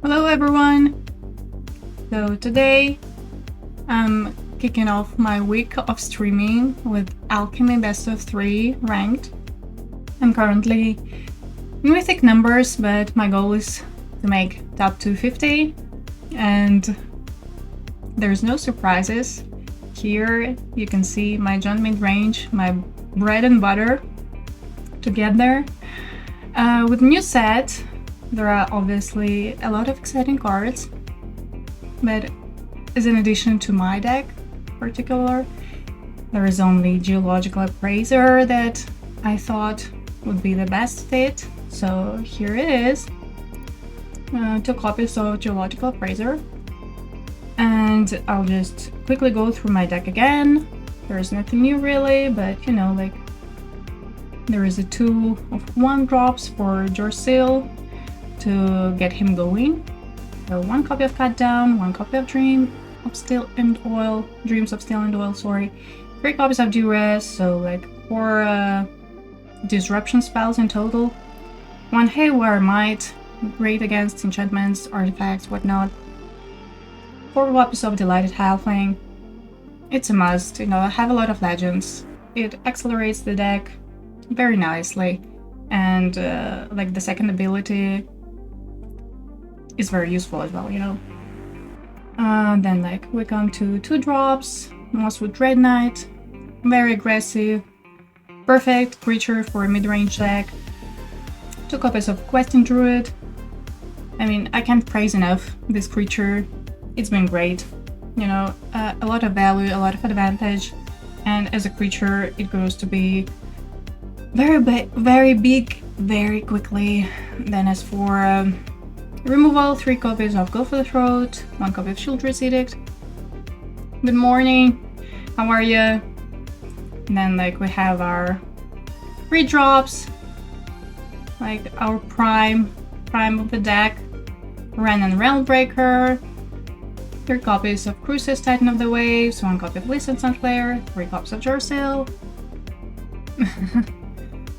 Hello everyone! So today I'm kicking off my week of streaming with Alchemy Best of 3 ranked. I'm currently in Mythic numbers, but my goal is to make top 250 and there's no surprises. Here you can see my JUND Midrange, my bread and butter to get there. With new set, there are obviously a lot of exciting cards, but as an addition to my deck in particular, there is only Geological Appraiser that I thought would be the best fit. So here it is, 2 copies of Geological Appraiser, and I'll just quickly go through my deck again. There's nothing new really, but you know, like there is a 2 of 1 drops for Jarsyl to get him going. So 1 copy of Cut Down, 1 copy of Dreams of Steel and Oil, 3 copies of Duress, so like 4 disruption spells in total. 1 A-Haywire Mite, great against enchantments, artifacts, whatnot. 4 copies of Delighted Halfling. It's a must, you know, I have a lot of legends. It accelerates the deck very nicely, and like the second ability is very useful as well, you know. Then like we come to 2 drops, Mosswood Dreadknight, very aggressive, perfect creature for a mid-range deck. 2 copies of Questing Druid. I mean, I can't praise enough this creature. It's been great, you know, a lot of value, a lot of advantage, and as a creature it grows to be very big very quickly. Then as for removal, 3 copies of Go for the Throat, 1 copy of Sheoldred's Edict. Good morning, how are you? And then like we have our 3 drops, like our prime of the deck, Wrenn and Realmbreaker, 3 copies of Crucias, Titan of the Waves, 1 copy of Glissa Sunslayer, 3 copies of Jarsyl.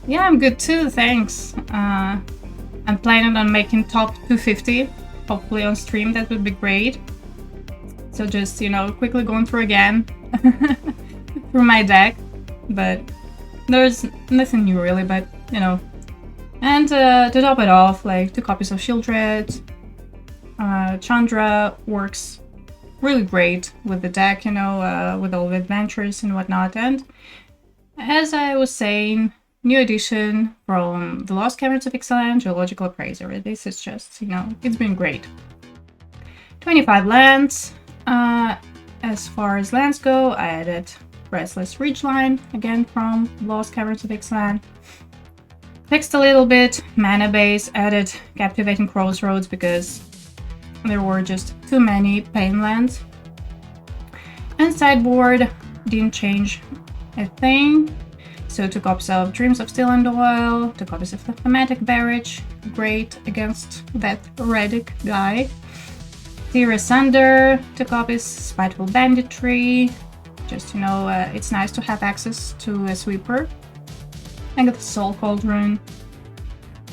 Yeah, I'm good too, thanks. I'm planning on making top 250, hopefully on stream, that would be great. So just, you know, quickly going through again through my deck, but there's nothing new really, but you know. And to top it off, like 2 copies of Sheoldred. Chandra works really great with the deck, you know, with all the adventures and whatnot. And as I was saying, new addition from the Lost Caverns of Ixalan, Geological Appraiser. This is just, you know, it's been great. 25 lands. As far as lands go, I added Restless Ridgeline, again from Lost Caverns of Ixalan. Fixed a little bit, mana base, added Captivating Crossroads because there were just too many pain lands. And sideboard didn't change a thing. So 2 copies of Dreams of Steel and Oil, 2 copies of Thematic Barrage, great against that Edict guy. Duress under, 2 copies, Spiteful Banditry, just, you know, it's nice to have access to a sweeper. I got the Soul Cauldron.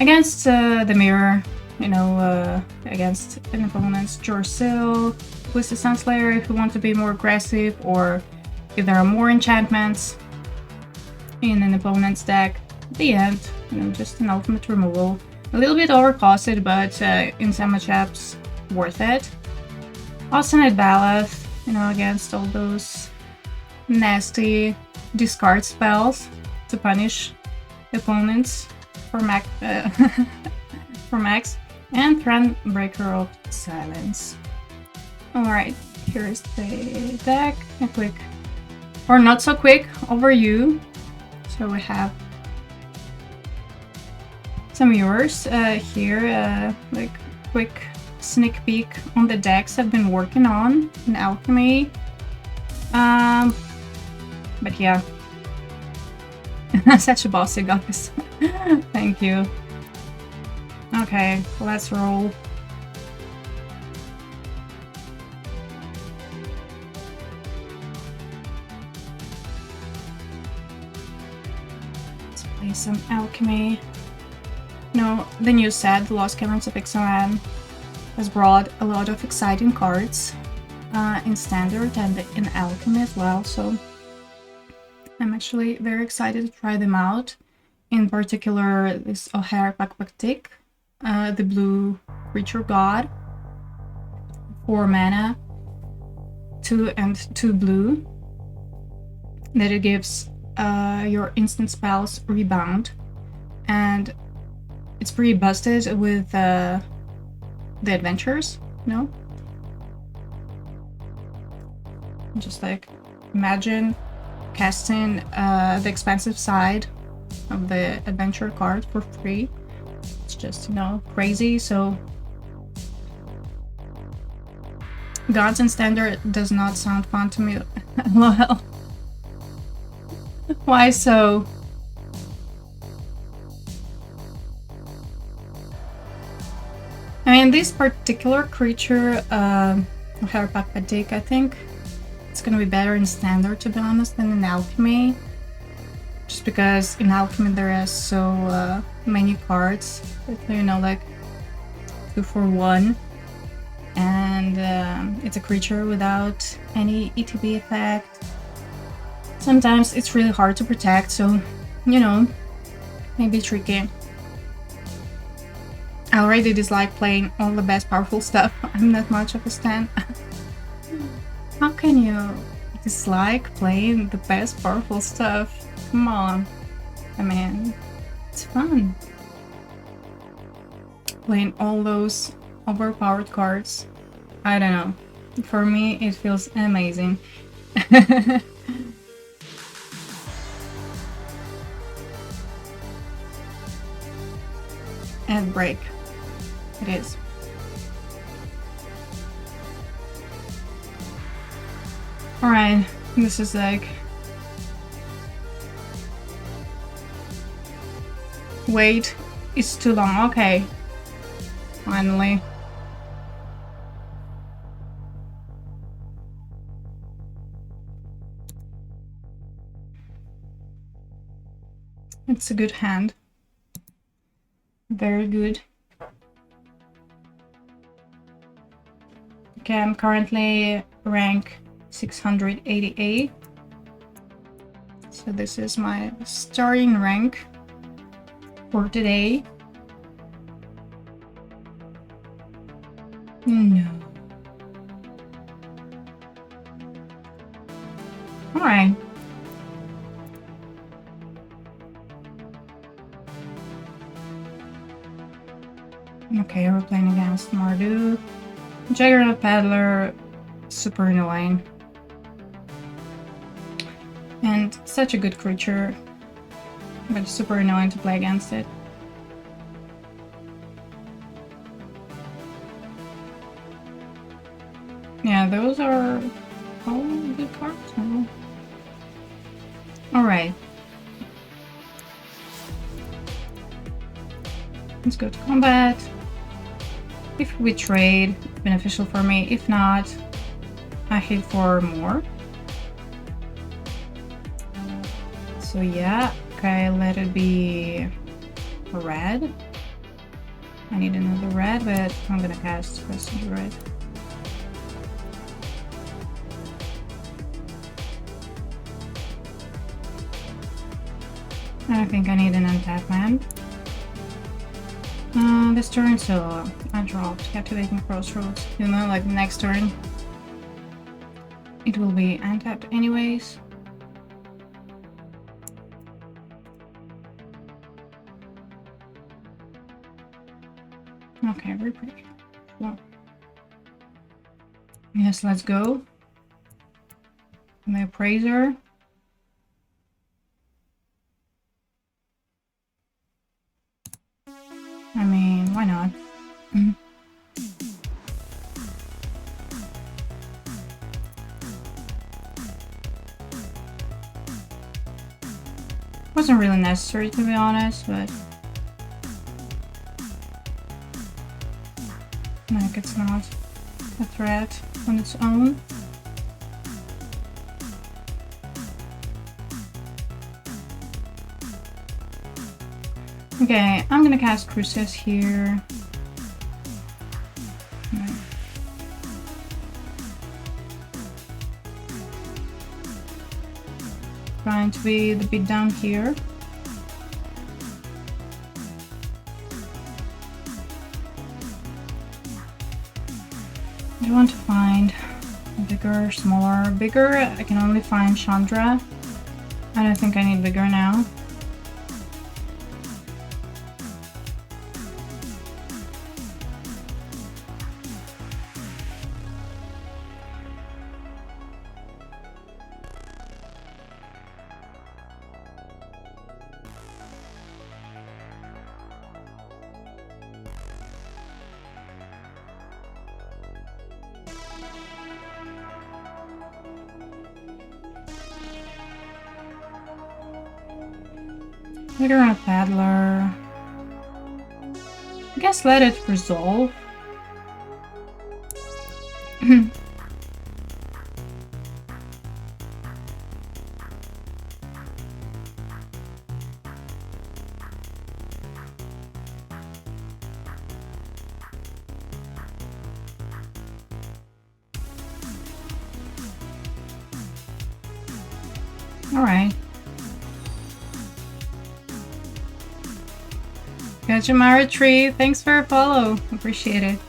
Against the mirror, you know, against an opponent's Jarsyl, Glissa Sunslayer if you want to be more aggressive, or if there are more enchantments in an opponent's deck. At the end, you know, just an ultimate removal. A little bit overcosted, but in some matchups, worth it. Awesome Ballast, you know, against all those nasty discard spells to punish opponents for max. And Threadbreaker of Silence. Alright, here's the deck. A quick, or not so quick, overview. So we have some viewers here, like quick sneak peek on the decks I've been working on in Alchemy. But yeah, such a bossy guys. Thank you. Okay, let's roll. Let's play some Alchemy. No, the new set, The Lost Caverns of Ixalan. has brought a lot of exciting cards in Standard and in Alchemy as well, so I'm actually very excited to try them out. In particular, this A-Haywire Mite, the blue creature god, 4 mana, 2 and 2 blue, that it gives your instant spells rebound, and it's pretty busted with the adventures, you know? Just like imagine casting the expensive side of the adventure card for free. It's just, you know, crazy. So Gods in Standard does not sound fun to me. Lol. Why so? I mean, this particular creature, A-Haywire Mite, I think it's gonna be better in Standard, to be honest, than in Alchemy. Just because in Alchemy there are so many cards, you know, like 2 for 1, and it's a creature without any ETB effect. Sometimes it's really hard to protect, so, you know, maybe tricky. I already dislike playing all the best powerful stuff. I'm not much of a stan. How can you dislike playing the best powerful stuff? Come on. I mean, it's fun. Playing all those overpowered cards. I don't know. For me, it feels amazing. And break. It is. Alright, this is like... Wait, it's too long. Okay. Finally. It's a good hand. Very good. Okay, I'm currently rank 688. So this is my starting rank for today. No. Alright. Okay, we're playing against Mardu. Juggernaut Paddler, super annoying. And such a good creature, but super annoying to play against it. Yeah, those are all good cards. Alright. Let's go to combat. If we trade, beneficial for me. If not, I hit for more. So yeah, okay, let it be a red. I need another red, but I'm gonna cast Questing Druid. I think I need an untapped land. This turn, so I dropped Captivating Crossroads. You know, like the next turn, it will be untapped anyways. Okay, very pretty. Well, yes, let's go. The Appraiser. I mean, why not? Wasn't really necessary, to be honest, but like it's not a threat on its own. Okay, I'm gonna cast Crucias here. going to be the bit down here. I want to find bigger, smaller. Bigger, I can only find Chandra. I don't think I need bigger now. Later on a paddler. I guess let it resolve. All right. Gotcha, Mara Tree. Thanks for a follow. Appreciate it.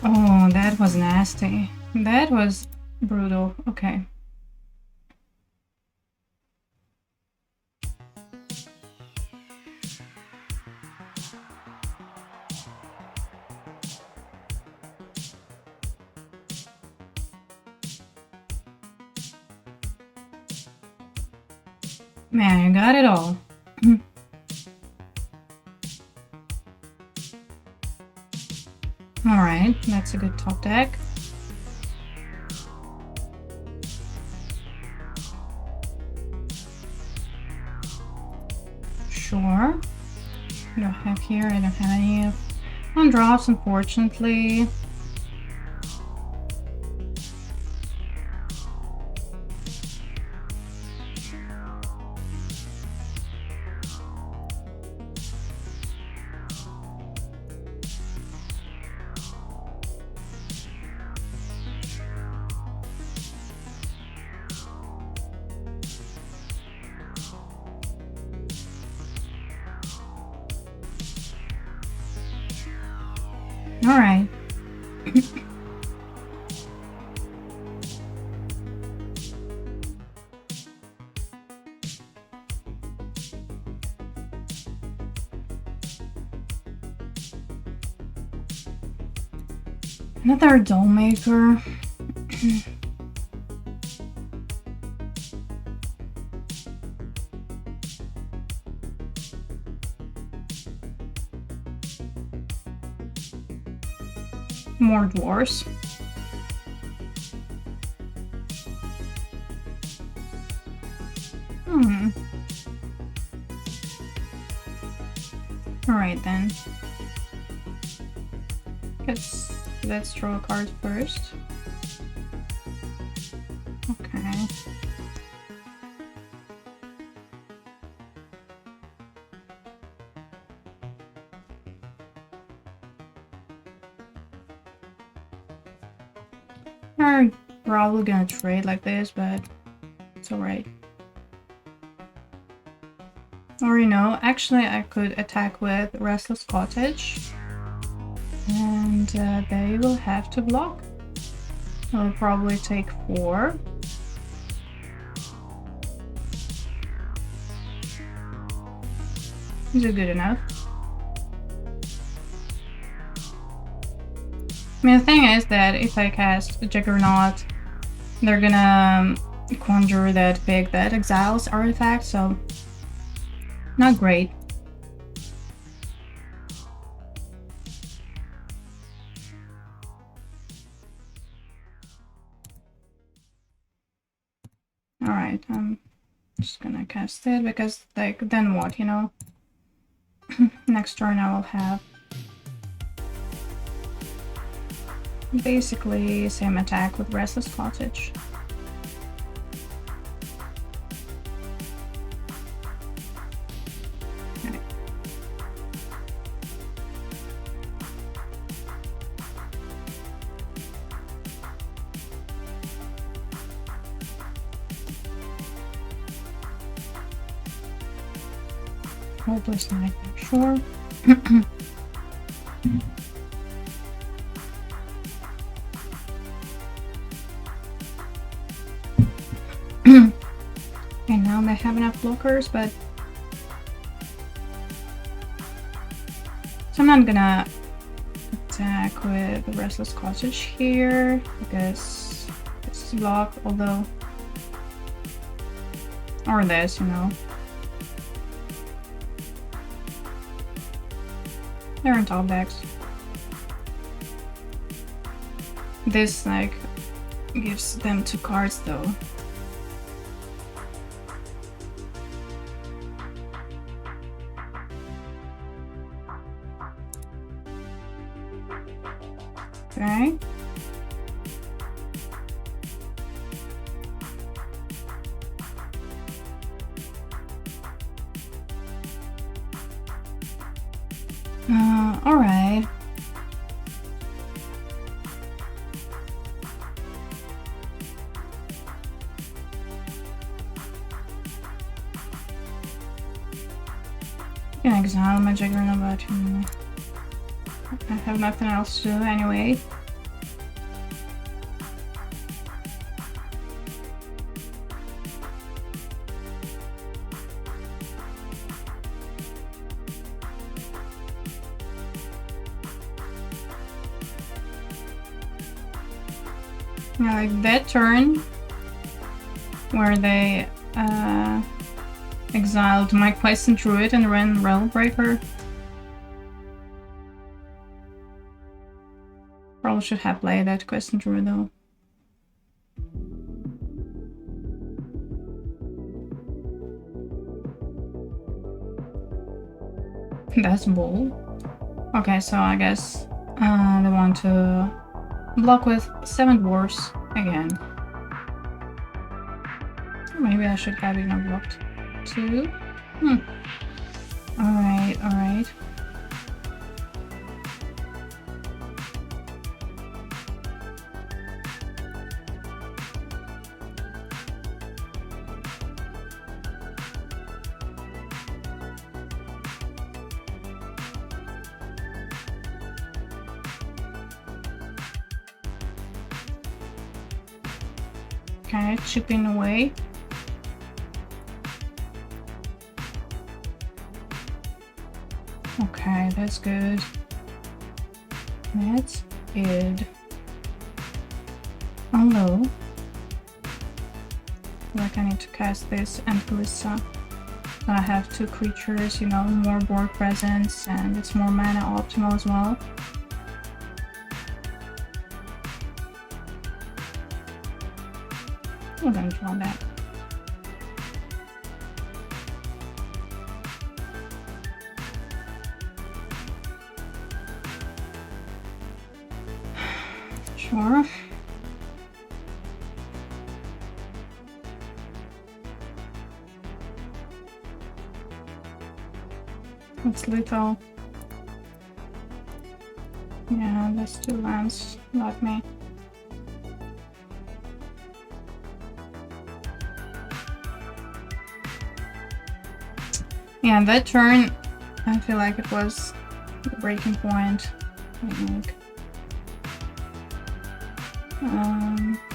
Oh, that was nasty. That was brutal. Okay. Man, you got it all. Alright, that's a good top deck. Sure. I don't have here, I don't have any on drops, unfortunately. All right. Another doll maker. More dwarves. Alright then. Let's draw a card first. Okay. I'm probably gonna trade like this, but it's alright. Or you know, actually I could attack with Restless Cottage. And they will have to block. I'll probably take 4. Is it good enough? I mean, the thing is that if I cast Juggernaut, they're gonna conjure that exiles artifact, so not great. Alright, I'm just gonna cast it because, like, then what, you know? Next turn I will have basically same attack with Restless Cottage. Okay. Hopeless Nightmare, sure. And now they have enough blockers, but so I'm not gonna attack with the Restless Cottage here because this is blocked, although, or this, you know. They're in top decks. This like gives them 2 cards though. Okay. All right. Can exile my Juggernaut, but I have nothing else to do anyway. Yeah, like that turn where they exiled my Questing Druid and Wrenn and Realmbreaker. Probably should have played that Questing Druid though. That's bull. Okay, so I guess they want to block with 7 dwarfs again. Maybe I should have even blocked 2. Alright, alright. Okay, chipping away. Okay, that's good. That's good. Although, like I need to cast this and Glissa. I have 2 creatures, you know, more board presence, and it's more mana optimal as well. I'm gonna draw that. Sure. It's lethal. Yeah, that's 2 lands, not me. Yeah, that turn, I feel like it was the breaking point, I think.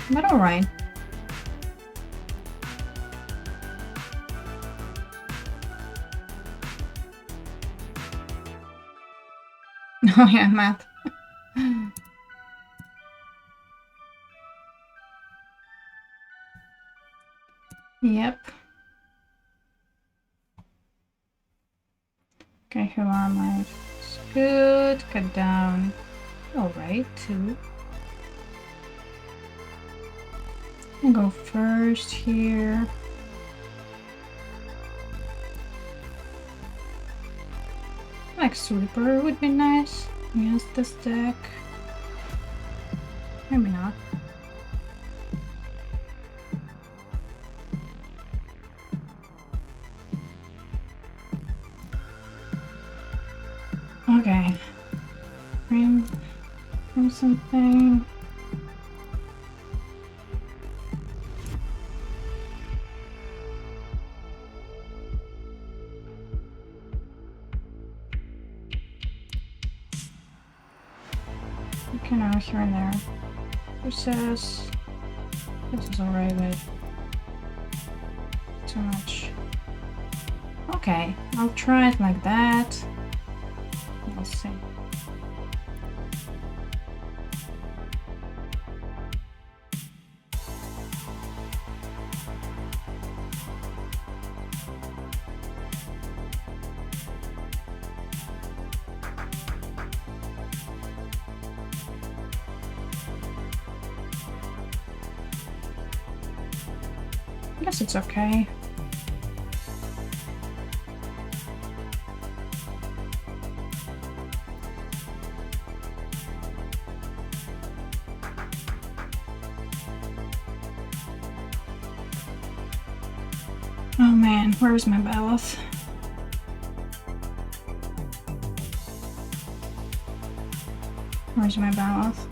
But alright. Oh yeah, math. Yep. Okay, A-Haywire Mite. It's good. Cut down. Alright, 2. I'll go first here. Like Super would be nice against this deck. Maybe not. Okay. Bring something. You know, here and there. Crucias. This is alright, but too much. Okay, I'll try it like that. Let's see. I guess it's okay. Oh man, where's my ballast? Where's my ballast?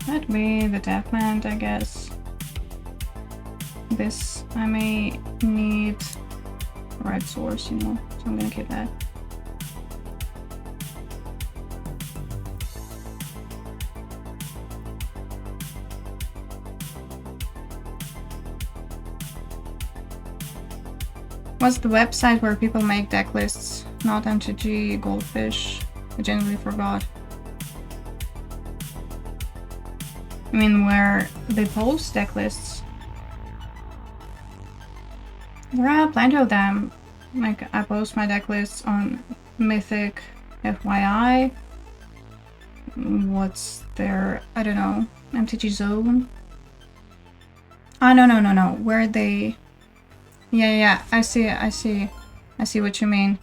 That'd be the Deathland, I guess. This, I may need red source, you know, so I'm gonna keep that. What's the website where people make deck lists? Not MTG, Goldfish. I genuinely forgot. I mean, where they post deck lists. There are plenty of them. Like, I post my deck lists on Mythic FYI. What's their, I don't know, MTG Zone? Ah, no. Where they... Yeah, I see what you mean.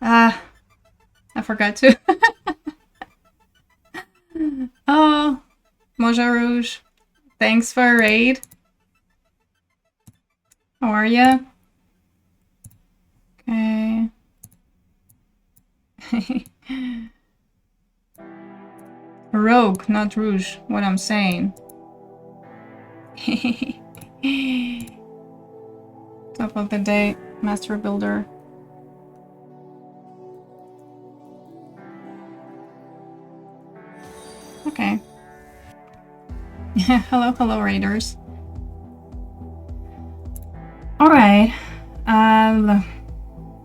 I forgot to. Oh, Moja Rouge. Thanks for a raid. How are ya? Okay. Rogue, not Rouge, what I'm saying. Top of the day, Master Builder. Okay. hello raiders. Alright.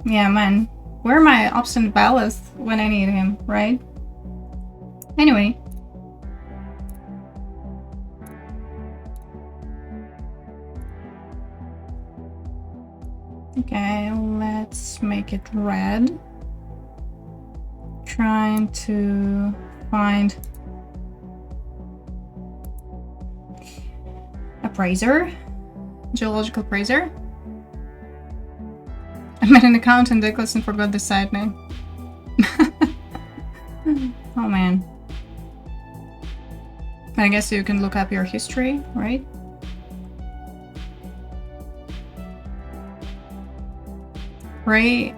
Yeah, man. Where are my Obstinate Ballast when I need him, right? Anyway. Okay, let's make it red. Trying to find Appraiser, Geological Appraiser. I made an account in Decklist and forgot the site name. Oh man. I guess you can look up your history, right? Pray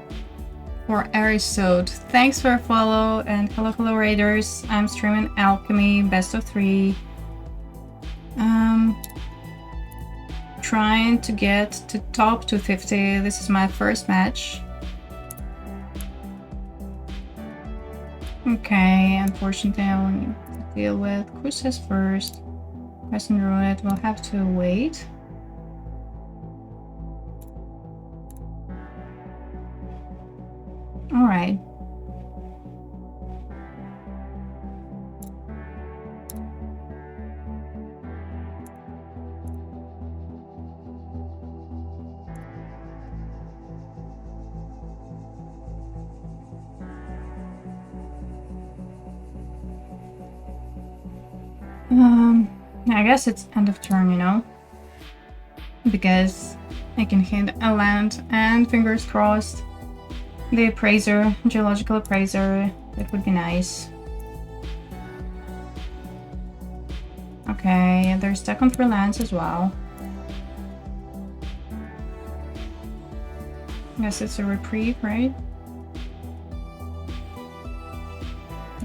for Arisode. Thanks for a follow and hello raiders. I'm streaming Alchemy best of 3. Trying to get to top 250. This is my first match. Okay, unfortunately I will need to deal with Crucias first. Questing Druid will have to wait. Alright. I guess it's end of turn, you know? Because I can hit a land and fingers crossed. The Appraiser, Geological Appraiser, that would be nice. Okay, they're stuck on 3 lands as well. Guess it's a reprieve, right?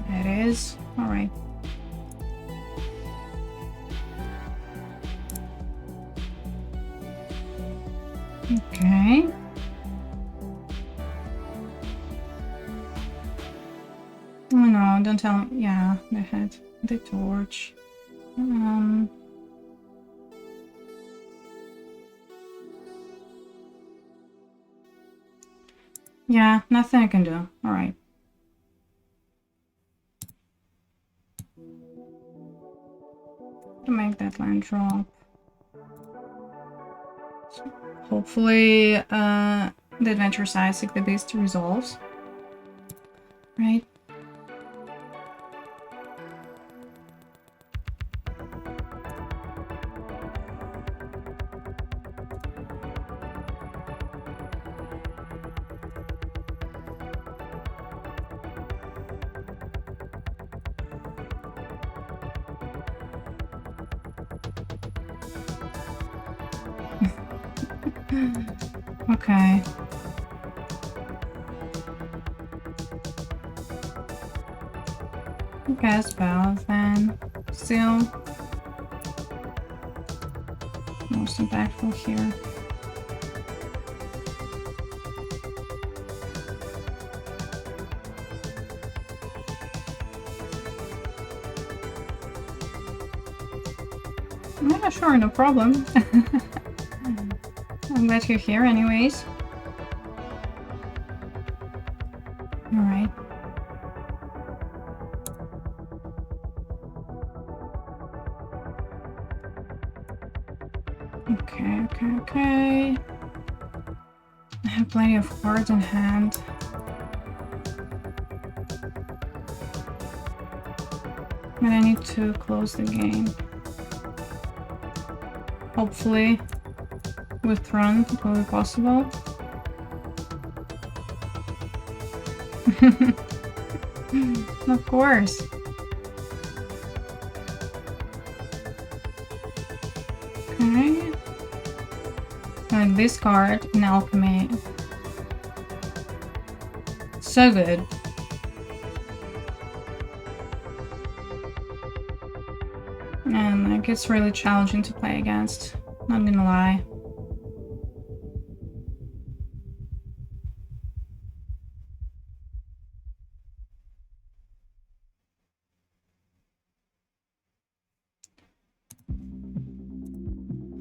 It is. Alright. Okay. Oh no, don't tell me. Yeah, they had the torch. Yeah, nothing I can do. Alright. To make that land drop. So hopefully, the adventure side Seek the Beast resolves. Right? Okay. I guess Bell then. Still most impactful here. Yeah, sure, no problem. I'm glad you're here anyways. Alright. Okay. I have plenty of cards in hand. But I need to close the game. Hopefully, with run, it will be possible. Of course. Okay. Like this card in Alchemy. So good. And like it's really challenging to play against, not gonna lie.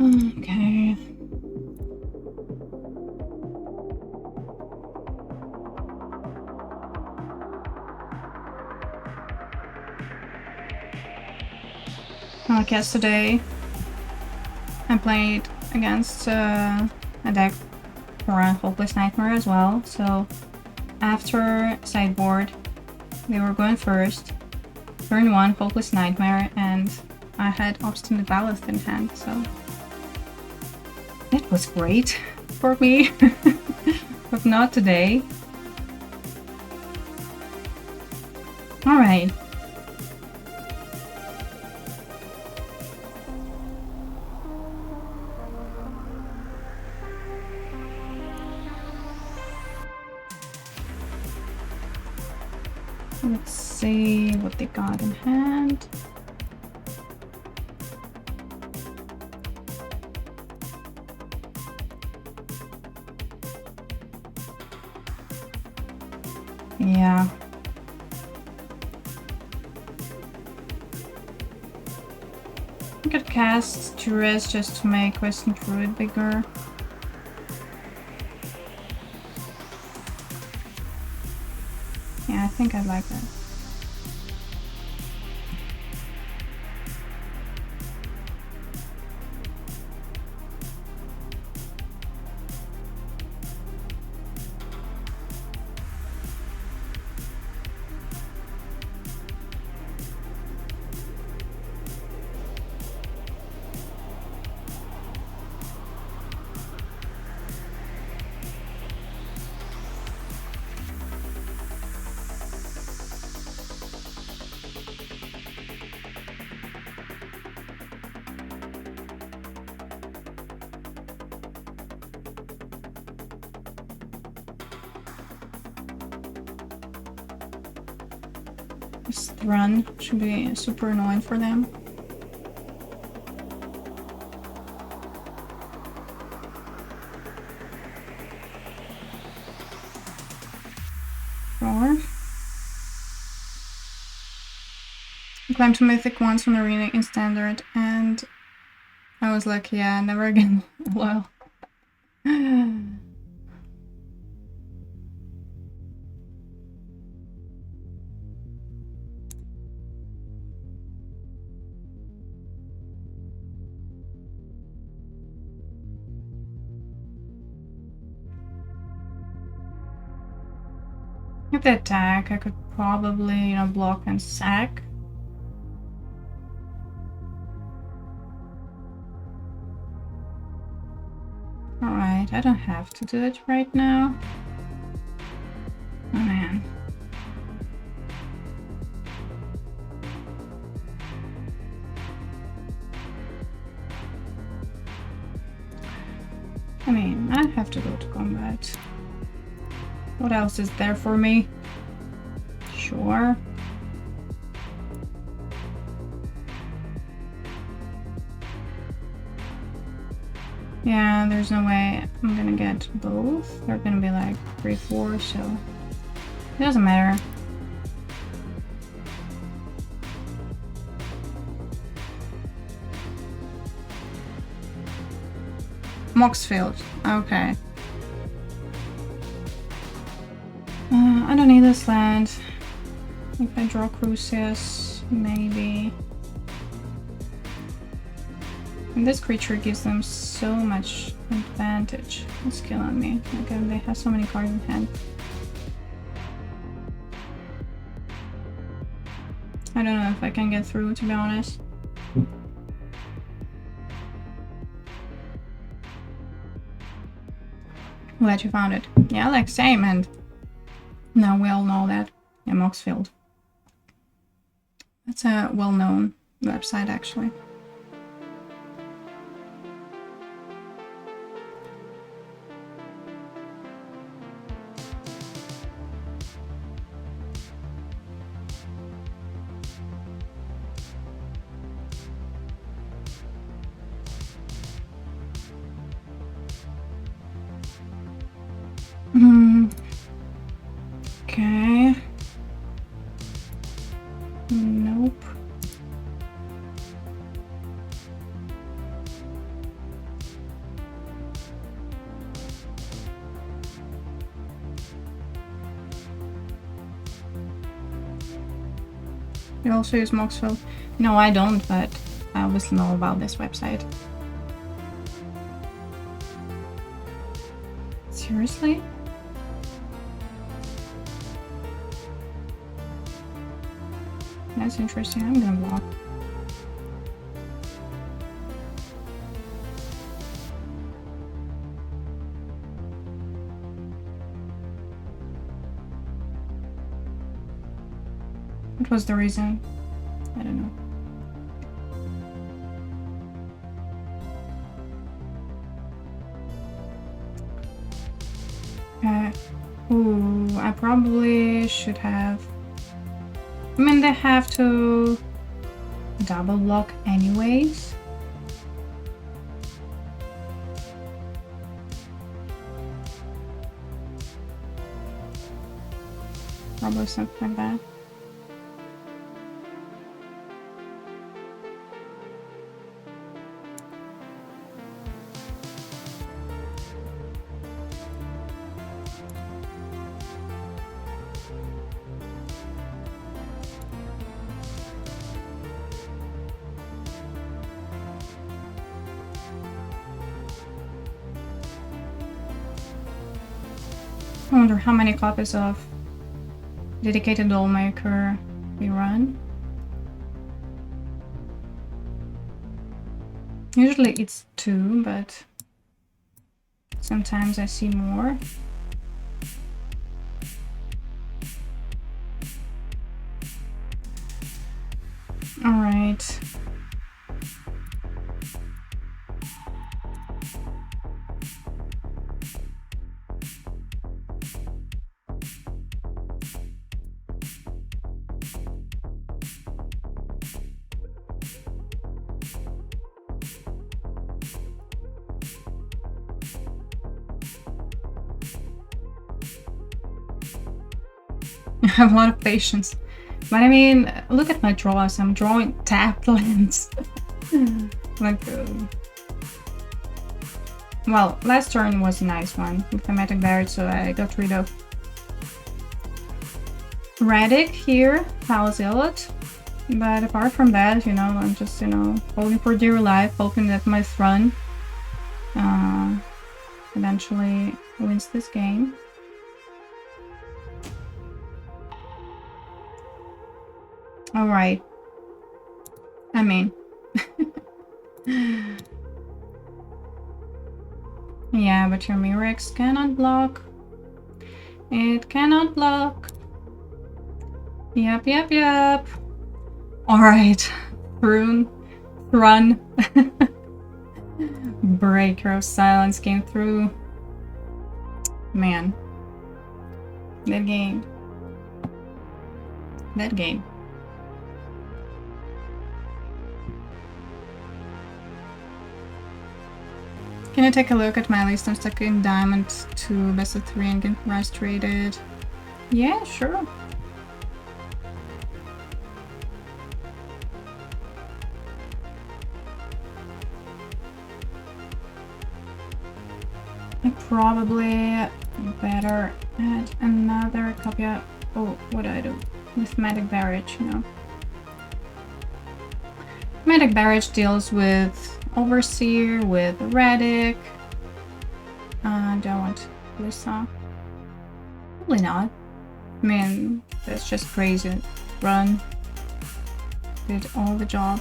Okay. Like yesterday, I played against a deck for a Hopeless Nightmare as well, so after Sideboard, they were going first. Turn 1, Hopeless Nightmare, and I had Obstinate Ballast in hand, so it was great for me, but not today. Alright. Let's see what they got in hand. Yeah. I could cast Duress just to make Questing Druid bigger. Yeah, I think I'd like that. This run should be super annoying for them. Draw. I climbed to Mythic once from the arena in Standard, and I was like, yeah, never again. Well. With the attack, I could probably, you know, block and sack. Alright, I don't have to do it right now. Oh man. I mean, I have to go to combat. What else is there for me? Sure. Yeah, there's no way I'm gonna get both. They're gonna be like 3-4, so it doesn't matter. Moxfield, okay. I don't need this land. If I draw Crucias, maybe. And this creature gives them so much advantage. It's killing me. Again, they have so many cards in hand. I don't know if I can get through, to be honest. Glad you found it. Yeah, like same, and now we all know that. Yeah, Moxfield. That's a well-known website, actually. Okay. Nope. You also use Moxfield? No, I don't, but I obviously know about this website. Seriously? That's interesting. I'm gonna block. What was the reason? I don't know. Ooh, I probably should have. I mean, they have to double block anyways. Probably something like that. I wonder how many copies of Dedicated Dollmaker we run. Usually it's 2, but sometimes I see more. All right. I have a lot of patience. But I mean, look at my draws. I'm drawing tapped lands. Like, well, last turn was a nice one with the Mythic Barrage, so I got rid of Edict here, Palace Zealot. But apart from that, you know, I'm just, you know, holding for dear life, hoping that my Thrun eventually wins this game. Alright. I mean... yeah, but your Mirex cannot block. It cannot block. Yep, yep, yep. Alright. Rune. Run. Breaker of Silence came through. Man. That game. That game. Can you take a look at my list? I'm stuck in Diamond 2, best of 3 and getting frustrated. Yeah, sure. I probably better add another copy of... Oh, what do I do? With Mythic Barrage, you know. Mythic Barrage deals with Overseer, with Radic. Do I want Glissa? Probably not. I mean, that's just crazy. Run. Did all the job.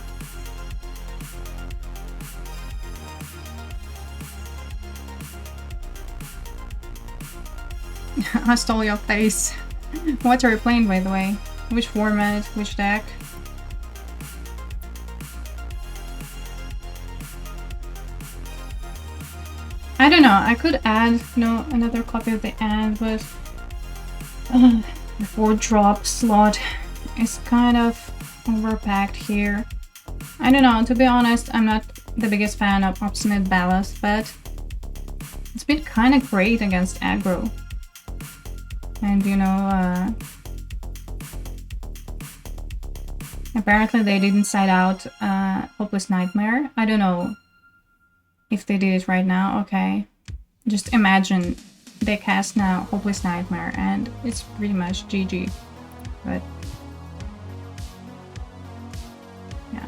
I stole your face. What are you playing, by the way? Which format? Which deck? I don't know. I could add, you know, another copy at the end, but the 4-drop slot is kind of overpacked here. I don't know. To be honest, I'm not the biggest fan of Obstinate Ballast, but it's been kind of great against aggro. And you know, apparently they didn't side out Hopeless Nightmare. I don't know if they did it right now. Okay, just imagine they cast now Hopeless Nightmare and it's pretty much GG. But yeah.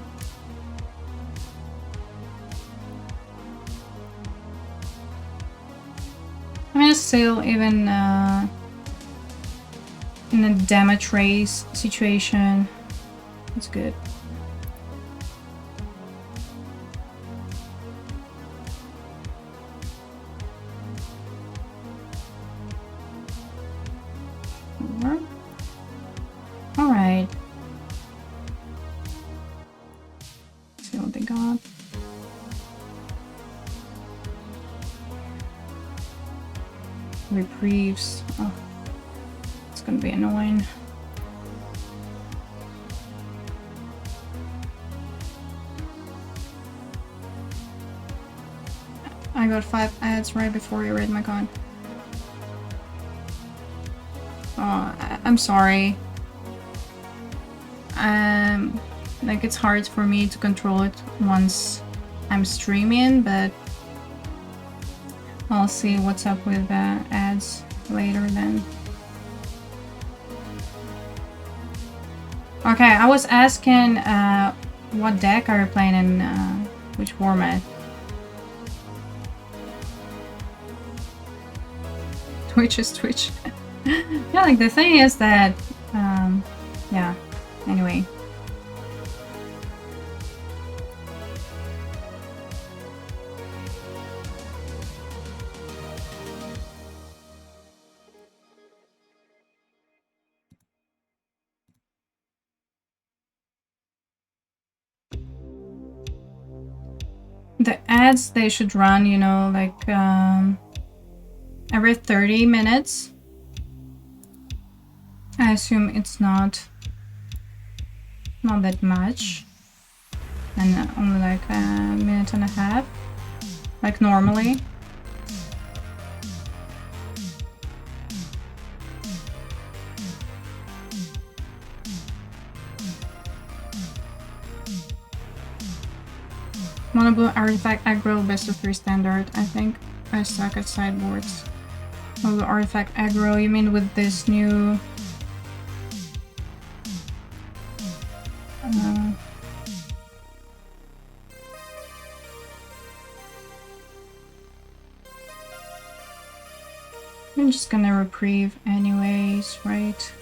I mean, it's still even in a damage race situation, it's good. Alright. See what they got. Reprieves. Oh. It's gonna be annoying. I got 5 ads right before you read my con. Oh, I'm sorry. Like, it's hard for me to control it once I'm streaming, but I'll see what's up with ads later then. Okay, I was asking what deck are you playing in which format? Twitch is Twitch. Yeah, like the thing is that, yeah, anyway. The ads, they should run, you know, like every 30 minutes. I assume it's not that much. And only like a minute and a half. Like normally. Mono blue artifact aggro, best of 3 standard. I think I suck at sideboards. Mono blue artifact aggro, you mean with this new... I'm just gonna reprieve anyways, right?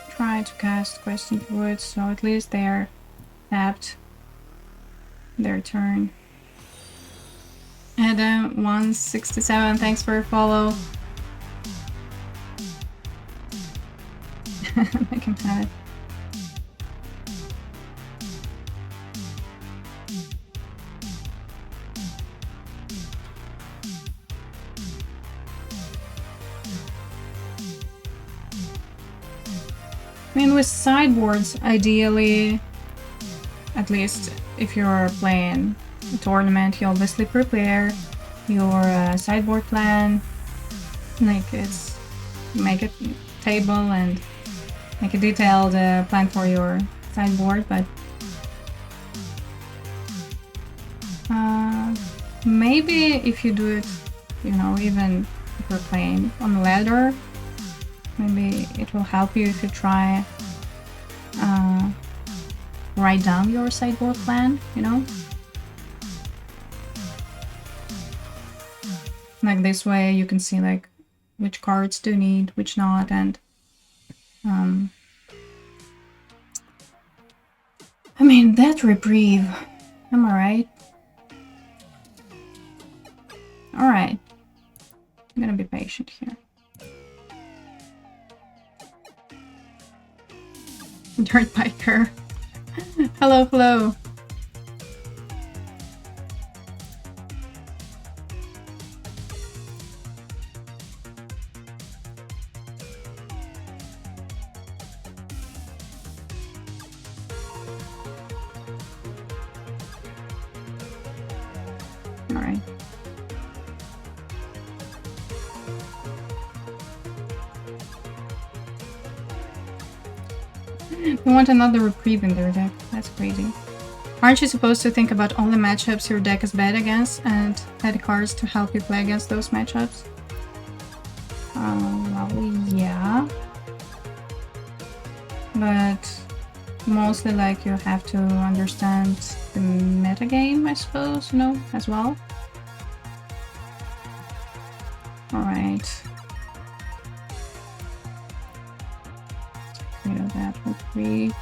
Try to cast Questing Druid, so at least they're tapped their turn. Adam 167, thanks for your follow. Make him have it. I mean, with sideboards, ideally, at least if you're playing a tournament, you obviously prepare your sideboard plan. Like, it's make a table and make a detailed plan for your sideboard, but maybe if you do it, you know, even if you're playing on a ladder, maybe it will help you if you try write down your sideboard plan, you know? Like this way you can see like which cards do you need, which not, and I mean, that reprieve, am I right? Alright, I'm gonna be patient here. Dirt biker. Hello, hello. All right. You want another reprieve in their deck. That's crazy. Aren't you supposed to think about all the matchups your deck is bad against and add cards to help you play against those matchups? Well, yeah. But mostly like you have to understand the metagame, I suppose, you know, as well. Alright. You know, that reprieve.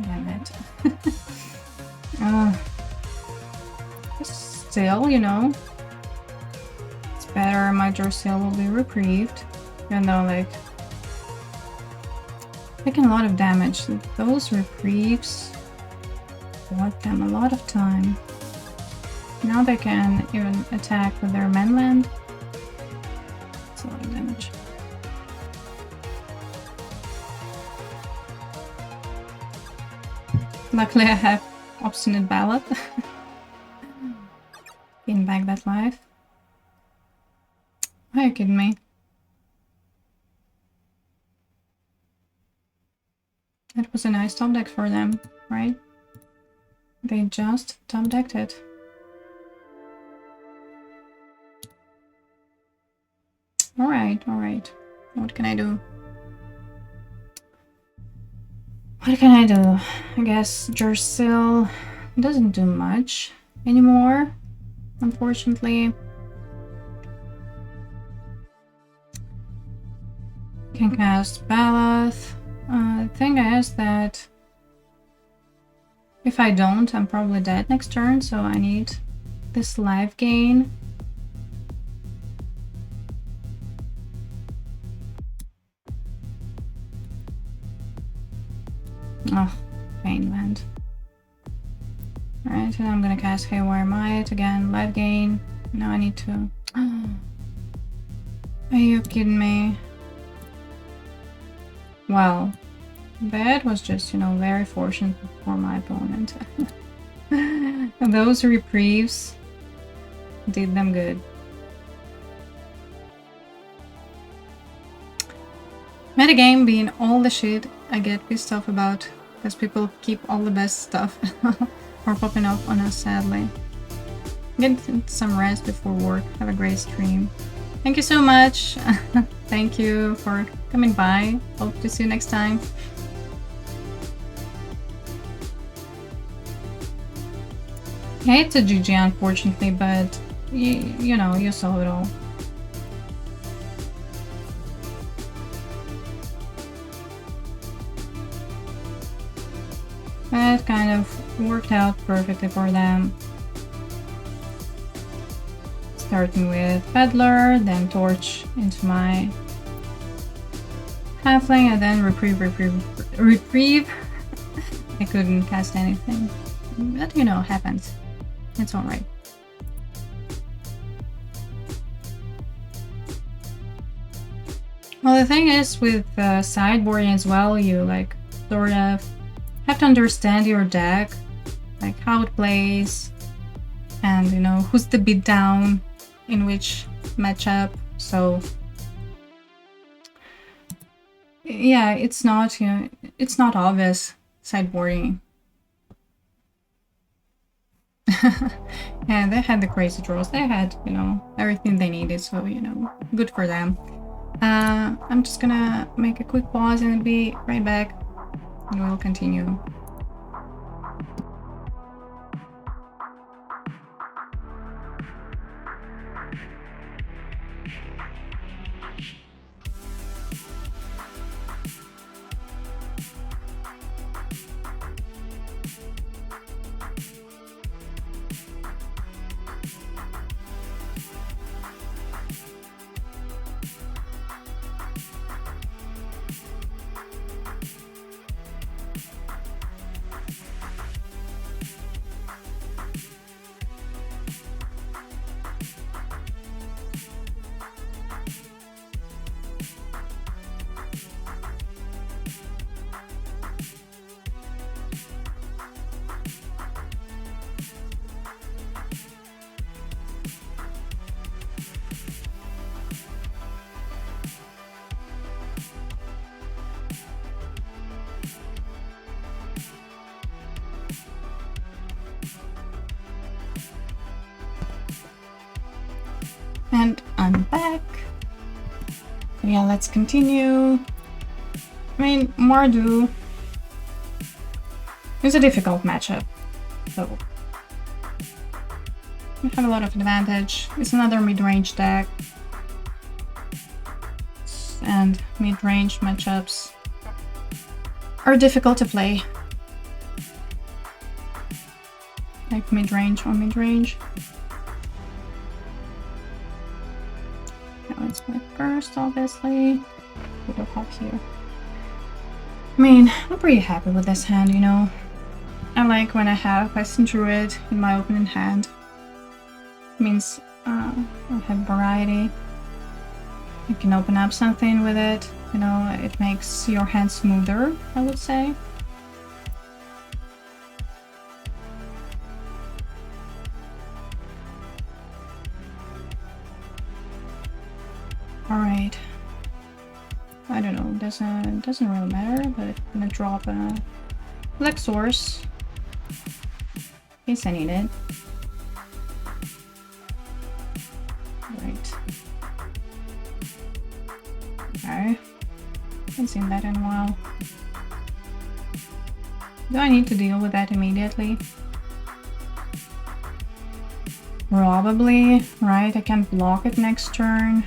Damn it. Still, you know, it's better my Jarsyl will be reprieved, even though, like, taking a lot of damage. Those reprieves bought them a lot of time. Now they can even attack with their mainland. It's a lot of damage. Luckily I have Obstinate Ballad. Getting back that life. Are you kidding me? That was a nice top deck for them, right? They just top decked it. Alright, alright. What can I do? What can I do? I guess Jarsyl doesn't do much anymore, unfortunately. Can cast Baloth. The thing is that if I don't, I'm probably dead next turn, so I need this life gain. Oh, mainland. Alright, and I'm gonna cast A-Haywire Mite again, life gain. Now I need to... Are you kidding me? Well, That was just, you know, very fortunate for my opponent. And those reprieves did them good. Metagame being all the shit I get pissed off about, because people keep all the best stuff or popping up on us, sadly. Get some rest before work. Have a great stream. Thank you so much. Thank you for coming by. Hope to see you next time. Yeah, it's a GG unfortunately, but you know, you saw it all. That kind of worked out perfectly for them. Starting with Peddler, then Torch into my Halfling, and then Reprieve. I couldn't cast anything. But you know, happens. It's alright. Well, the thing is with sideboarding as well, you like sort of have to understand your deck, like how it plays, and you know who's the beat down in which matchup. So yeah, it's not, you know, it's not obvious sideboarding. Yeah, they had the crazy draws. They had, you know, everything they needed, so you know, good for them. I'm just gonna make a quick pause and be right back, and we'll continue. And I'm back. So yeah, let's continue. I mean, Mardu is a difficult matchup, so we have a lot of advantage. It's another mid-range deck, and mid-range matchups are difficult to play. Like mid-range on mid-range. Let's play first, obviously. We don't have here. I mean, I'm pretty happy with this hand, you know. I like when I have Questing Druid in my opening hand. It means I have variety. You can open up something with it, you know, it makes your hand smoother, I would say. Alright. I don't know, doesn't really matter, but I'm gonna drop a Black Source in case I need it. Right. Okay. Haven't seen that in a while. Do I need to deal with that immediately? Probably, right? I can block it next turn.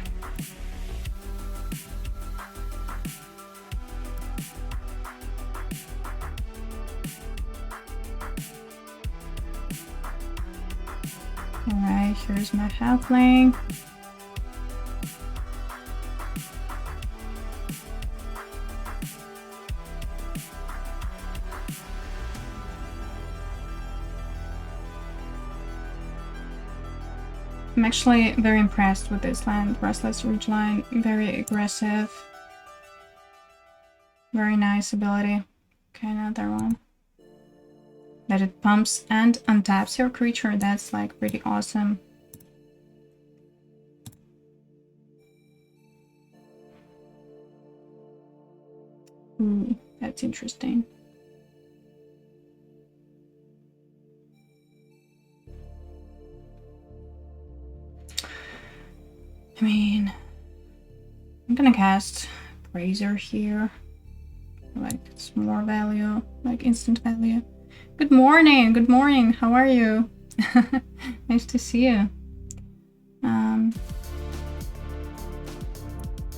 Alright, here's my halfling. I'm actually very impressed with this land, Restless Ridgeline, very aggressive. Very nice ability. Okay, another one. That it pumps and untaps your creature. That's like pretty awesome. Ooh, that's interesting. I mean, I'm gonna cast Appraiser here. Like, it's more value, like instant value. Good morning, good morning, how are you? Nice to see you.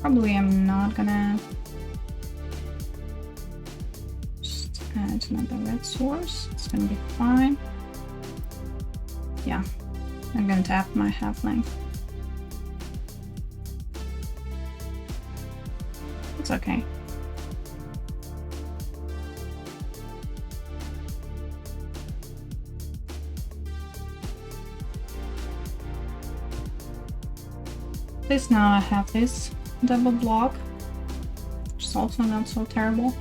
Probably I'm not gonna just add another red source. It's gonna be fine. Yeah, I'm gonna tap my halfling. It's okay. At least now I have this double block, which is also not so terrible.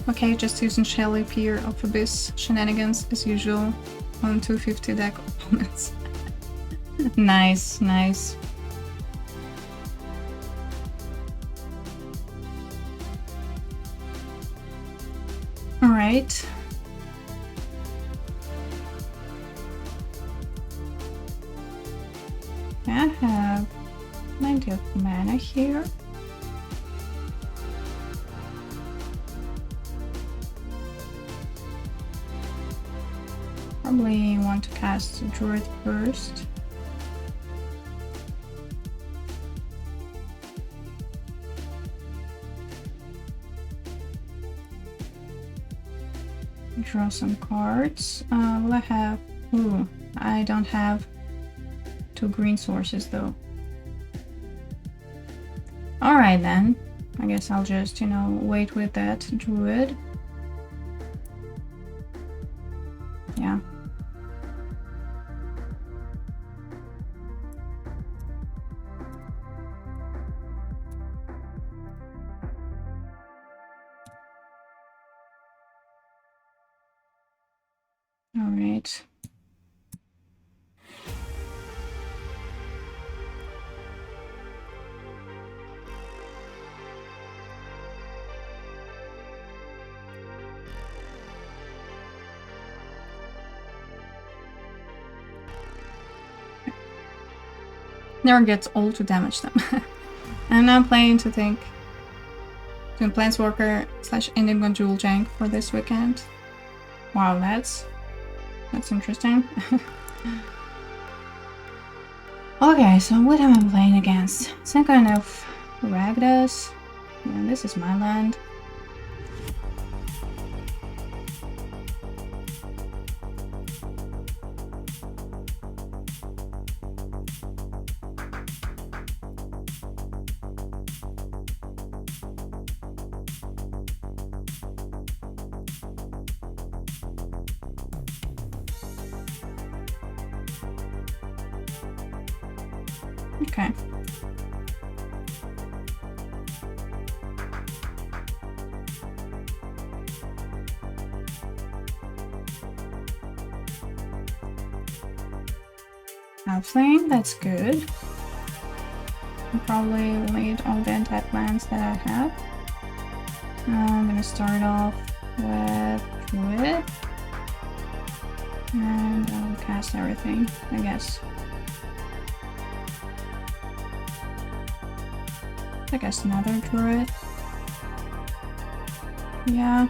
Okay, just using Shelly Pier of Abyss shenanigans as usual on 250 deck opponents. Nice, nice. Alright. I have 90 of mana here. Probably want to cast Druid first. Draw some cards. Will I have... Ooh, I don't have 2 green sources though. Alright then. I guess I'll just, you know, wait with that Druid. Yeah. Alright. Never gets old to damage them. I'm now playing to think doing Planeswalker / Indigo Jewel Jank for this weekend. Wow, that's interesting. Okay, so what am I playing against? Some kind of Ragdas. Yeah, this is my land. Okay. Halfling, that's good. I probably will need all the untapped lands that I have. I'm gonna start off with Druid. And I'll cast everything, I guess. I guess another Druid. Yeah.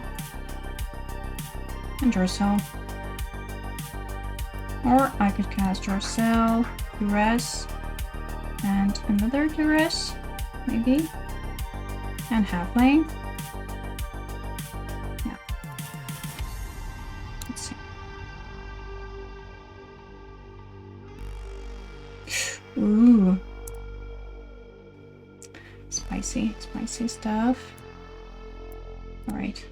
And Jarsyl. Or I could cast Jarsyl, Duress, and another Duress, maybe. And Halfling. Yeah. Let's see. Ooh. Spicy stuff. Alright.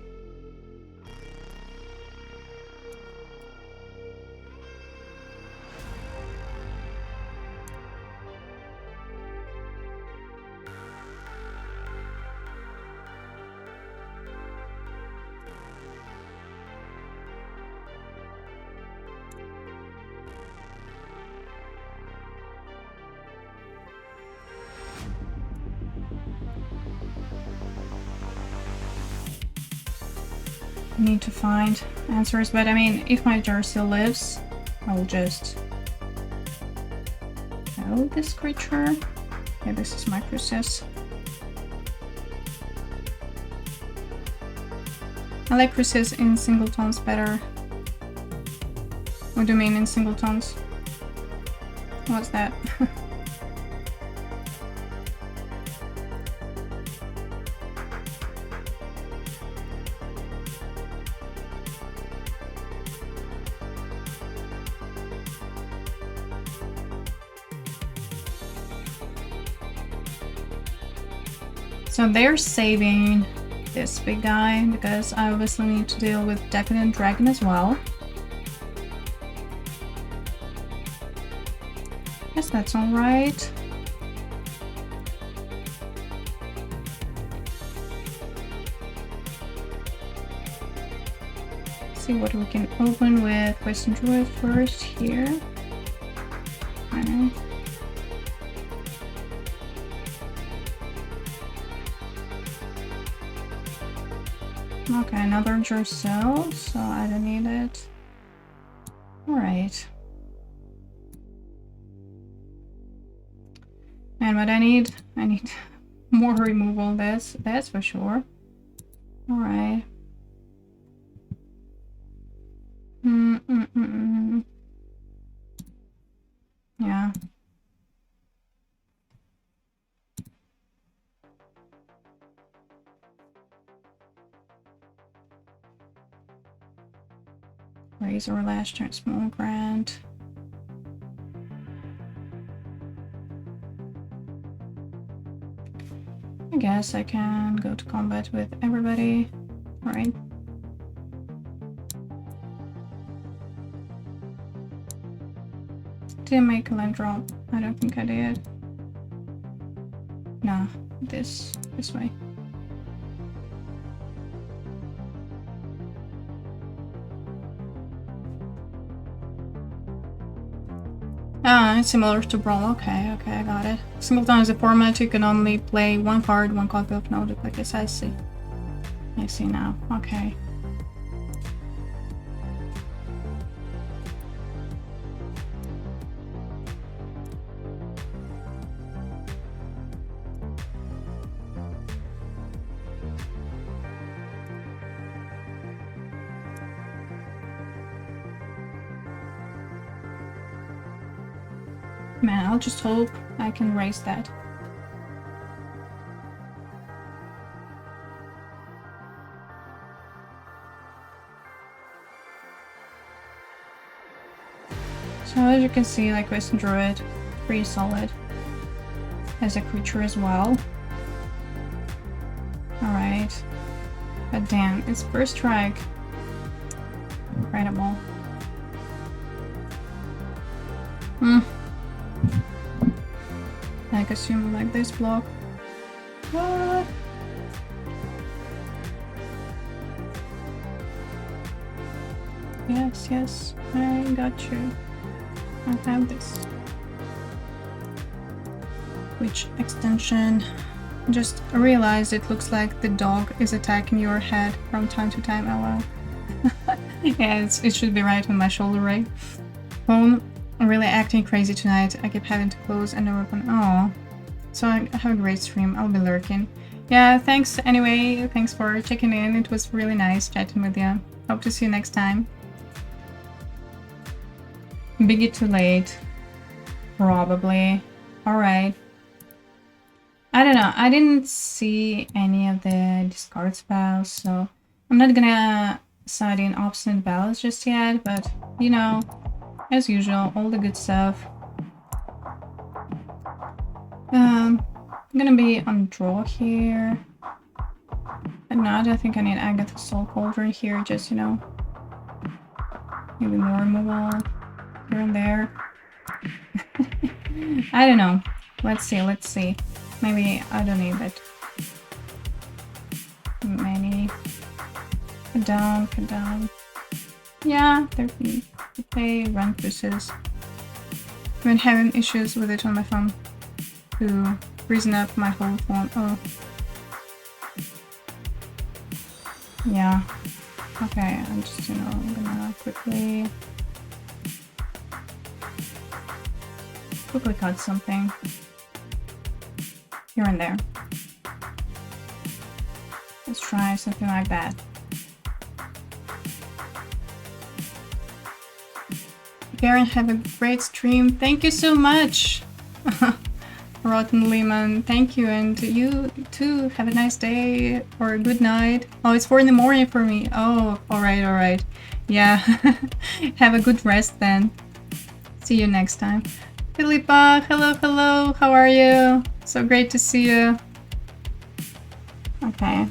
need to find answers, but I mean, if my Jarsyl lives, I'll just kill this creature. Okay, this is my Crucias. I like Crucias in singletons better. What do you mean in singletons? What's that? So they're saving this big guy because I obviously need to deal with Decadent Dragon as well. Guess that's alright. See what we can open with Questing Druid first here. Okay. Okay, another Jarsyl, so I don't need it. Alright. And what I need more removal, that's for sure. Alright. Yeah. Razor Lash turn small grant. I guess I can go to combat with everybody. Alright. Did I make a land drop? I don't think I did. Nah, this way. Ah, it's similar to Brawl. Okay, I got it. Singleton is a format you can only play one card, one copy of no duplicates. I see. I see now. Okay. Man, I'll just hope I can raise that. So as you can see, like Questing Druid, pretty solid as a creature as well. Alright. But damn, it's first strike. Incredible. I assume like this block. What? Yes, I got you. I have this. Which extension? Just realized it looks like the dog is attacking your head from time to time. Oh well. Yeah, it should be right on my shoulder, right? Phone. I'm really acting crazy tonight. I keep having to close and open. Oh, so I have a great stream. I'll be lurking. Yeah, thanks anyway. Thanks for checking in. It was really nice chatting with you. Hope to see you next time. Biggie too late. Probably. Alright. I don't know. I didn't see any of the discard spells, so I'm not gonna side in Obstinate Ballads just yet, but you know, as usual, all the good stuff. I'm gonna be on draw here. But no, I don't think I need Agatha's Soul Cauldron here, just, you know, maybe more removal here and there. I don't know. Let's see. Maybe I don't need that many. Cut down. Yeah, 13. Okay, run Crucias. I've been having issues with it on my phone to reason up my whole phone. Oh. Yeah. Okay, I'm just, I'm gonna quickly cut something here and there. Let's try something like that. Garen, have a great stream. Thank you so much, Rotten Lemon. Thank you, and you too. Have a nice day or a good night. Oh, it's 4 in the morning for me. Oh, alright. Yeah, have a good rest then. See you next time. Philippa, hello, how are you? So great to see you. Okay.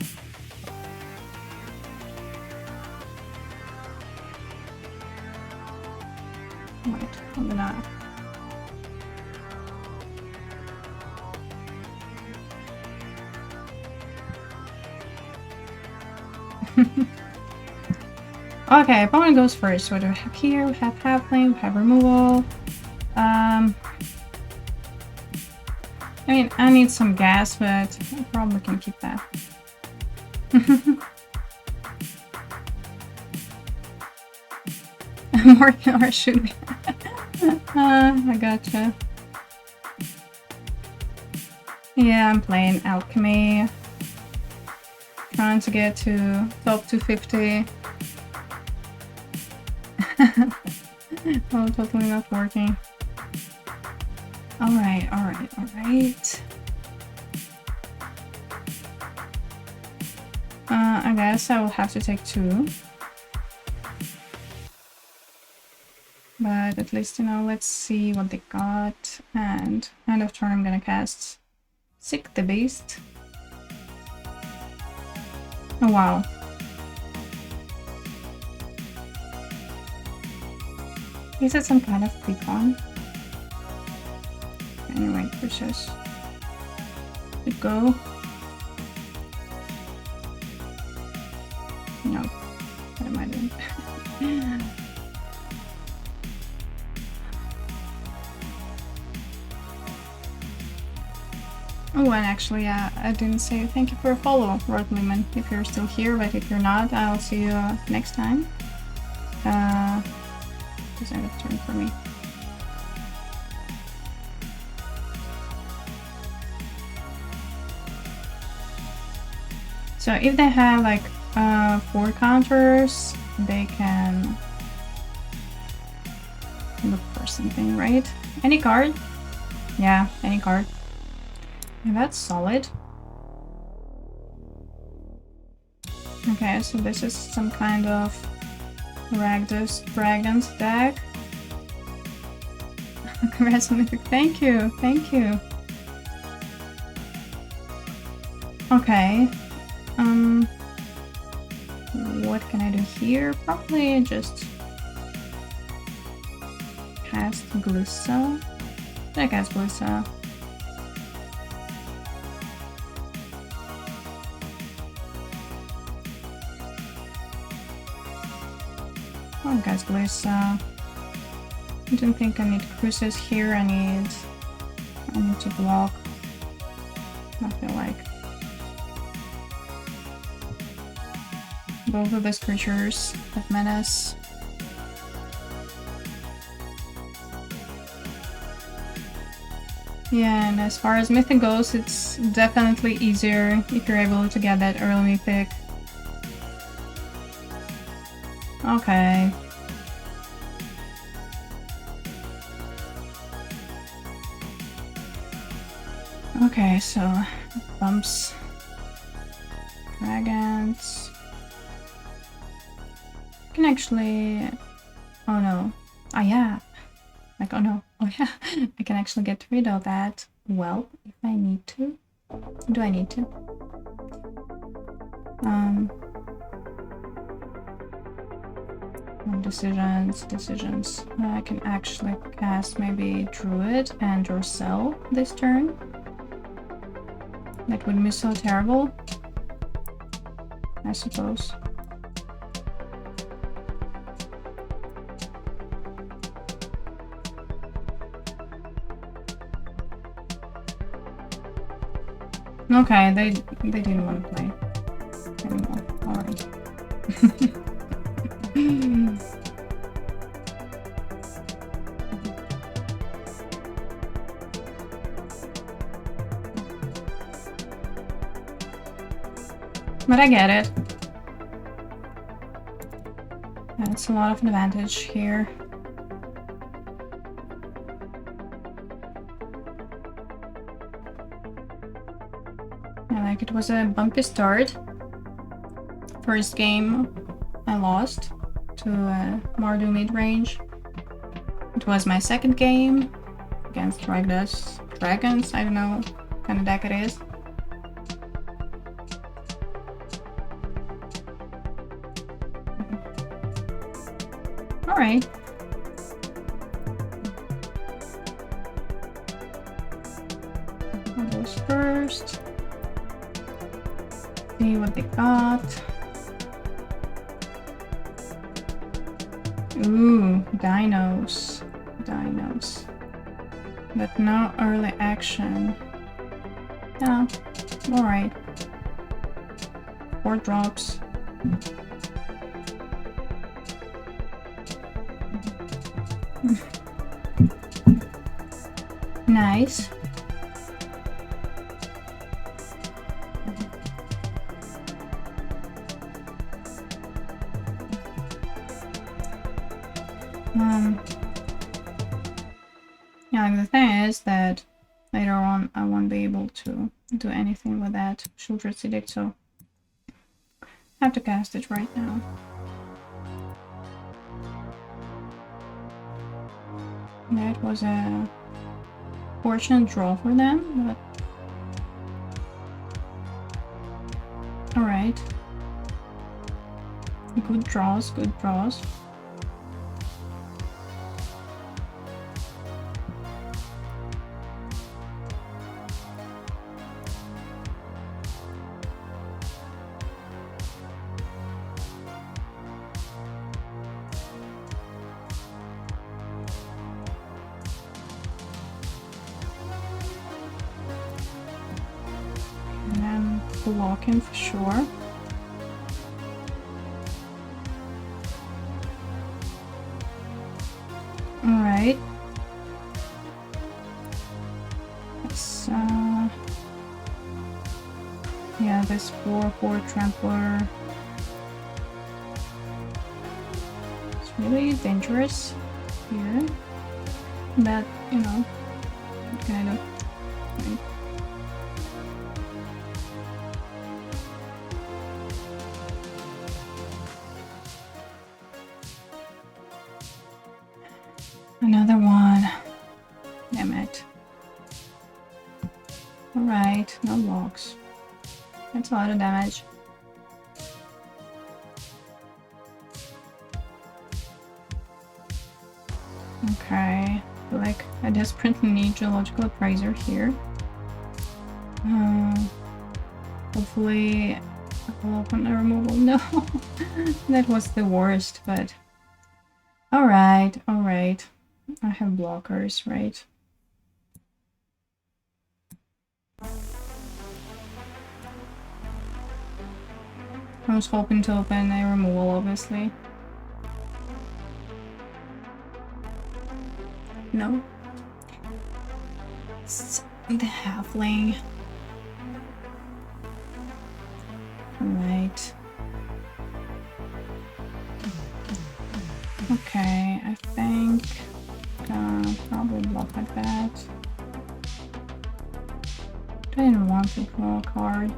Wait, I'm gonna... Okay, opponent goes first. What do we have here? We have Halfling, we have removal. I mean, I need some gas, but I probably can keep that. Morgan, or should we? I gotcha. Yeah, I'm playing Alchemy. Trying to get to top 250. Oh, totally not working. Alright. I guess I will have to take 2. But at least, let's see what they got. And end of turn I'm gonna cast Sick the Beast. Oh wow. Is that some kind of precon? Anyway, Crucias. Let go. No. What am I doing? Oh, and actually, I didn't say thank you for a follow, Rod Lehman, if you're still here, but if you're not, I'll see you next time. It's end of turn for me. So if they have like 4 counters, they can look for something, right? Any card? Yeah, any card. And that's solid. Okay, so this is some kind of Ragdos Dragons deck. Congrats on Mythic. Thank you. Okay. What can I do here? Probably just cast Glissa. I cast Glissa. Oh, guys, Glissa. I don't think I need Crucias here. I need to block. I feel like both of these creatures have menace. Yeah, and as far as Mythic goes, it's definitely easier if you're able to get that early Mythic. Okay. Okay, so bumps dragons. I can actually... Oh no. Ah yeah. Like, oh no. Oh yeah. I can actually get rid of that. Well, if I need to. Do I need to? Decisions. I can actually cast maybe Druid and Jarsyl this turn. That wouldn't be so terrible, I suppose. Okay, they didn't want to play anymore. Alright. But I get it. That's a lot of advantage here. Like it was a bumpy start. First game I lost to Mardu Midrange. It was my second game against Dragons. I don't know what kind of deck it is. Alright. I'll go first. See what they got. Ooh, dinos. Dinos. But no early action. Yeah, alright. 4 drops. Nice. Yeah, the thing is that later on I won't be able to do anything with that Sheoldred's Edict, so I have to cast it right now. That was a fortunate draw for them, but alright. Good draws, good draws. Blocking for sure. Alright. Let's yeah, this 4/4 trampler. It's really dangerous here. But you know, what can I do? Right. Another one. Damn it. Alright, no blocks. That's a lot of damage. Okay. I feel like I desperately need Geological Appraiser here. Hopefully I'll open a removal. No! That was the worst, but alright, alright. I have blockers, right? I was hoping to open a removal, obviously. No. It's the halfling. Alright. Okay, I think probably block like that. I didn't want to draw a card.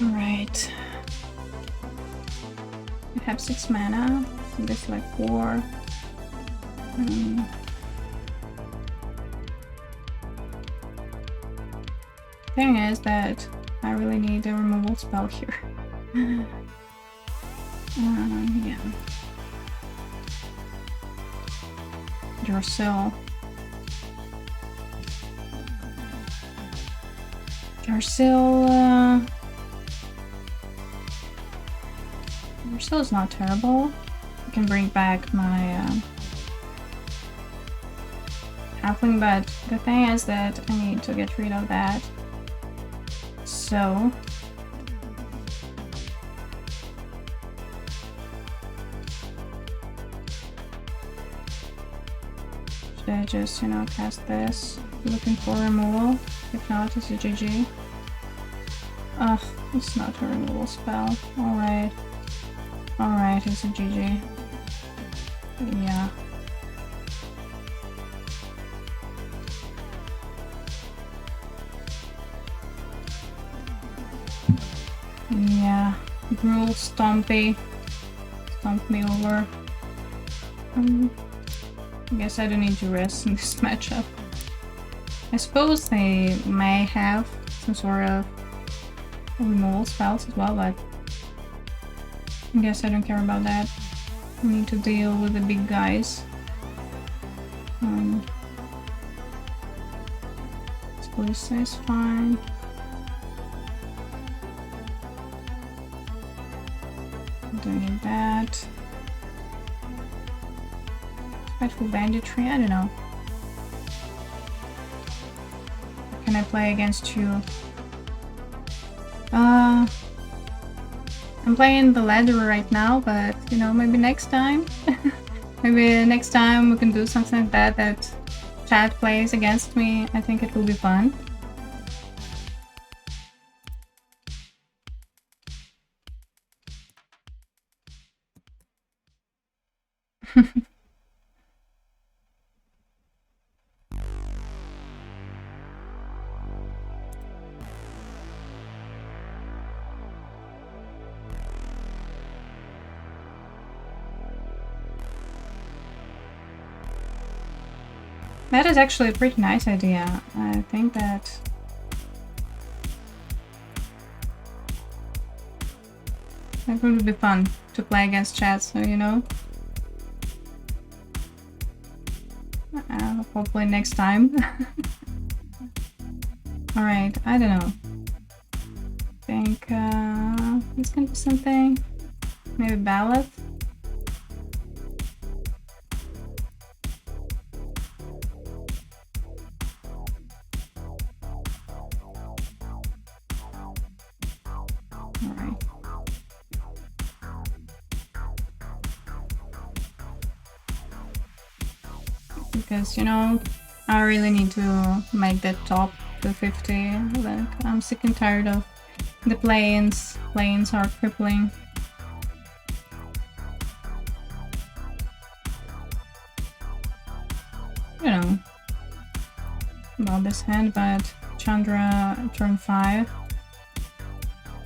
Alright. I have 6 mana, so this is like 4. Thing is that I really need a removal spell here. Yeah. Jarsyl. Jarsyl is not terrible. I can bring back my Halfling, but the thing is that I need to get rid of that. So should I just, you know, cast this? Looking for removal. If not, it's a GG. Ugh, it's not a removal spell. Alright. Alright, it's a GG. Yeah. Yeah. Gruel, Stompy. Stomp me over. I guess I don't need Duress in this matchup. I suppose they may have some sort of removal spells as well, but I guess I don't care about that. I need to deal with the big guys. Glissa is fine. Don't need that. Spiteful Banditry? I don't know. Can I play against you? I'm playing the ladder right now, but you know, maybe next time. Maybe next time we can do something like that, that chat plays against me. I think it will be fun. That is actually a pretty nice idea. I think that would be fun to play against chat, so you know. Hopefully next time. Alright, I don't know. I think it's gonna be something. Maybe Ballad. Because, you know, I really need to make that top to 50. Like, I'm sick and tired of the planes. Planes are crippling. You know about this hand, but Chandra turn 5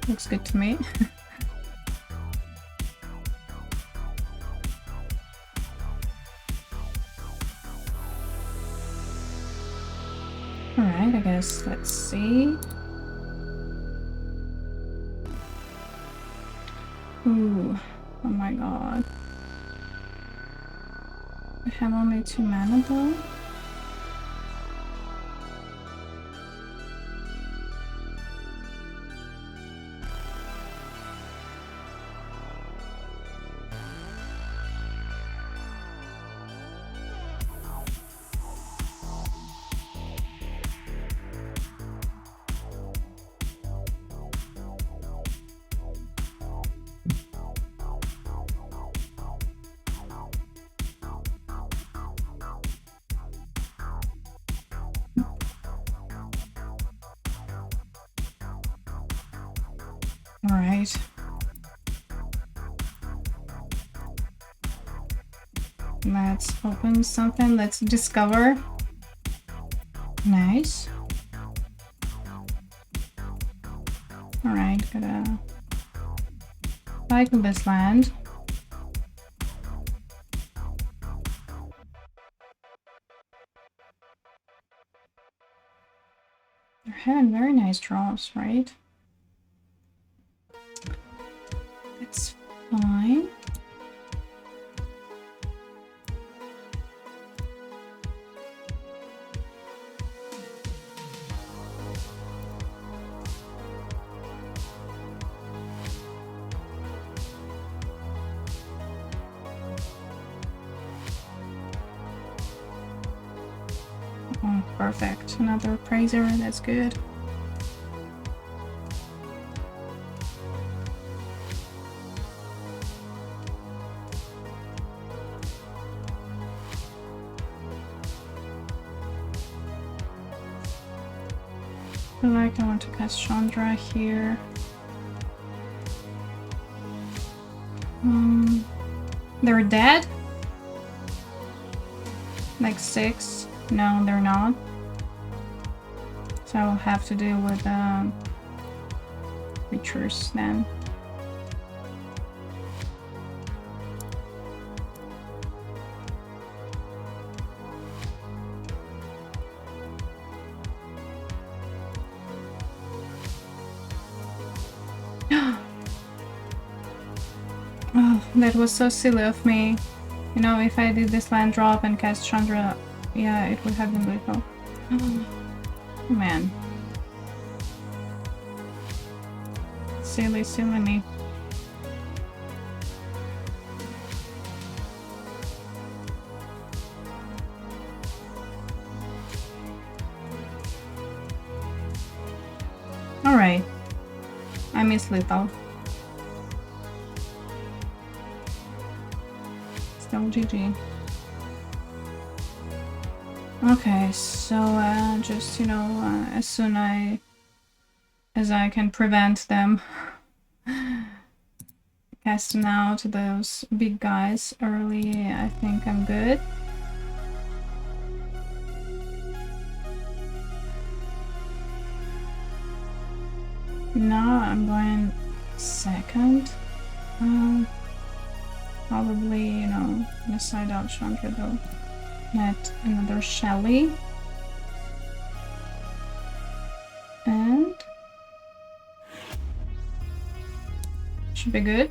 looks good to me. Alright, I guess let's see. Ooh, oh my god. I have only 2 mana though. Alright. Let's open something. Let's discover. Nice. Alright, gotta cycle this land. They're having very nice draws, right? That's fine. Oh, perfect. Another Appraiser, that's good. I feel like I want to cast Chandra here. They're dead? Like 6? No, they're not. So I will have to deal with creatures then. Oh, that was so silly of me. You know, if I did this land drop and cast Chandra, yeah, it would have been lethal. Oh, man. Silly, silly me. Alright. I miss lethal. Still GG. Okay, so just, you know, as soon as I can prevent them casting out those big guys early, I think I'm good. Now I'm going second. Probably, you know, gonna side out Chandra though. Net another Shelly. And should be good.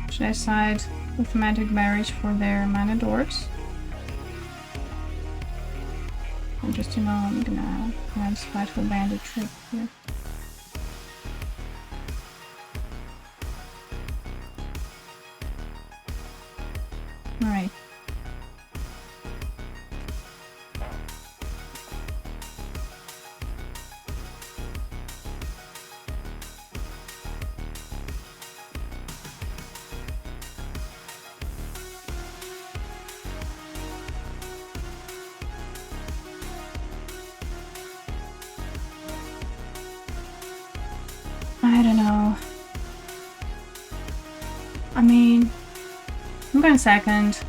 Should I side with Magic Marriage for their mana dorks? And just, you know, I'm gonna have Spiteful Bandit trick here. Alright. I don't know. I mean, I'm going second.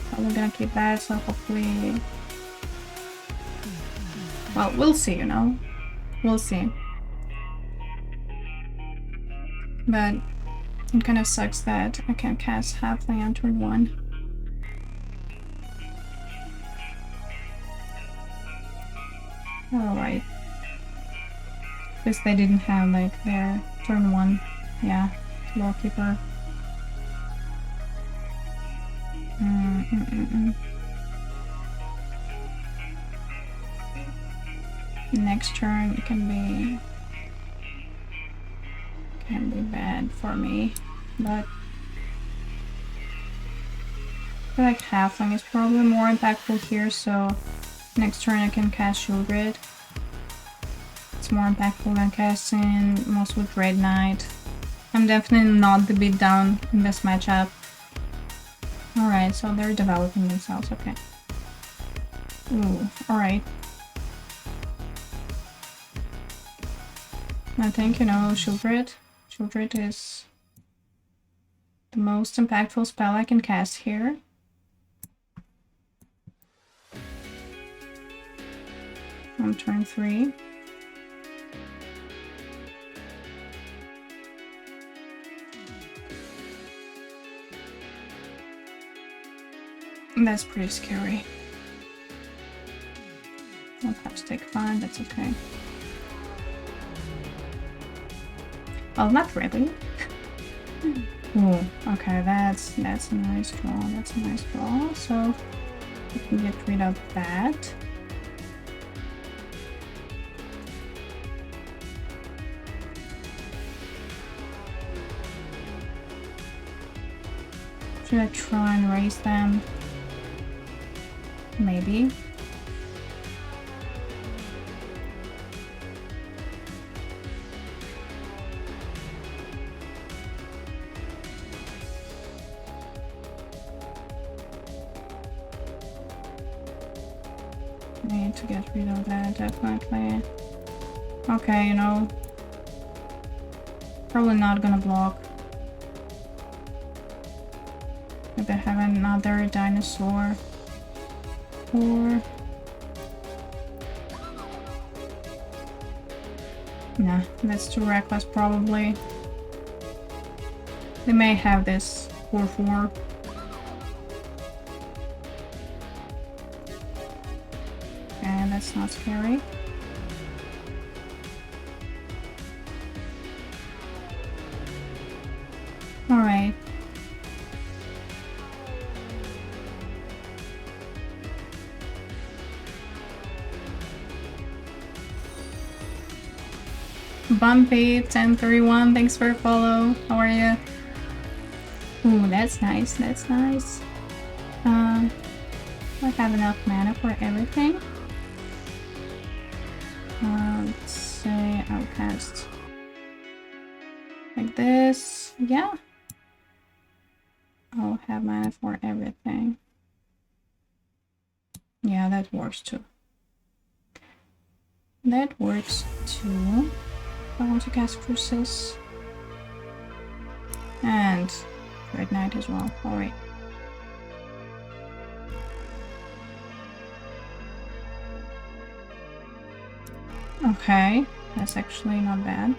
Probably gonna keep that, so hopefully... Well, we'll see, you know? We'll see. But it kind of sucks that I can't cast Halfling on turn 1. Alright. Because they didn't have, like, their turn 1, yeah, Lawkeeper. Next turn can be bad for me, but I feel like Halfling is probably more impactful here, so next turn I can cast Sheoldred. It's more impactful than casting Mosswood Dreadknight. I'm definitely not the beatdown in this matchup. Alright, so they're developing themselves, okay. Ooh, alright. I think, you know, Sheoldred is the most impactful spell I can cast here. On turn 3. That's pretty scary. I'll have to take 5, that's okay. Well, not really. Ooh, okay, that's a nice draw, that's a nice draw, so we can get rid of that. Should I try and raise them? Maybe. Need to get rid of that, definitely. Okay, you know, probably not gonna block. If they have another dinosaur, or nah, that's too reckless probably. They may have this 4/4. Okay, that's not scary. Alright. Bumpy 1031, thanks for a follow. How are you? Ooh, that's nice. That's nice. I have enough mana for everything. Let's say I'll cast like this. Yeah. I'll have mana for everything. Yeah, that works too. That works too. I want to cast Crucias. And Dreadknight as well. Alright. Okay, that's actually not bad.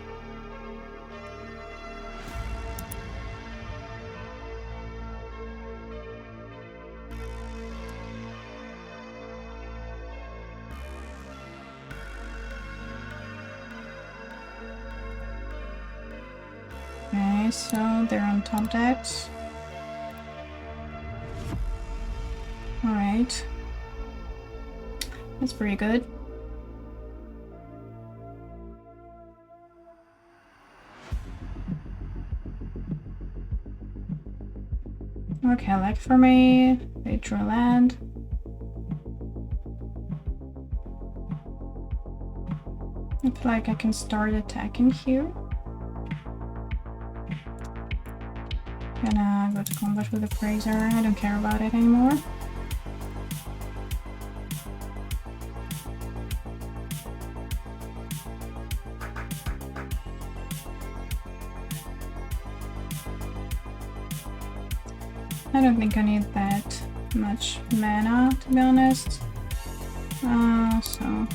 Okay, so they're on top decks. Alright. That's pretty good. Okay, like for me, they draw land. I feel like I can start attacking here. Gonna go to combat with Appraiser. I don't care about it anymore. I don't think I need that much mana, to be honest. So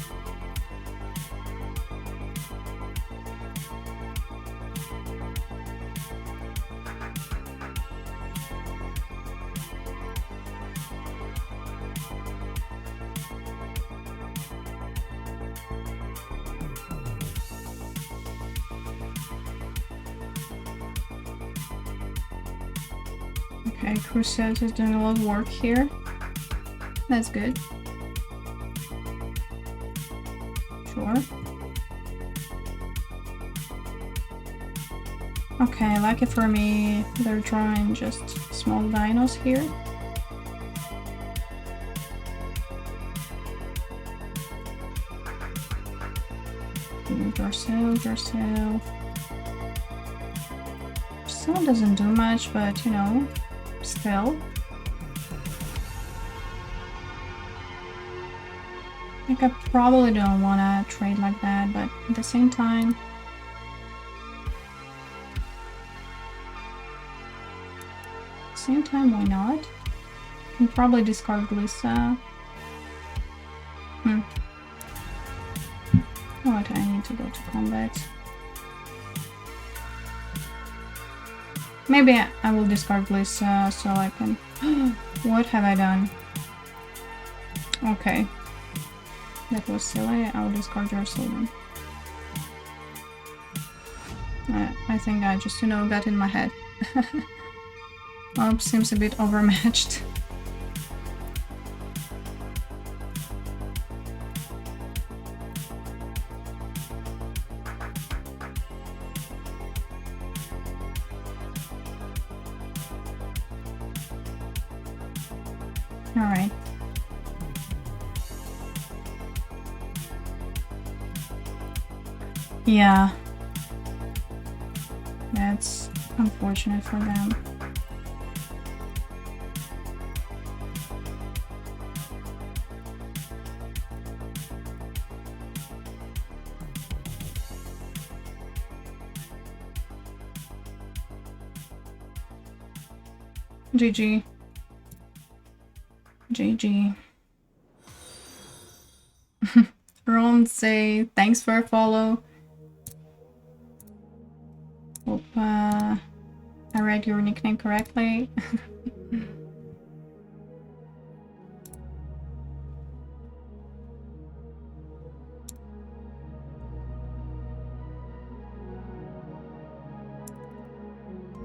okay, Crucias is doing a lot of work here. That's good. Sure. Okay, lucky for me, they're drawing just small dinos here. Jarsyl. Jarsyl doesn't do much, but you know, still. Like, I probably don't want to trade like that, but at the same time, why not? Can probably discard Glissa. What? I need to go to combat. Maybe I will discard Glissa so I can. What have I done? Okay. That was silly. I'll discard Jarsyl then. I think I just, you know, got in my head. Well, seems a bit overmatched. Alright. Yeah. That's unfortunate for them. GG. GG. Ron say thanks for a follow. Hope I read your nickname correctly.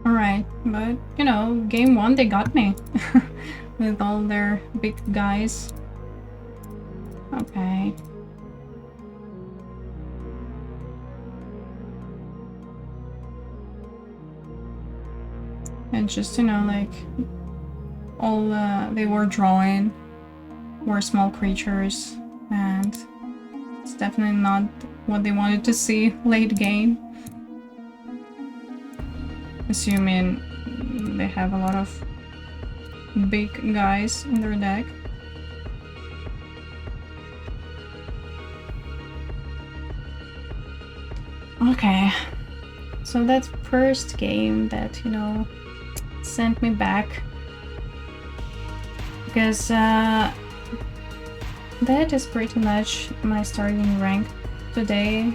Alright, but you know, game 1 they got me. With all their big guys. Okay. And just, you know, like, all they were drawing were small creatures, and it's definitely not what they wanted to see late game. Assuming they have a lot of big guys in their deck. Okay, so that's first game that, you know, sent me back, because that is pretty much my starting rank today.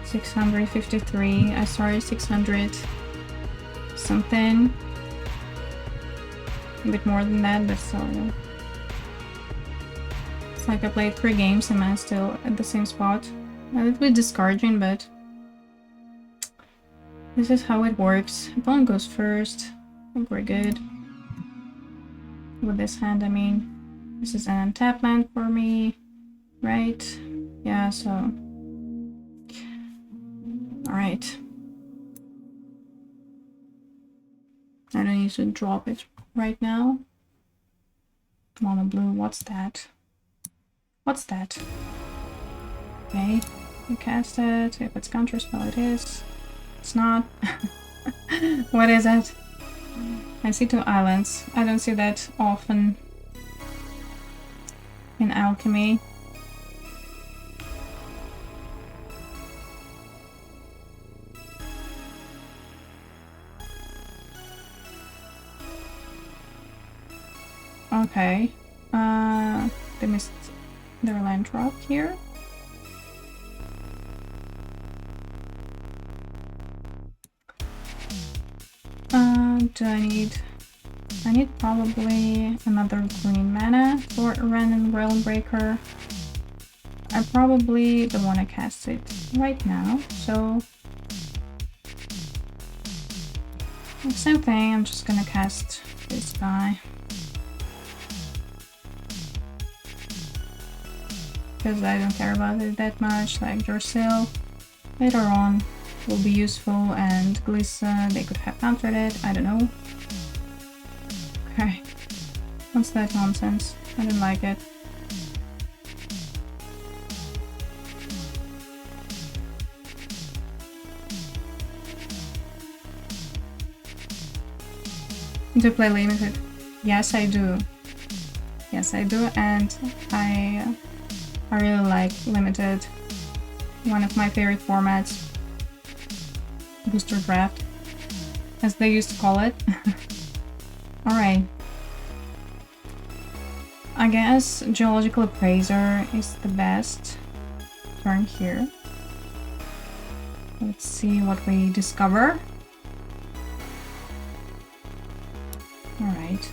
653. I started 600 something, a bit more than that, but still, it's like I played 3 games and I'm still at the same spot. A little bit discouraging, but this is how it works. Opponent goes first. I think we're good with this hand. I mean, this is an untap land for me, right? Yeah, so alright. I don't need to drop it right now. Mono blue, what's that? What's that? Okay, you cast it. If it's counterspell, it is. It's not. What is it? I see 2 islands. I don't see that often in Alchemy. Okay. They missed their land drop here. Do I need probably another green mana for Wrenn and Realmbreaker. I probably don't want to cast it right now, so same thing, I'm just gonna cast this guy. Because I don't care about it that much, like Jarsyl. Later on will be useful, and Glissa, they could have countered it, I don't know. Okay. What's that nonsense? I don't like it. Do you play limited? Yes, I do. Yes, I do, and I really like limited. One of my favorite formats. Booster draft, as they used to call it. Alright. I guess Geological Appraiser is the best turn here. Let's see what we discover. Alright.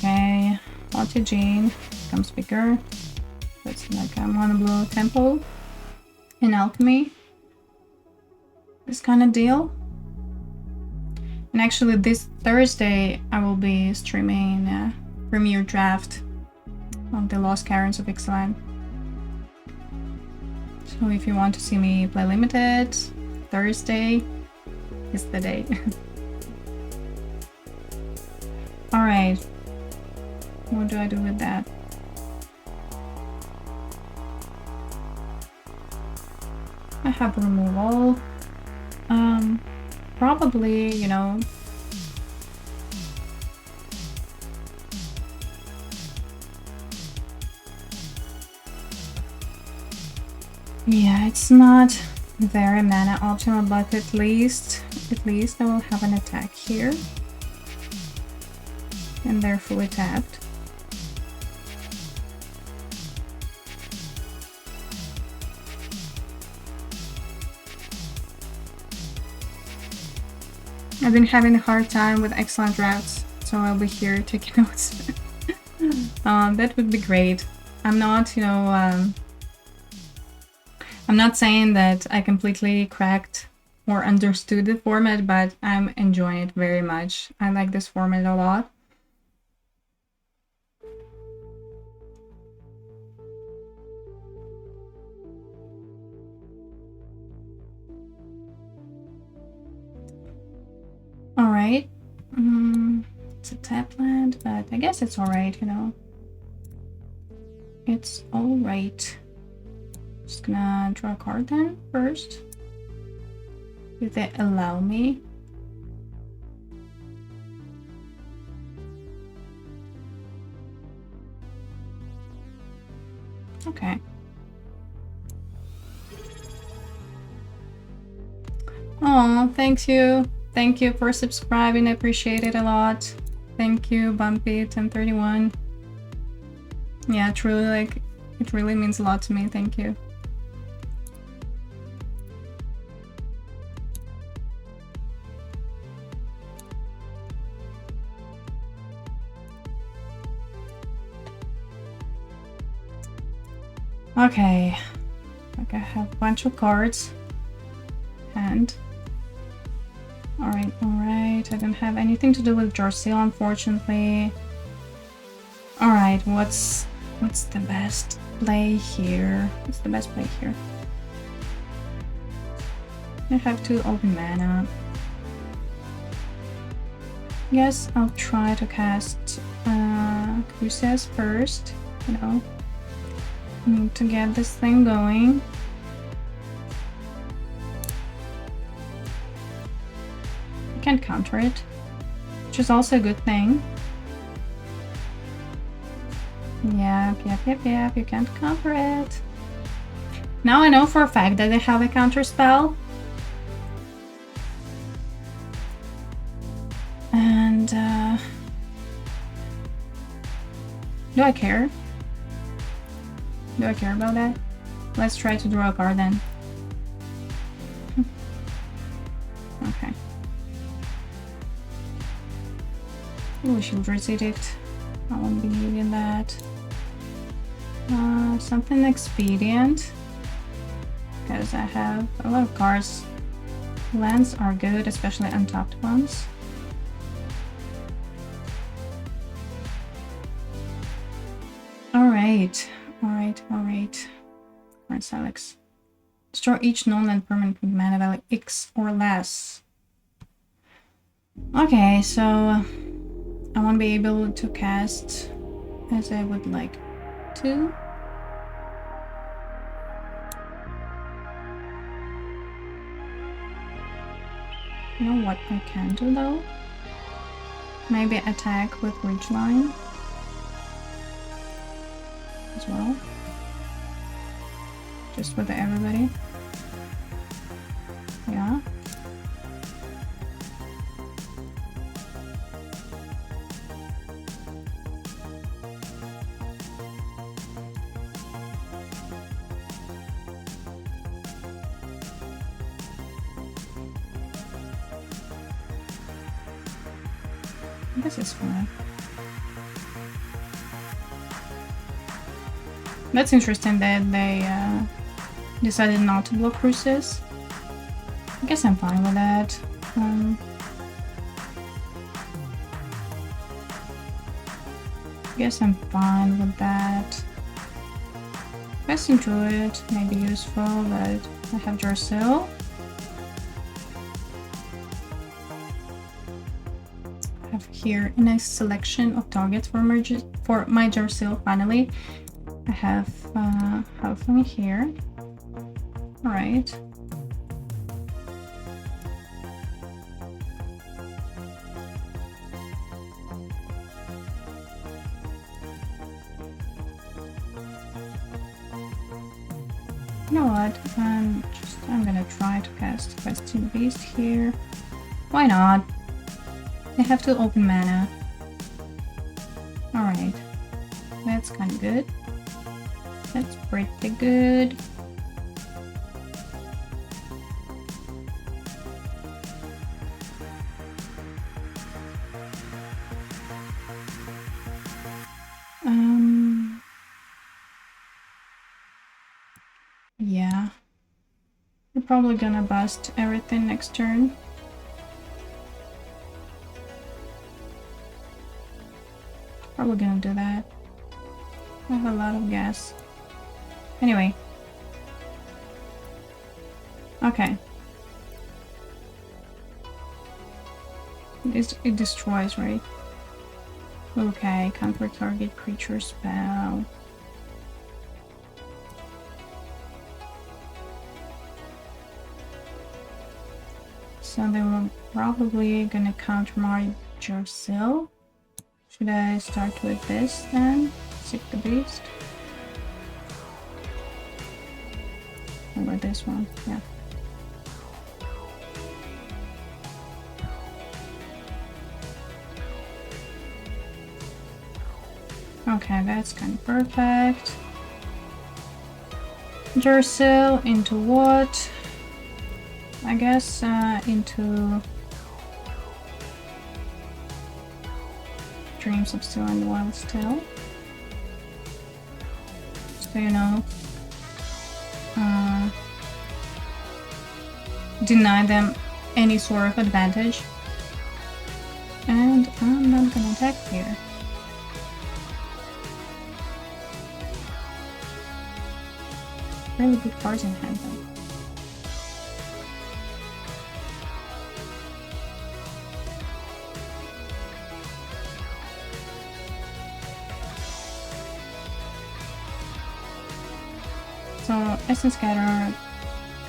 Okay, Multi-Gene becomes bigger. That's like a mono blue tempo in Alchemy. This kind of deal. And actually this Thursday I will be streaming a premiere draft of the Lost Caverns of Ixalan. So if you want to see me play Limited, Thursday is the day. Alright. What do I do with that? I have removal. Probably, you know. Yeah, it's not very mana optimal, but at least I will have an attack here. And they're fully tapped. I've been having a hard time with excellent drafts, so I'll be here taking notes. That would be great. I'm not, you know, I'm not saying that I completely cracked or understood the format, but I'm enjoying it very much. I like this format a lot. Alright. It's a tap land, but I guess it's alright, you know. It's alright. Just gonna draw a card then first. If they allow me. Okay. Oh, thank you. Thank you for subscribing. I appreciate it a lot. Thank you, Bumpy1031. Yeah, truly, like, it really means a lot to me. Thank you. Okay. Like I have a bunch of cards. And alright. I don't have anything to do with Jarsyl, unfortunately. Alright, what's the best play here? What's the best play here? I have 2 open mana. Yes, I'll try to cast Crucias first, you know. Need to get this thing going. I can't counter it, which is also a good thing. Yep, you can't counter it. Now I know for a fact that they have a counter spell. And, do I care? Do I care about that? Let's try to draw a card then. Okay. Ooh, Sheoldred's Edict. I won't be needing that. Something expedient. Because I have a lot of cards. Lands are good, especially untapped ones. Alright. Alright, Alex. Destroy each non-land permanent with mana value X or less. Okay, so I won't be able to cast as I would like to. You know what I can do though? Maybe attack with Ridgeline as well. Just with everybody. Yeah. This is fine. That's interesting that they decided not to block Crucias. I guess I'm fine with that. Questing Druid may be useful, but I have Jarsyl. I have here a nice selection of targets for my Jarsyl, finally. I have Halfling here. Alright. You know what? I'm gonna try to cast Questing Beast here. Why not? I have to open mana. Alright. That's kinda good. That's pretty good. Yeah. We're probably gonna bust everything next turn. Probably gonna do that. I have a lot of gas. Anyway. Okay. It destroys, right? Okay, counter target creature spell. So they were probably gonna counter my Jarsyl. Should I start with this then? Seek the Beast? How about this one? Yeah. Okay, that's kind of perfect. Jarsyl into what? I guess into Dreams of Steel and Wild Steel. So you know, deny them any sort of advantage. And I'm not gonna attack here. Really good cards in hand though. So Essence Scatter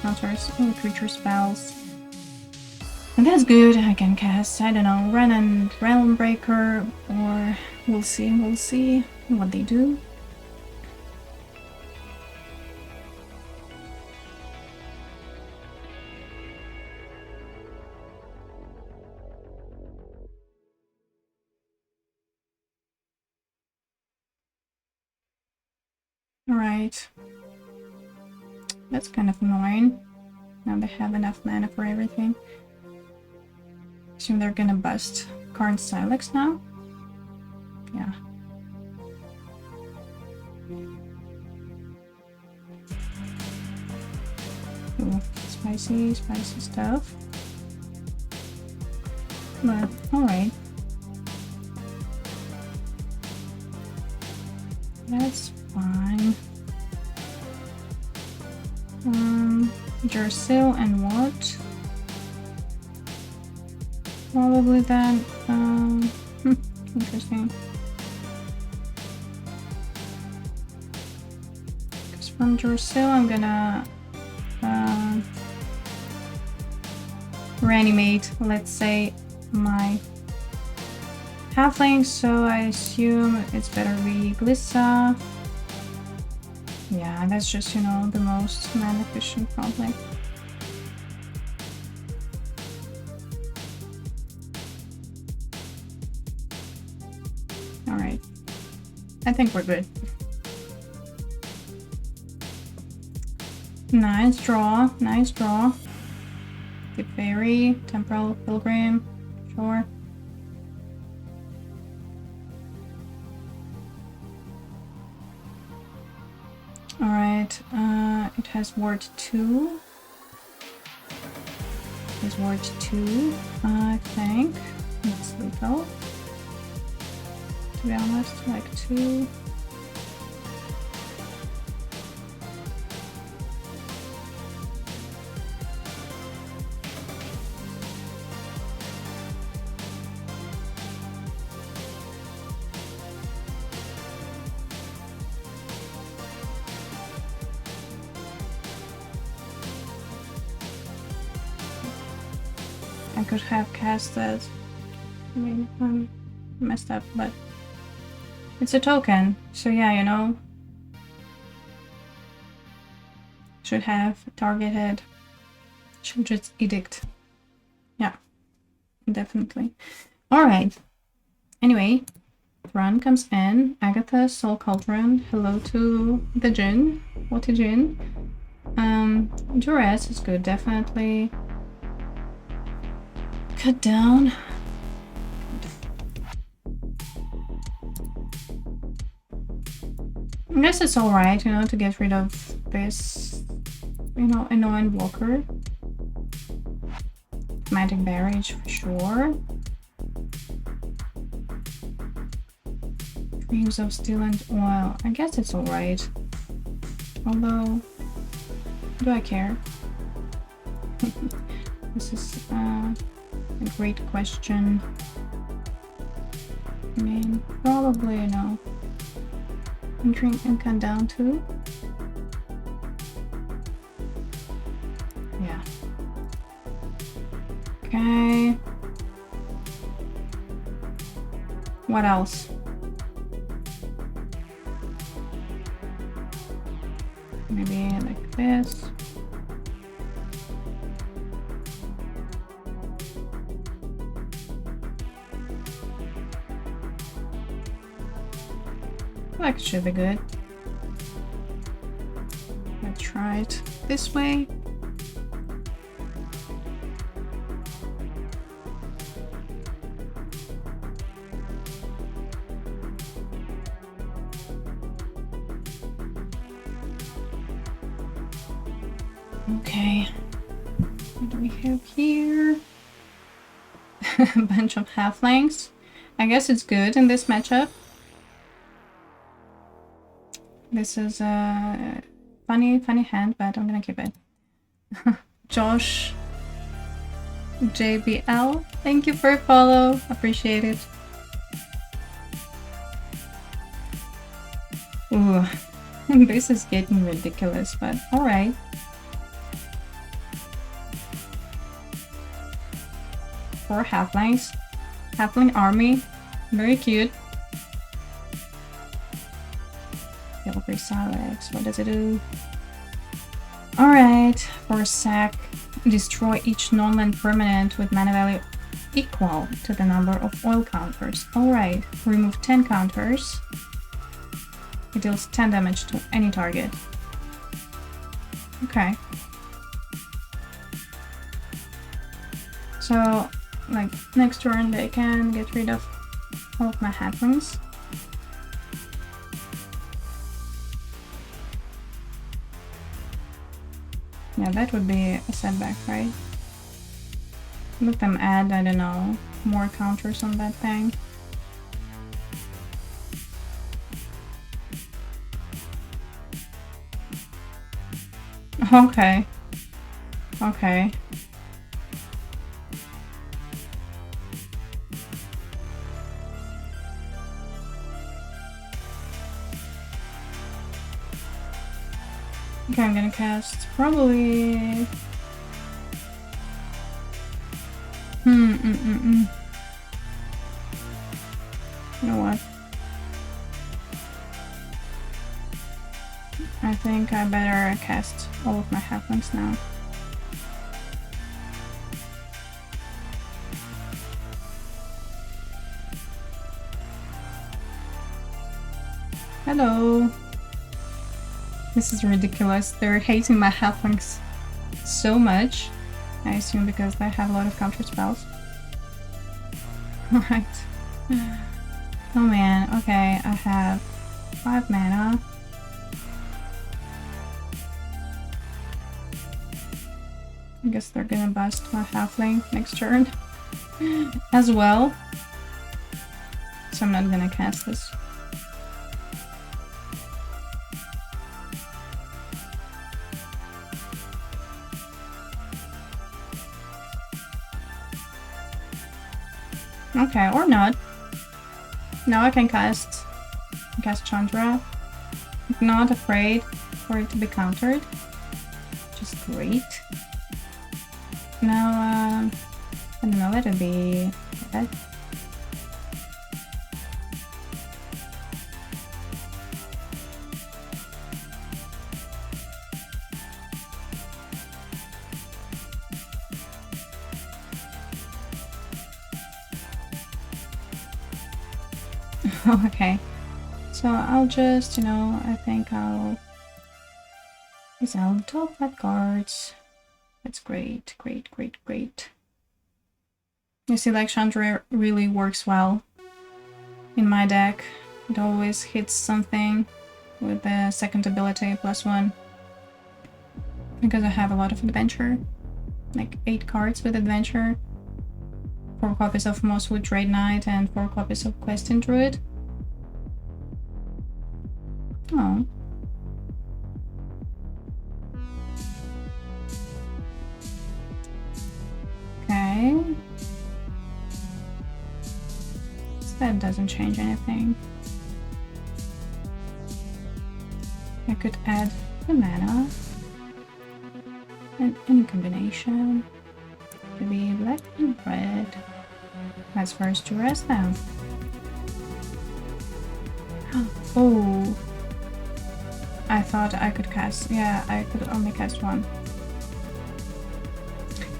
counters all creature spells. And that's good. I can cast, I don't know, Wrenn and Realmbreaker, or we'll see what they do. Alright. That's kind of annoying. Now they have enough mana for everything. Assume they're gonna bust Karn Silex now? Yeah. Ooh, spicy stuff. But, alright. That's fine. Jarsyl and what? Probably that. Interesting. Because from Jarsyl, I'm gonna reanimate, let's say, my Halfling, so I assume it's better be Glissa. Yeah, that's just, you know, the most mana efficient probably. Alright. I think we're good. Nice draw, nice draw. Deep Fairy, Temporal Pilgrim, sure. Alright, it has ward 2. It has ward 2, I think. It's lethal. To be honest, like 2. I could have cast that. I mean, I'm messed up, but it's a token, so yeah, you know. Should have targeted Sheoldred's Edict. Yeah, definitely. Alright. Anyway, Thrawn comes in. Agatha, Soul Cauldron. Hello to the JUND. What a JUND. Duress is good, definitely. Cut down. I guess it's alright, you know, to get rid of this, you know, annoying blocker. Magic Barrage for sure. Dreams of Steel and Oil. I guess it's alright. Although, do I care? This is a great question. I mean, probably, you know, drink and cut down too. Yeah. Okay. What else? Maybe like this. Like it should be good. Let's try it this way. Okay, what do we have here? A bunch of halflings. I guess it's good in this matchup. This is a funny hand, but I'm gonna keep it. Josh JBL, thank you for a follow. Appreciate it. Ooh, this is getting ridiculous, but alright. Four halflings. Halfling army. Very cute. Silver Silex. What does it do? Alright. For a sack, destroy each non-land permanent with mana value equal to the number of oil counters. Alright. Remove 10 counters. It deals 10 damage to any target. Okay. So, like, next turn they can get rid of all of my halflings. Yeah, that would be a setback, right? Let them add, I don't know, more counters on that thing. Okay. Okay. Okay, I'm gonna cast probably... You know what? I think I better cast all of my halflings now. Hello! This is ridiculous. They're hating my halflings so much. I assume because they have a lot of counter spells. Alright. Oh man, okay, I have 5 mana. I guess they're gonna bust my halfling next turn as well. So I'm not gonna cast this. Okay, or not. Now I can cast Chandra. Not afraid for it to be countered. Which is great. Now, I don't know, let it be that. Okay, so I'll just, you know, I think I'll top that cards. That's great, great, great, great. You see, like, Chandra really works well in my deck. It always hits something with the second ability +1. Because I have a lot of adventure. Like 8 cards with adventure. 4 copies of Mosswood Dreadknight and 4 copies of Questing Druid. Oh. Okay. So that doesn't change anything. I could add the mana. And any combination. Could be black and red. Let's first Duress them. Oh. I thought I could cast. Yeah, I could only cast 1.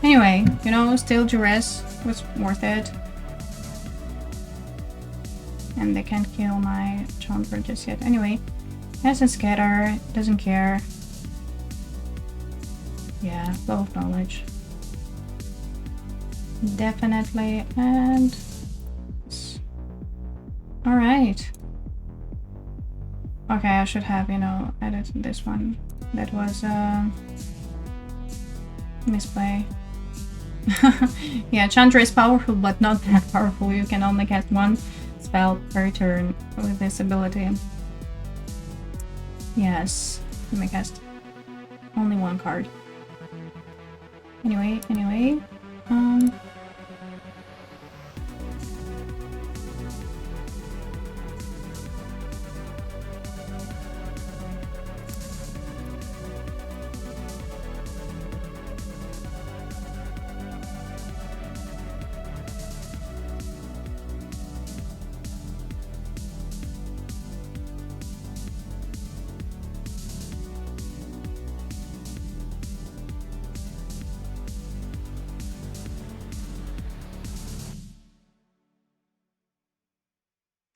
Anyway, you know, still Duress was worth it. And they can't kill my Chandra just yet. Anyway, hasn't scatter, doesn't care. Yeah, flow of knowledge. Definitely, and... Alright. Okay, I should have, you know, edited this one. That was misplay. Yeah, Chandra is powerful, but not that powerful. You can only cast 1 spell per turn with this ability. Yes, let me cast only 1 card. Anyway,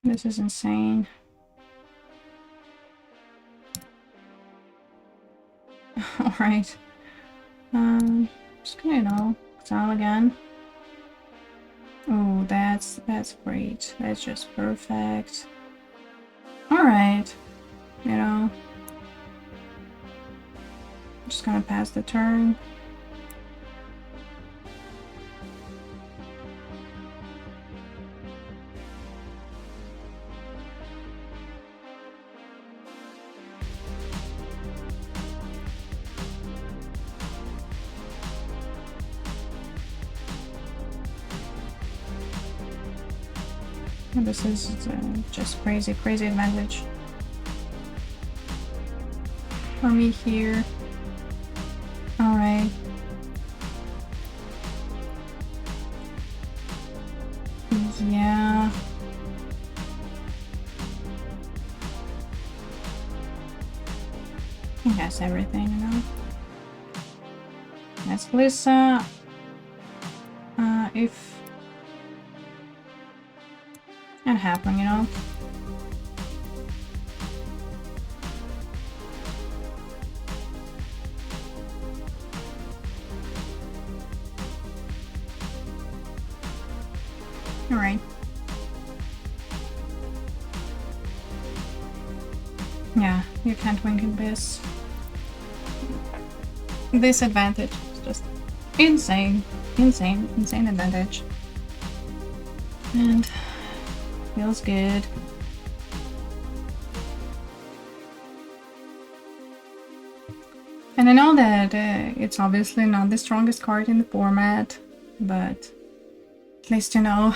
this is insane. Alright. Just gonna, you know, exile again. Oh, that's great. That's just perfect. Alright. You know. I'm just gonna pass the turn. This is just crazy advantage for me here. Alright. Yeah. I think that's everything, you know. That's Glissa. If and Halfling, you know. Alright. Yeah, you can't win in this. This advantage is just insane. Insane advantage. And feels good. And I know that it's obviously not the strongest card in the format, but at least, you know,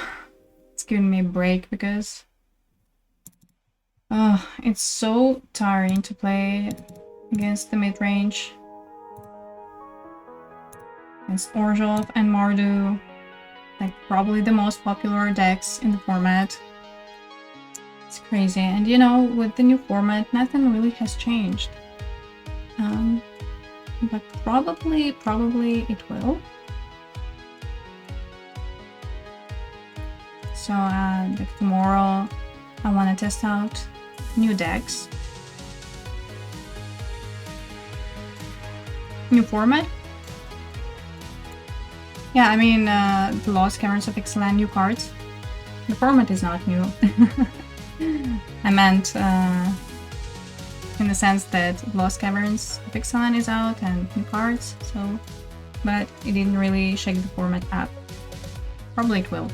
it's giving me a break because it's so tiring to play against the mid-range. Against Orzhov and Mardu. like probably the most popular decks in the format. It's crazy, and you know, with the new format, nothing really has changed. But probably it will. So like tomorrow, I want to test out new decks. New format? Yeah, I mean, the Lost Caverns of Ixalan new cards. The format is not new. I meant in the sense that Lost Caverns of Ixalan is out and new cards, so... But it didn't really shake the format up. Probably it will.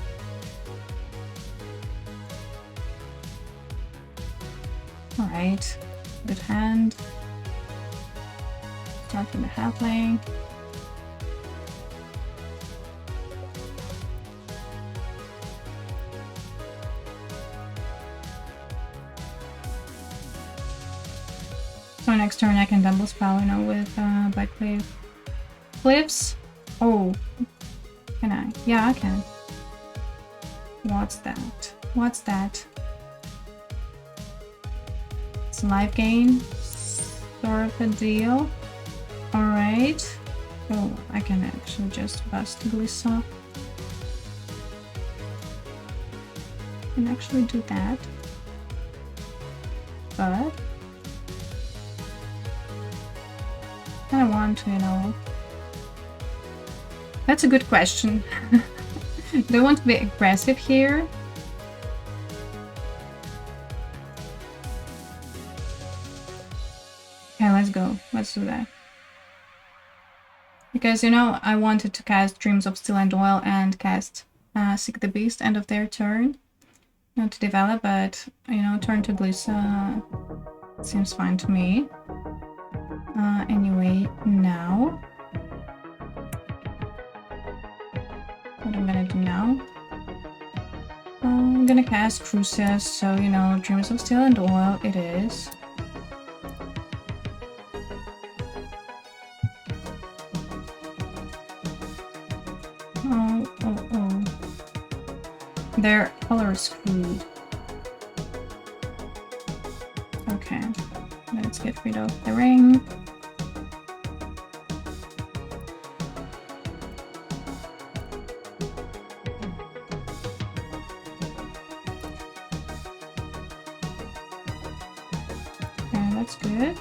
Alright, good hand. Start with the Halfling. So next turn I can double spell, you know, with Blackcleave Cliffs. Oh, can I? Yeah, I can. What's that? What's that? It's a life gain, sort of a deal. Alright. Oh, I can actually just bust Glissa. I can actually do that. But I want to, you know... That's a good question. Do I want to be aggressive here? Okay, let's go. Let's do that. Because, you know, I wanted to cast Dreams of Steel and Oil and cast Seek the Beast end of their turn. Not to develop, but, you know, turn to Glissa seems fine to me. Anyway, now... What I'm gonna do now? I'm gonna cast Crucias, so, you know, Dreams of Steel and Oil it is. Oh. Their color is screwed. Okay, let's get rid of the ring. Okay, that's good.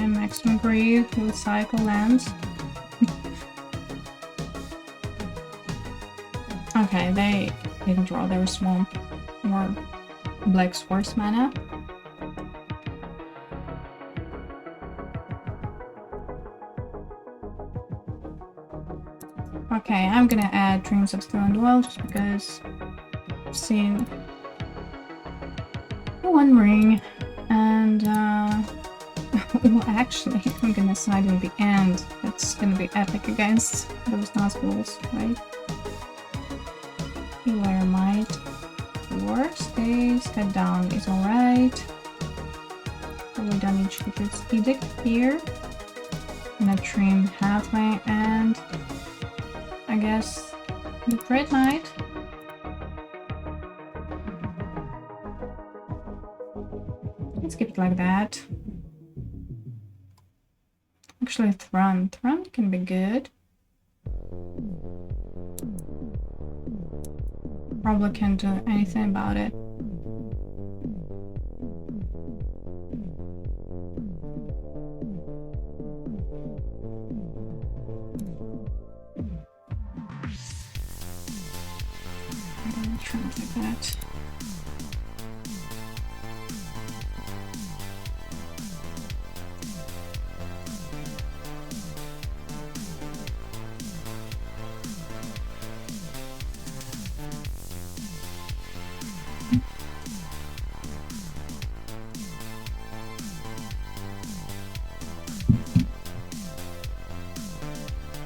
Maximum breathe with cycle lands. Okay, they didn't draw their swamp or black source mana. Okay, I'm gonna add Dreams of Steel and Oil just because I've seen one ring and well, actually, I'm gonna side in the end. It's gonna be epic against those Nazguls, right? A-Haywire Mite. Worst days, cut down is alright. Probably don't need to keep this Edict here. I'm gonna trim Halfling and I guess the Dreadknight. Let's keep it like that. Actually, Thrun can be good. Probably can't do anything about it. I'm gonna try it like that.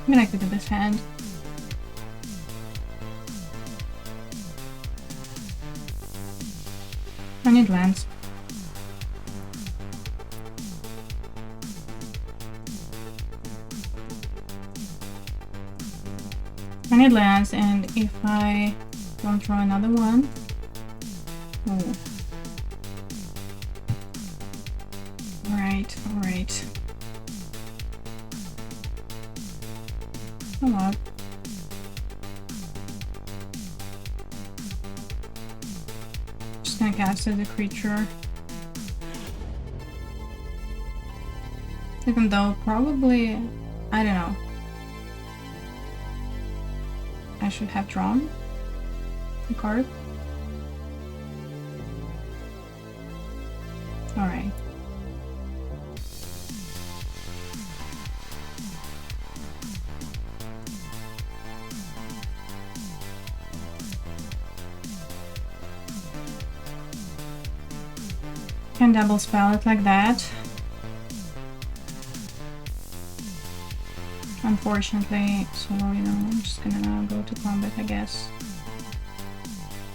I'm gonna give it this hand. I need lands. need lands, and if I don't draw another one... Oh. Alright, alright. Come on. Just gonna cast it as a creature. Even though probably... I don't know. I should have drawn a card. Alright. Can double spell it like that. Unfortunately, so you know, I'm just gonna now go to combat, I guess.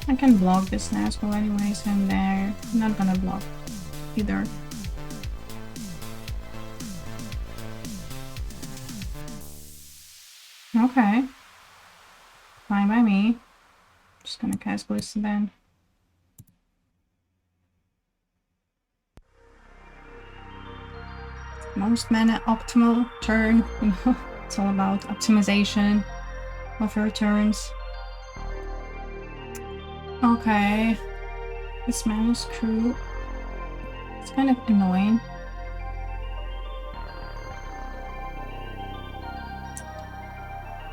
I can block this Nazgul anyways, and they're not gonna block either. Okay. Fine by me. Just gonna cast Glissa then. Most mana optimal turn, you know, it's all about optimization of your turns. Okay, this Manus Crew, it's kind of annoying.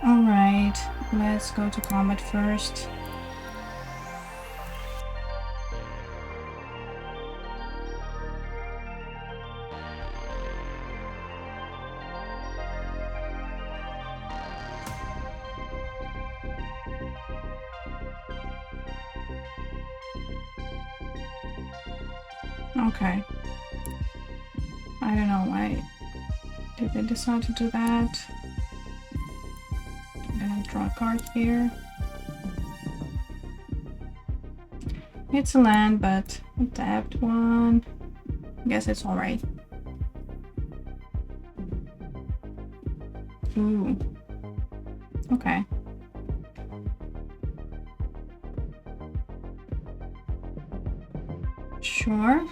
Alright, let's go to combat first. Okay. I don't know why did they decide to do that. I'm gonna draw a card here. It's a land, but a tapped one. I guess it's alright. Ooh. Okay. Sure.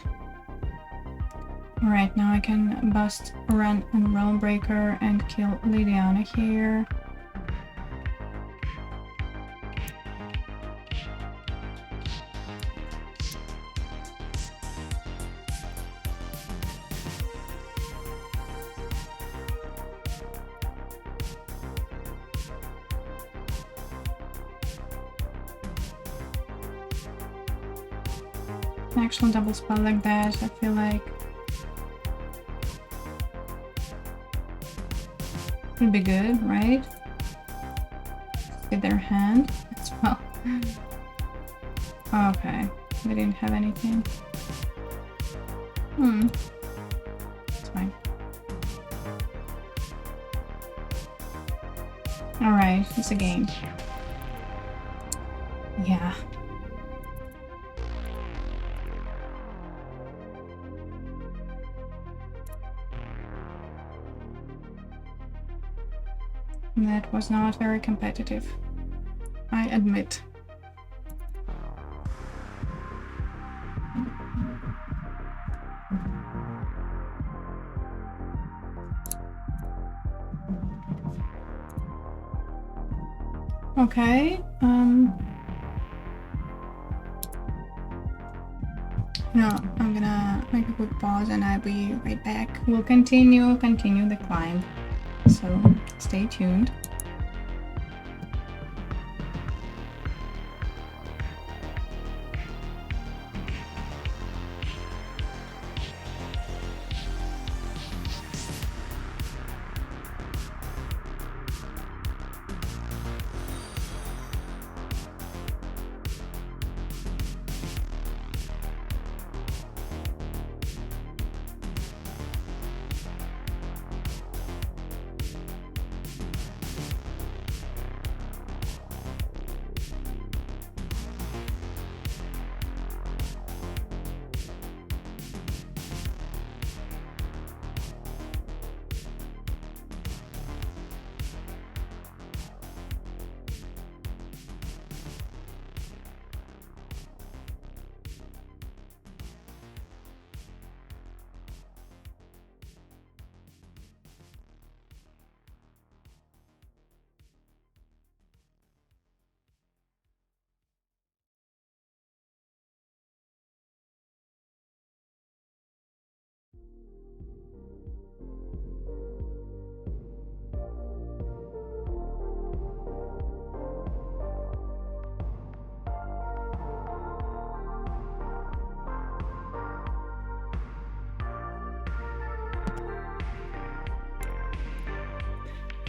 Alright, now I can bust Wrenn and Realmbreaker and kill Liliana here. An actual double spell like that, I feel like would be good, right? Get their hand as well. Okay, we didn't have anything. It's fine. Alright, it's a game. Yeah. That was not very competitive, I admit. Okay, no, I'm gonna make a quick pause and I'll be right back. We'll continue the climb. So stay tuned.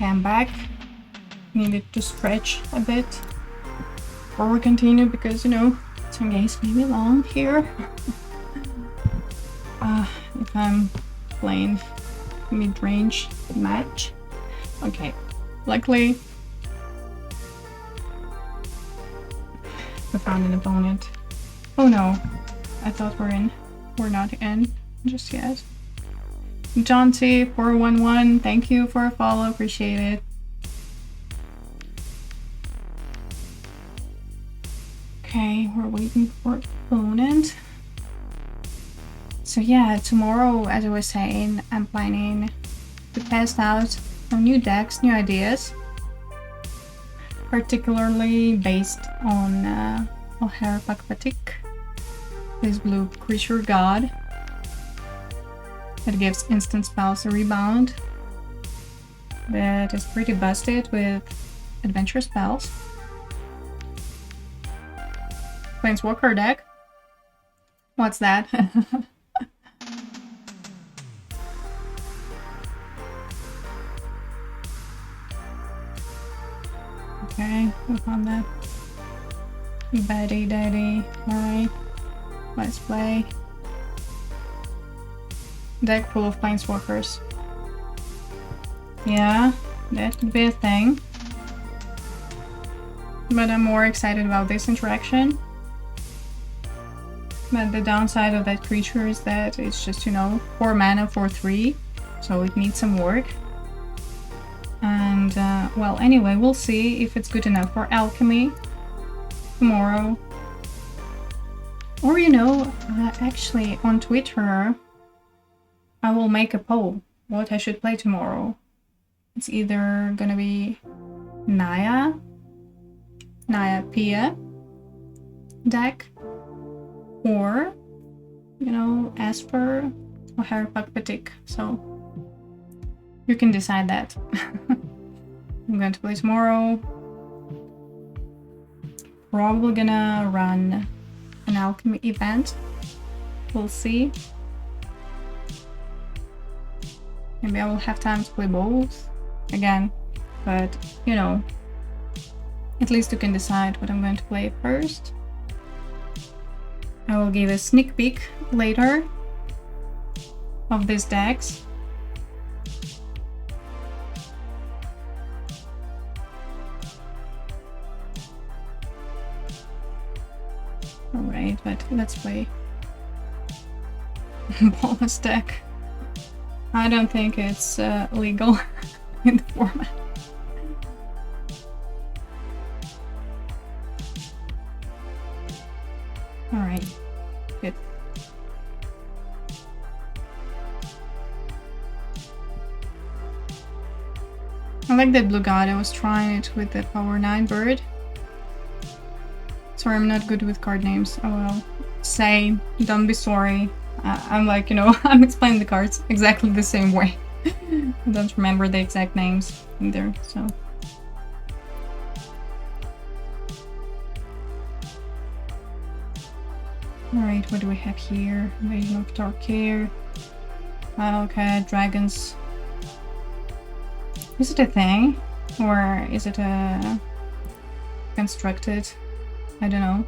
Okay, I'm back. Needed to stretch a bit before we continue because, you know, some games may be long here. If I'm playing mid-range match. Okay, luckily we found an opponent. Oh no, I thought we're in. We're not in just yet. John T 411, thank you for a follow, appreciate it. Okay, we're waiting for opponent. So yeah, tomorrow, as I was saying, I'm planning to test out some new decks, new ideas. Particularly based on A-Haywire Mite, this blue creature god that gives instant spells a rebound. That is pretty busted with adventure spells. Planeswalker deck. What's that? Okay, we found that. Daddy, daddy. Alright. Let's play. Deck full of planeswalkers. Yeah, that could be a thing. But I'm more excited about this interaction. But the downside of that creature is that it's just, you know, 4 mana for 3. So it needs some work. And, well, anyway, we'll see if it's good enough for Alchemy tomorrow. Or, you know, actually on Twitter, I will make a poll what I should play tomorrow. It's either gonna be Naya Pia deck, or, you know, Esper or Herpatic. So you can decide that. I'm going to play tomorrow. Probably gonna run an Alchemy event. We'll see. Maybe I will have time to play both again, but you know, at least you can decide what I'm going to play first. I will give a sneak peek later of these decks. Alright, but let's play bonus deck. I don't think it's legal in the format. Alright, good. I like that blue god. I was trying it with the power 9 bird. Sorry, I'm not good with card names. Oh well. Say, don't be sorry. I'm like, you know, I'm explaining the cards exactly the same way. I don't remember the exact names either, so. Alright, what do we have here? Invasion of Tarkir. Okay, dragons. Is it a thing? Or is it a constructed? I don't know.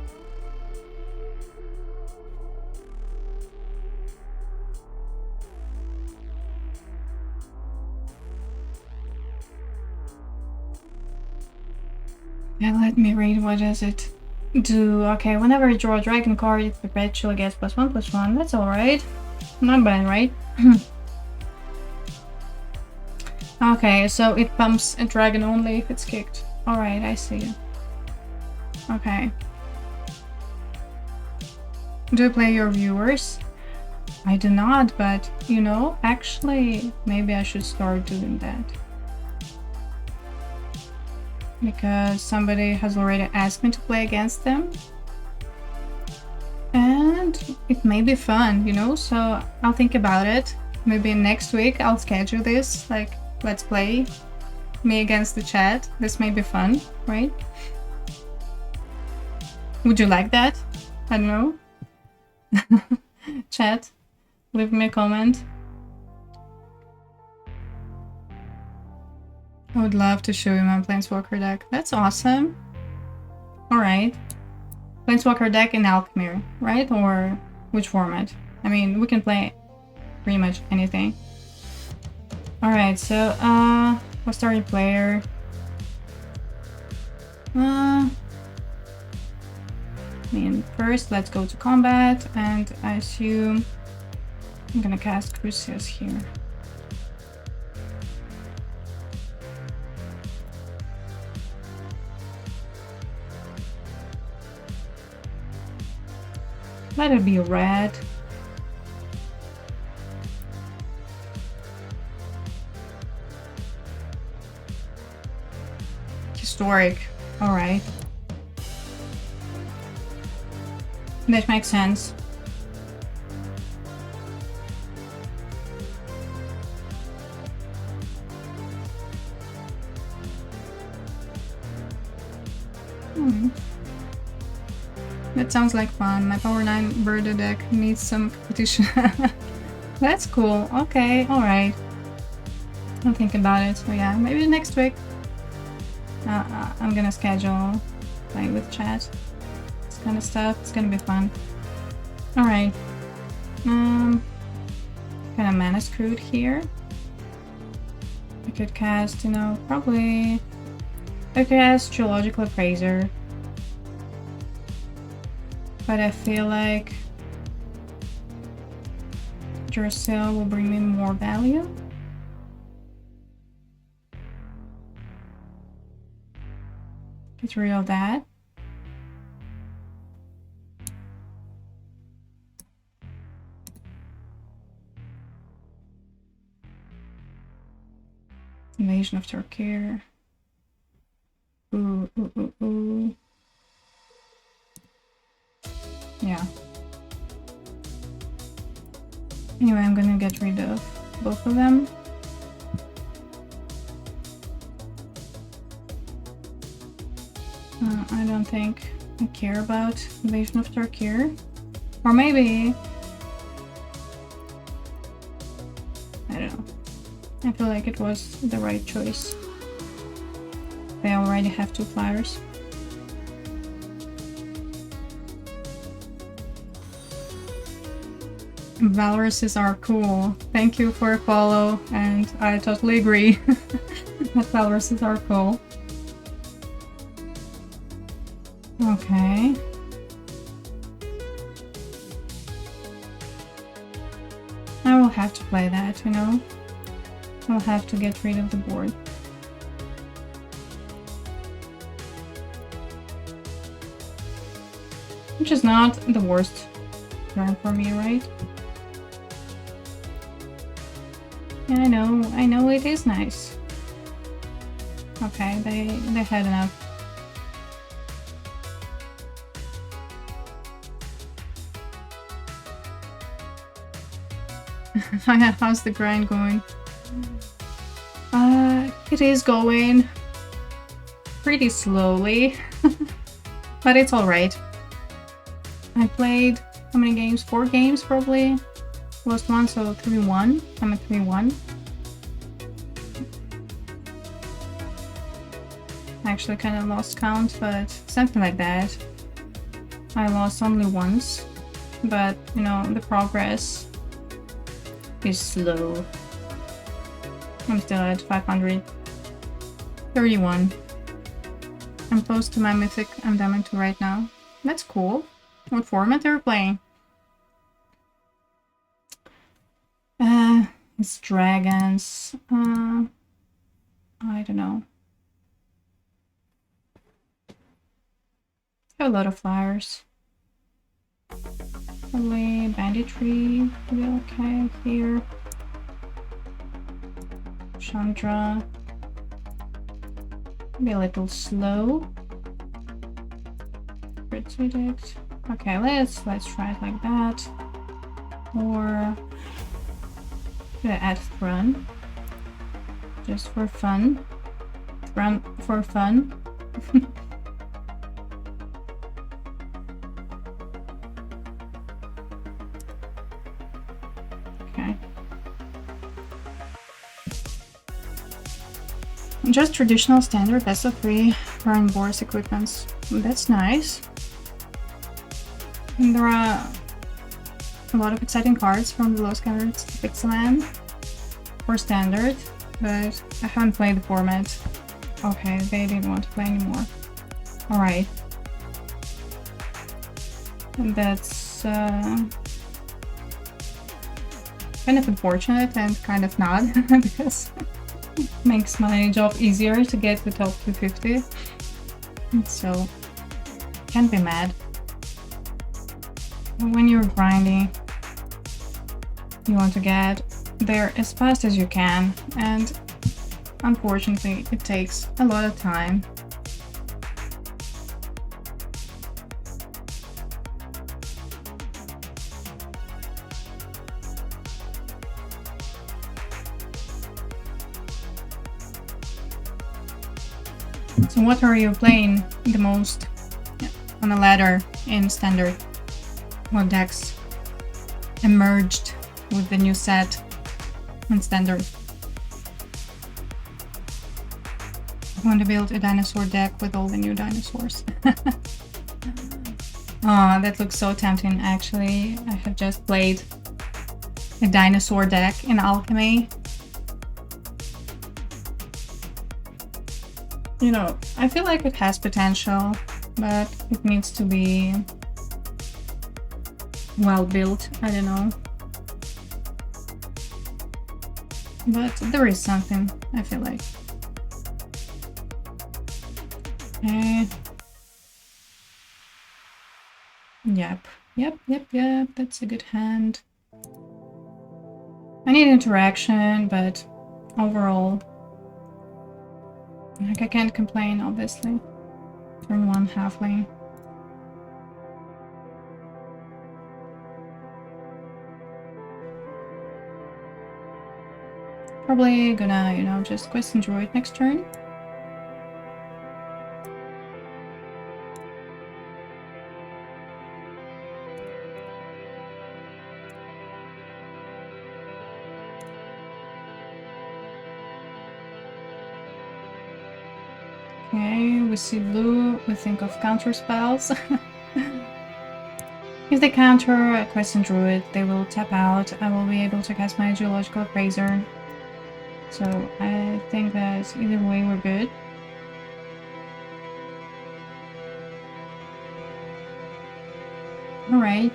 Yeah, let me read. What does it do? Okay, whenever you draw a dragon card, it perpetually gets +1/+1. That's alright. Not bad, right? Okay, so it pumps a dragon only if it's kicked. Alright, I see. Okay. Do you play your viewers? I do not, but you know, actually, maybe I should start doing that. Because somebody has already asked me to play against them. And it may be fun, you know, so I'll think about it. Maybe next week I'll schedule this, like, let's play me against the chat. This may be fun, right? Would you like that? I don't know. Chat, leave me a comment. would love to show you my Planeswalker deck. That's awesome. Alright. Planeswalker deck in Alchemy, right? Or which format? I mean, we can play pretty much anything. Alright, so, what's starting player? I mean, first, let's go to combat, and I assume I'm gonna cast Crucias here. Let it be red. Historic. Alright. That makes sense. That sounds like fun. My Power 9 Birdo deck needs some competition. That's cool. Okay, alright. I'll think about it. So yeah, maybe next week. I'm gonna schedule playing with chat. This kind of stuff. It's gonna be fun. Alright. Kind of mana screwed here. I could cast, you know, probably... I could cast Geological Appraiser. But I feel like Jarsyl will bring me more value. Get rid of that. Invasion of Turkey. Ooh, ooh, ooh, ooh. Yeah. Anyway, I'm gonna get rid of both of them. I don't think I care about Invasion of Turkey. Or maybe... I don't know. I feel like it was the right choice. They already have 2 flyers. Valoruses are cool. Thank you for a follow, and I totally agree that Valoruses are cool. Okay. I will have to play that, you know? I'll have to get rid of the board. Which is not the worst turn for me, right? Yeah, I know it is nice. Okay, they had enough. How's the grind going? It is going pretty slowly, but it's alright. I played how many games? 4 games probably. Lost 1, so 3-1. I'm at 3-1. I actually kind of lost count, but something like that. I lost only once, but you know, the progress is slow. I'm still at 531. I'm close to my Mythic I'm Diamond 2 right now. That's cool. What format are we playing? It's dragons. I don't know. A lot of flyers. Probably banditry will be okay here. Chandra. Be a little slow. Edict. Okay, let's try it like that. Or gonna add Thrun. Just for fun. Thrun for fun. Okay. Just traditional standard best of 3 run boards equipments. That's nice. And there are a lot of exciting cards from the Lost Caverns of Ixalan for standard, but I haven't played the format. Okay, they didn't want to play anymore. Alright. And that's kind of unfortunate and kind of not, because it makes my job easier to get to top 250. So, can't be mad. When you're grinding, you want to get there as fast as you can, and unfortunately it takes a lot of time. So what are you playing the most on a ladder in standard? What decks emerged with the new set in standard? I want to build a dinosaur deck with all the new dinosaurs. Oh, that looks so tempting actually. I have just played a dinosaur deck in Alchemy. You know, I feel like it has potential, but it needs to be well built. I don't know. But there is something, I feel like. Okay. Yep, that's a good hand. I need interaction, but overall, like, I can't complain, obviously. Turn 1 halfling. Probably gonna, you know, just Questing Druid next turn. Okay, we see blue, we think of counter spells. If they counter a Questing Druid, they will tap out. I will be able to cast my Geological Appraiser. So I think that either way we're good. Alright.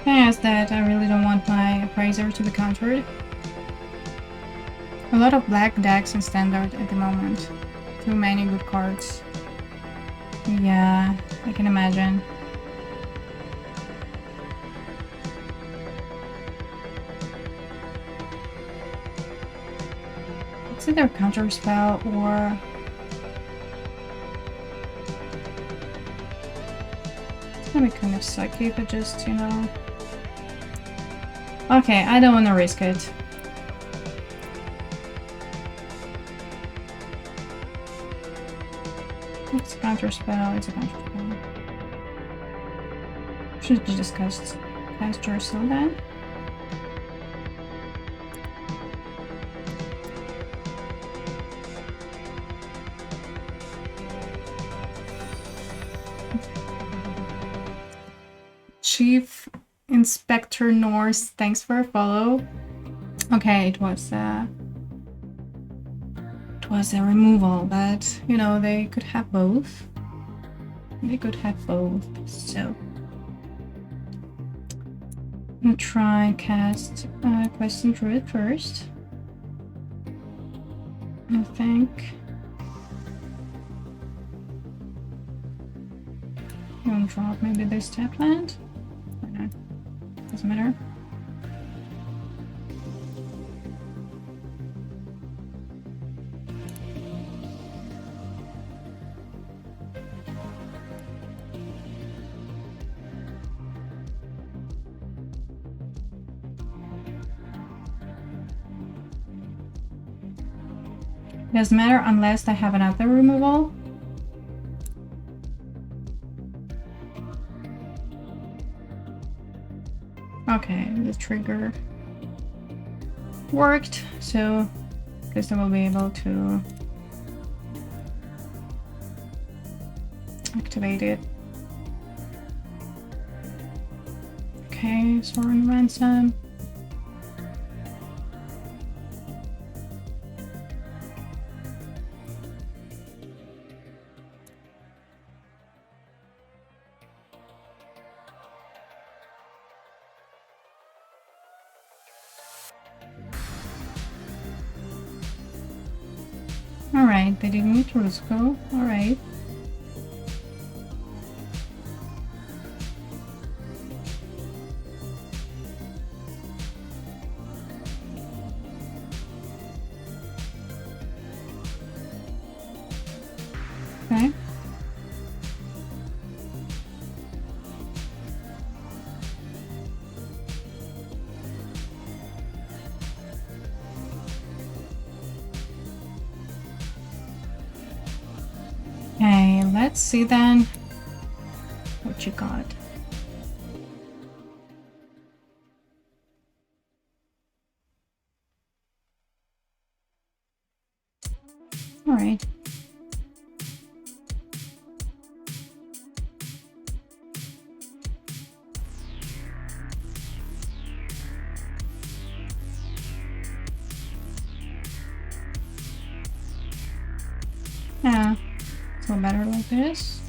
As that, I really don't want my Appraiser to be countered. A lot of black decks in standard at the moment. Too many good cards. Yeah, I can imagine. It's either counter spell or it's gonna be kind of sucky if it just, you know. Okay, I don't want to risk it. It's a counter spell, it's a counter spell. Should just cast Jarsyl then. Chief Inspector Norse, thanks for a follow. Okay, it was a removal, but you know, they could have both. They could have both, so I'm gonna try and cast Questing Druid first. I think. I'm gonna drop maybe this tap land. Or not. Doesn't matter. Doesn't matter unless I have another removal. the trigger worked, so Glissa will be able to activate it. Okay, Sovereign Ransom. Alright, they didn't need to go. Alright. Okay. Okay, let's see then what you got. All right. Yeah. So better like this.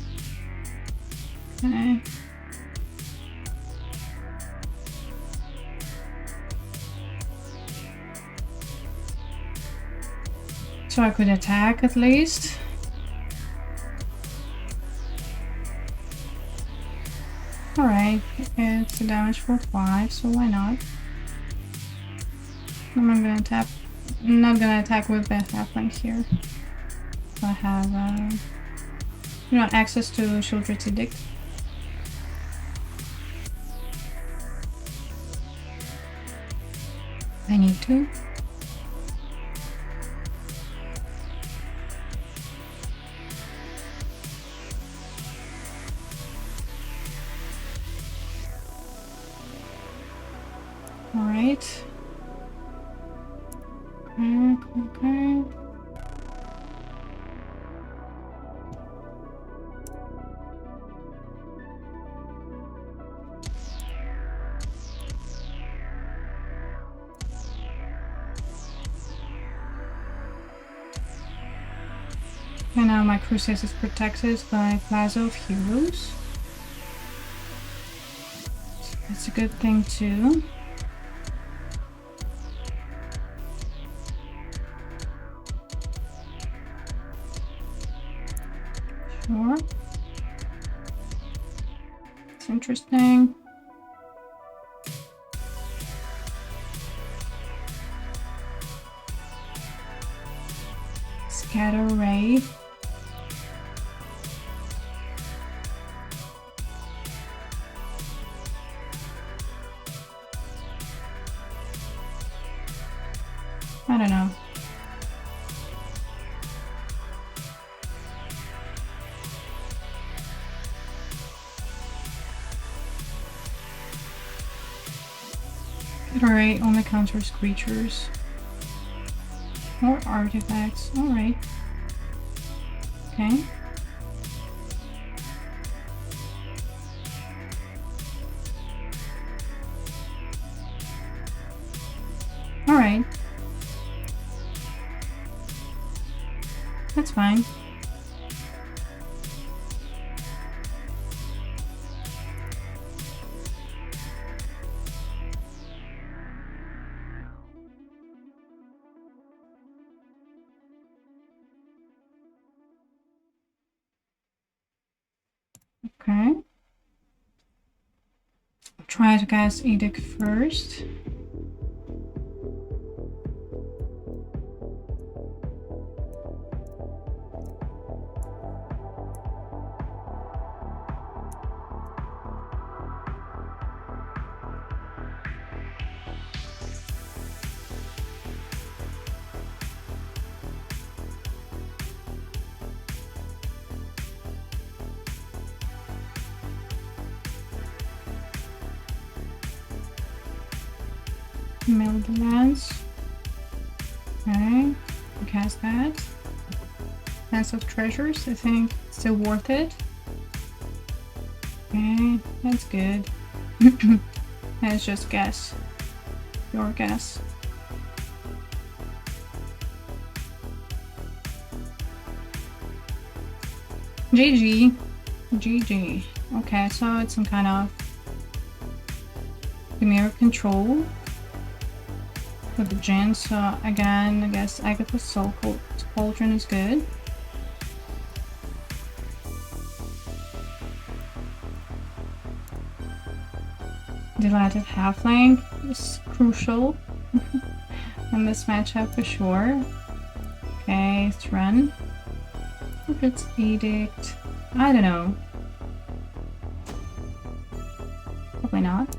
Okay. So I could attack at least. Alright, it's a damage for 5, so why not? I'm not gonna tap. I'm not gonna attack with the halfling here. I have access to Sheoldred's Edict. I need to. All right. Okay. And now my Crucias is protected by Plaza of Heroes. So that's a good thing too. Sure. It's interesting. Scatter Ray. I don't know. Alright, only counters creatures. Or artifacts. Alright. Okay. Alright. That's fine. Okay. Try to cast Edict first. Mill the lands. Okay, cast that. Lands of Treasures, I think still worth it. Okay, that's good. Let's just guess. Your guess. GG. GG. Okay, so it's some kind of Chimera control with the Jinn. So again, I guess Agatha's Soul Cauldron is good. Delighted Halfling is crucial in this matchup for sure. Okay, let's run. If it's Edict, I don't know. Probably not.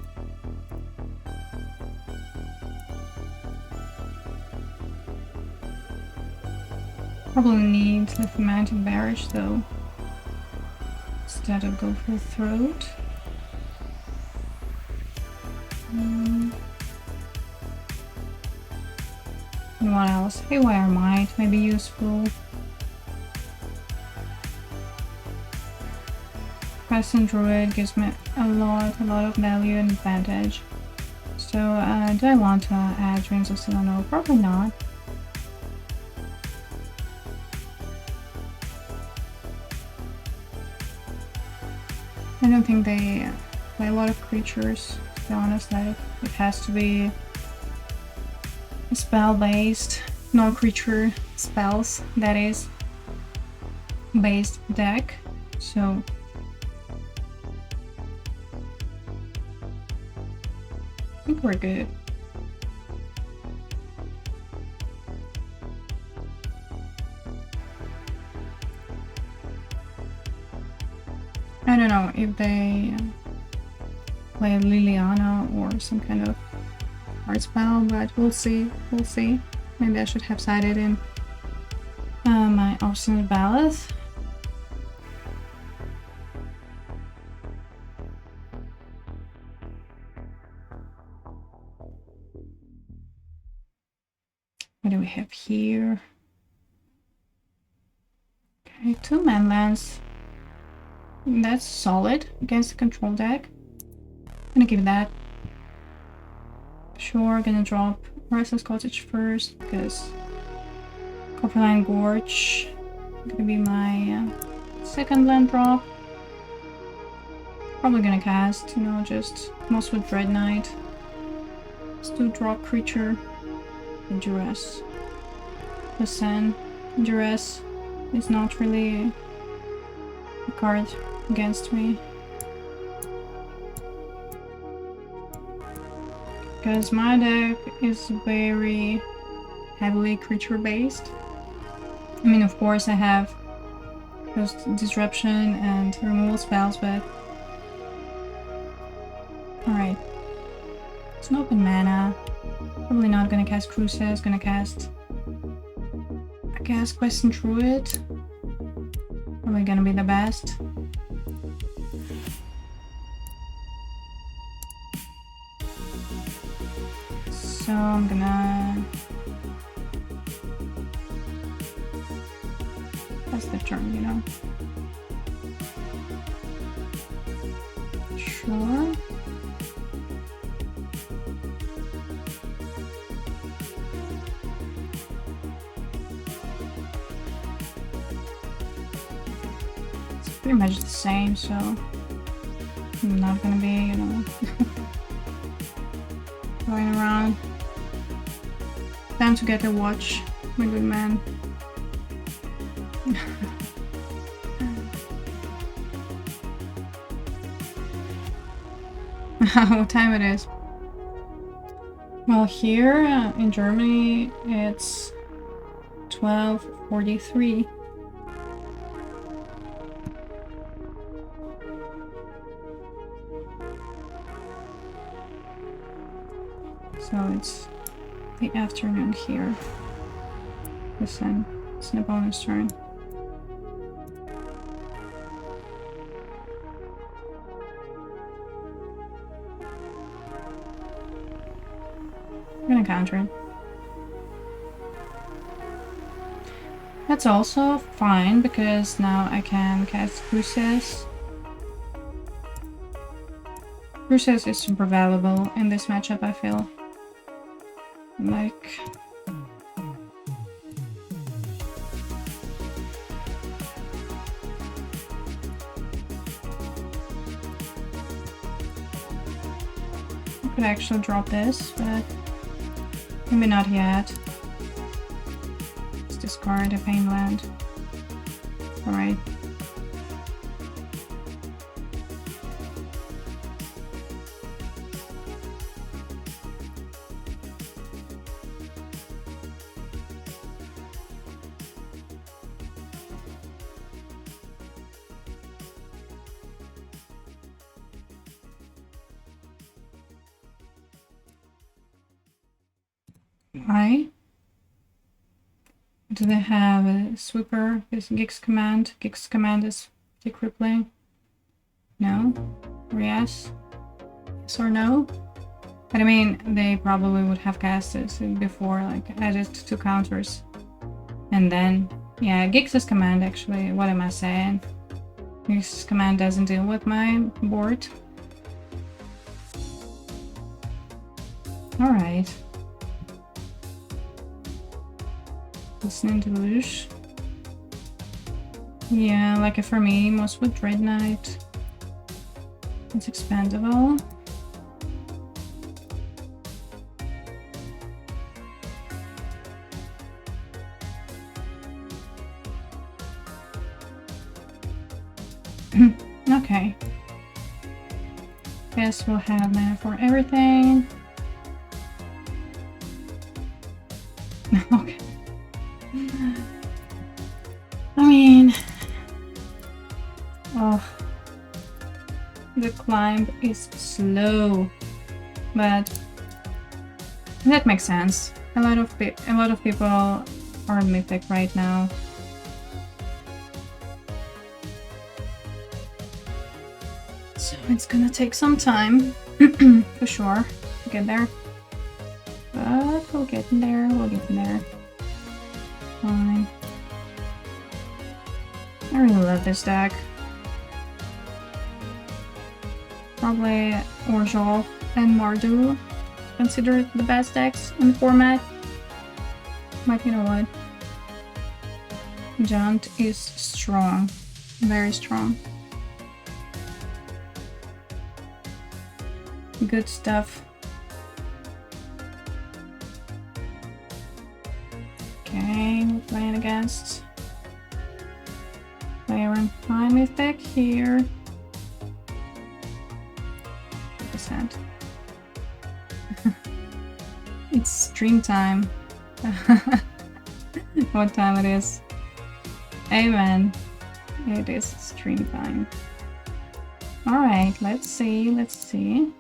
Probably need the Thematic Barrage though, instead of go full throat. And what else? A-Haywire Mite may be useful. Questing Druid gives me a lot of value and advantage. So do I want to add Dreams of Llanowar? Probably not. I don't think they play a lot of creatures, to be honest. Like, it has to be a spell-based, non-creature spells, that is, based deck. So I think we're good. I don't know if they play Liliana or some kind of hard spell, but we'll see. We'll see. Maybe I should have cited in my obstinate ballot. What do we have here? Okay, 2 mana lands. That's solid against the control deck. I'm gonna give that. Sure, gonna drop Restless Cottage first because Copperline Gorge gonna be my second land drop. Probably gonna cast, you know, just Mosswood Dreadknight. It's 2-drop creature. And Duress. Listen, Duress is not really a card against me. Because my deck is very heavily creature based. I mean, of course I have those disruption and removal spells, but alright. It's an open mana. Probably not gonna cast Crucias, gonna cast Questing Druid. Probably gonna be the best. So I'm gonna pass the turn, you know. Sure. Pretty much the same, so I'm not gonna be, you know, going around. Time to get a watch, my good man. What time it is? Well, here in Germany it's 12:43. So it's the afternoon here. Listen, it's an bonus turn. gonna counter it. That's also fine because now I can cast Crucias. Crucias is super valuable in this matchup, I feel. Like... I could actually drop this, but maybe not yet. Let's discard a Pain Land. Alright. Why? Do they have a sweeper? Is Gig's command? Gig's command is tick crippling. No? Or yes? Yes or no? But I mean, they probably would have cast it before, like added two counters. And then, yeah, Gig's command actually, what am I saying? Gig's command doesn't deal with my board. Alright. Listening to Lush. Yeah, like for me, Mosswood Dreadknight. It's expandable. Okay. Guess we'll have mana for everything. Okay. I mean, oh, the climb is slow, but that makes sense. A lot of people are mythic right now. So it's gonna take some time, for sure, to get there. But we'll get in there, we'll get in there. Fine. I really love this deck. Probably Orjol and Mardu considered the best decks in the format. But you know what? JUND is strong. Very strong. Good stuff. Okay, we're playing against player and high mythic here. %. It's stream time. What time it is? Amen. It is stream time. Alright, let's see, let's see.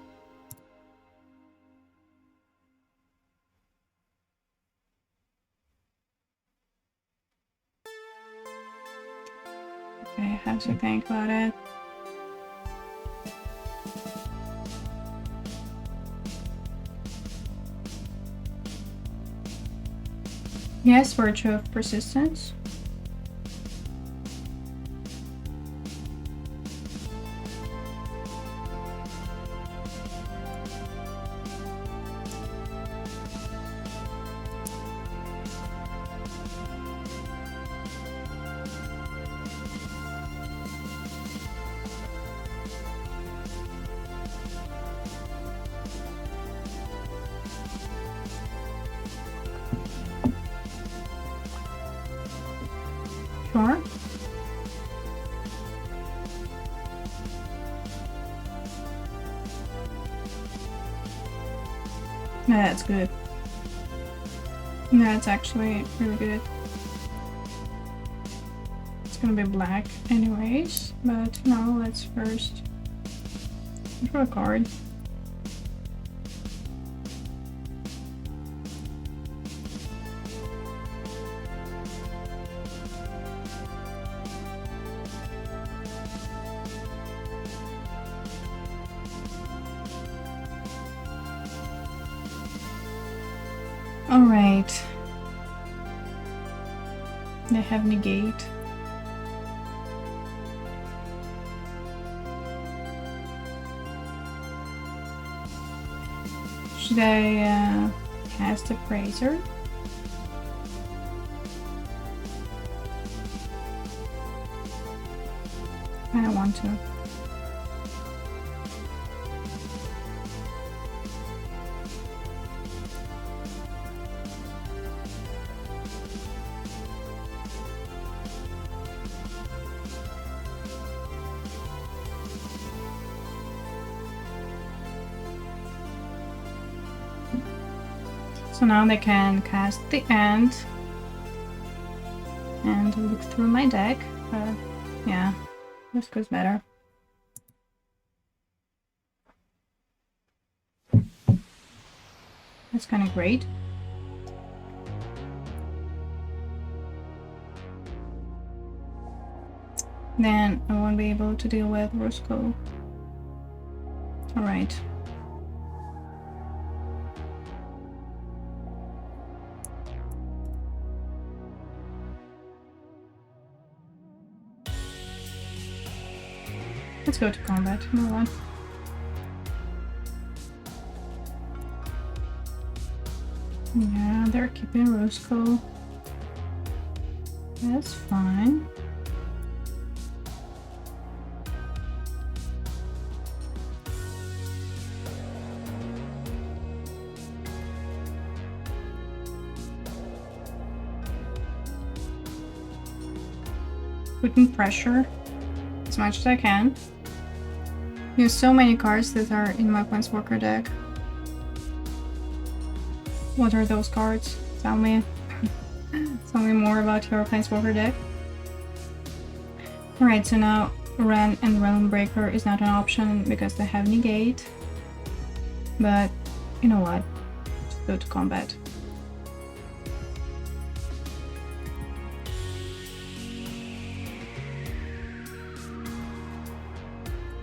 Okay, I have to think about it. Yes, Virtue of Persistence. Sure. Yeah, that's good. That's actually really good. It's gonna be black anyways, but no, let's first draw a card. Alright. They have negate. Should I cast Appraiser? I don't want to. So now they can cast the end and look through my deck. Yeah, this goes better. That's kind of great. Then I won't be able to deal with Roscoe. Alright. Let's go to combat. You know what? Yeah, they're keeping Roscoe. That's fine. Putting pressure as much as I can. Use so many cards that are in my Planeswalker deck. What are those cards? Tell me. Tell me more about your Planeswalker deck. Alright, so now Wrenn and Realmbreaker is not an option because they have negate. But you know what? Just go to combat.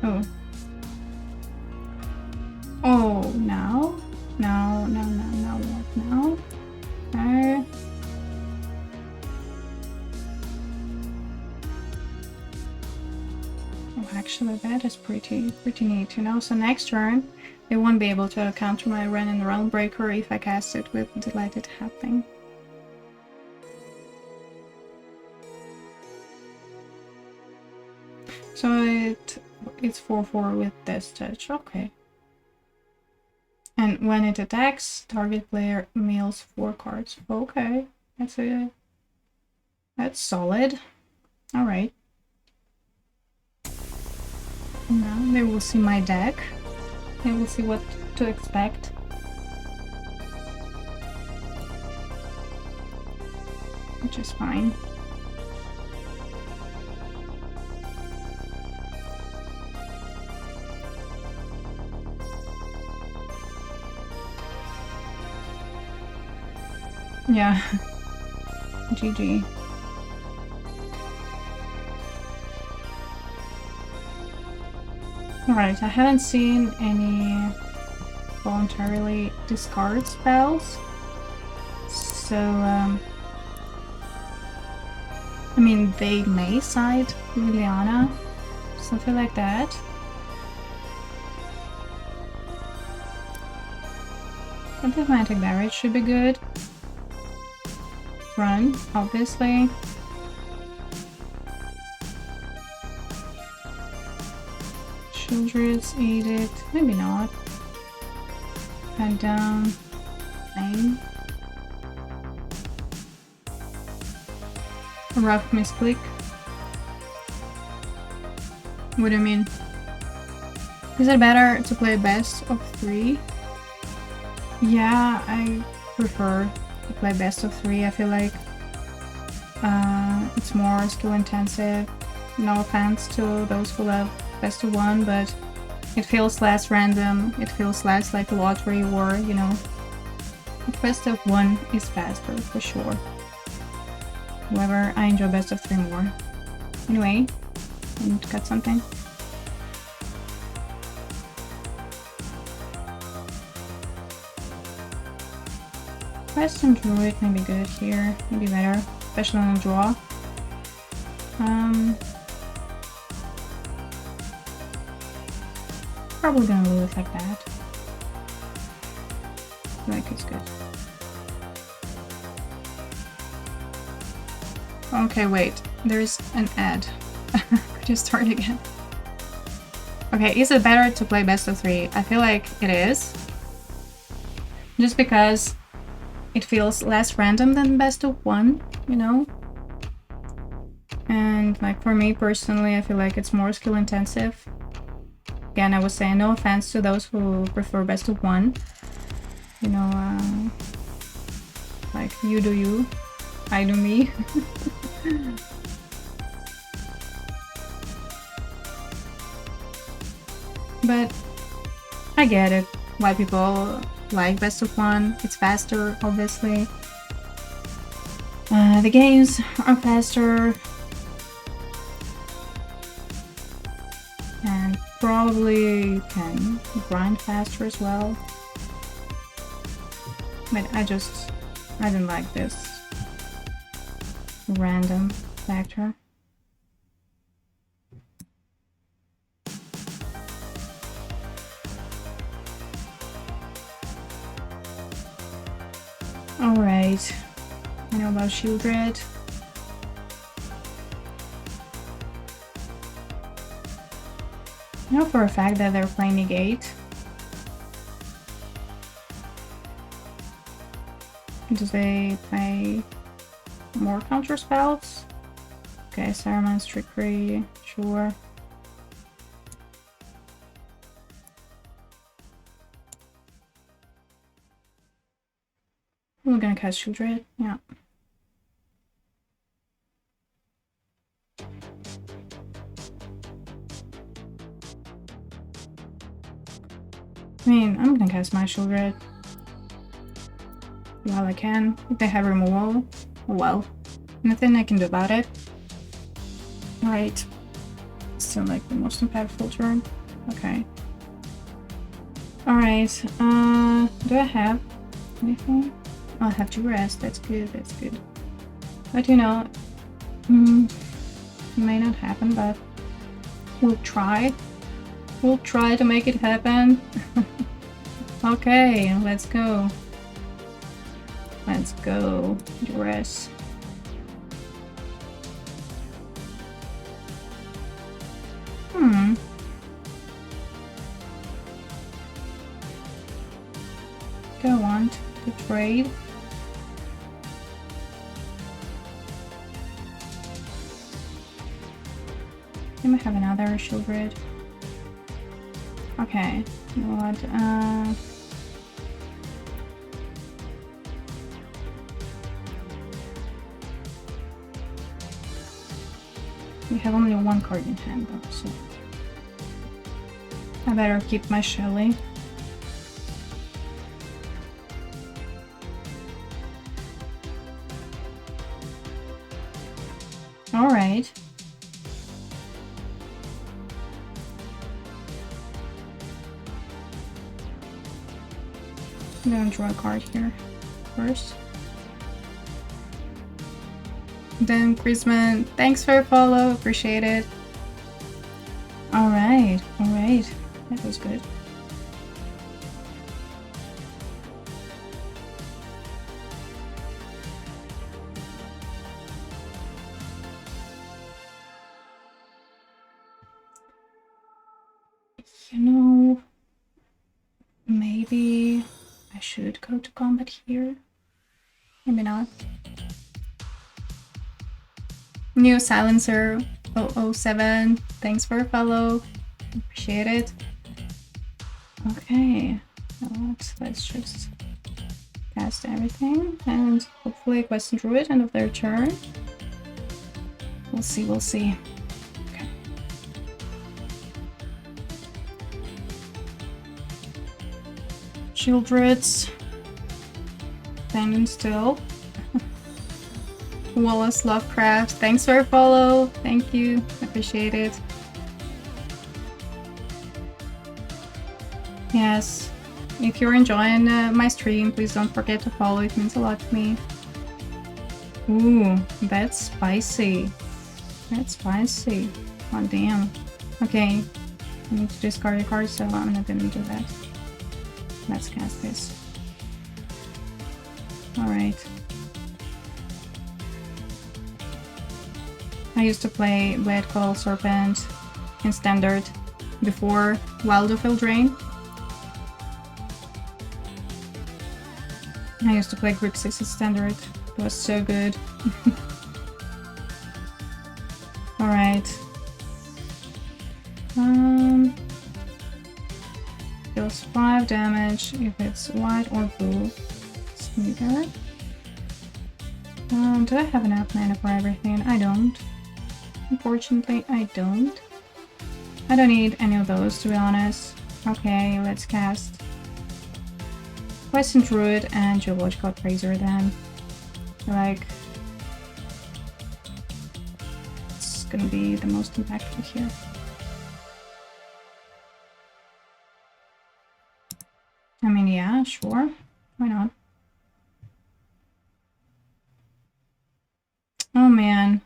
Oh. Oh, now? No, what now? Okay. Oh, actually that is pretty neat, you know? So next turn, they won't be able to counter my Wrenn and Realmbreaker if I cast it with Delighted Halfling. So it's 4/4 with this touch, okay. And when it attacks, target player mills 4 cards. Okay, that's solid. All right. Now they will see my deck. They will see what to expect. Which is fine. Yeah. GG. Alright, I haven't seen any voluntarily discard spells. So, I mean, they may side Liliana, something like that. Captivating Crossroads should be good. Run, obviously. Sheoldred's Edict, maybe not. Hand down. Name. A rough misclick. What do you mean? Is it better to play best of 3? Yeah, I prefer to play best of 3. I feel like it's more skill intensive. No offense to those who love best of 1, but it feels less random. It feels less like a lottery or, you know, best of 1 is faster for sure. However, I enjoy best of 3 more. Anyway, I need to cut something. Questing Druid may be good here, maybe better, especially on a draw. Probably gonna leave it like that. Like it's good. Okay, wait. There's an ad. Could you start again? Okay, is it better to play best of 3? I feel like it is. Just because it feels less random than best of 1, you know? And like for me personally, I feel like it's more skill intensive. Again, I would say no offense to those who prefer best of 1. You know, like you do you, I do me. But I get it, why people like best of 1. It's faster, obviously. The games are faster. And probably can grind faster as well. But I didn't like this random factor. Alright, I know about Sheoldred. I know for a fact that they're playing Negate. Do they play more counter spells? Okay, Saruman's Trickery, sure. We're gonna cast Sheoldred, yeah. I mean, I'm gonna cast my Sheoldred while I can. If they have removal, well, nothing I can do about it. Right. Still like the most impactful turn. Okay. Alright, do I have anything? Oh, I have Duress, that's good, that's good. But you know, it may not happen, but we'll try. We'll try to make it happen. Okay, let's go. Let's go, Duress. Do I want to trade? I might have another Sheoldred. Okay, you know what? We have only one card in hand though, so I better keep my Shelly. Alright. I'm gonna draw a card here first. Then Chrisman, thanks for a follow, appreciate it. Alright, alright. That was good. You know, maybe I should go to combat here. Maybe not. New Silencer 007, thanks for a follow. Appreciate it. Okay, let's just cast everything and hopefully Questing Druid end of their turn. We'll see, we'll see. Okay. Sheoldred's standing still. Wallace Lovecraft, thanks for a follow. Thank you, appreciate it. Yes, if you're enjoying my stream, please don't forget to follow. It means a lot to me. Ooh, that's spicy. That's spicy. Oh, damn. Okay, I need to discard a card, so I'm not gonna do that. Let's cast this. Alright. I used to play Blackcleave Serpent in Standard before Wildfield Drain. I used to play Grip 6 in Standard. It was so good. Alright. Deals 5 damage if it's white or blue. Neither. Do I have enough mana for everything? I don't. Unfortunately, I don't. I don't need any of those, to be honest. Okay, let's cast Questing Druid and Geological Appraiser then. Like, it's gonna be the most impactful here. I mean, yeah, sure. Why not? Oh man.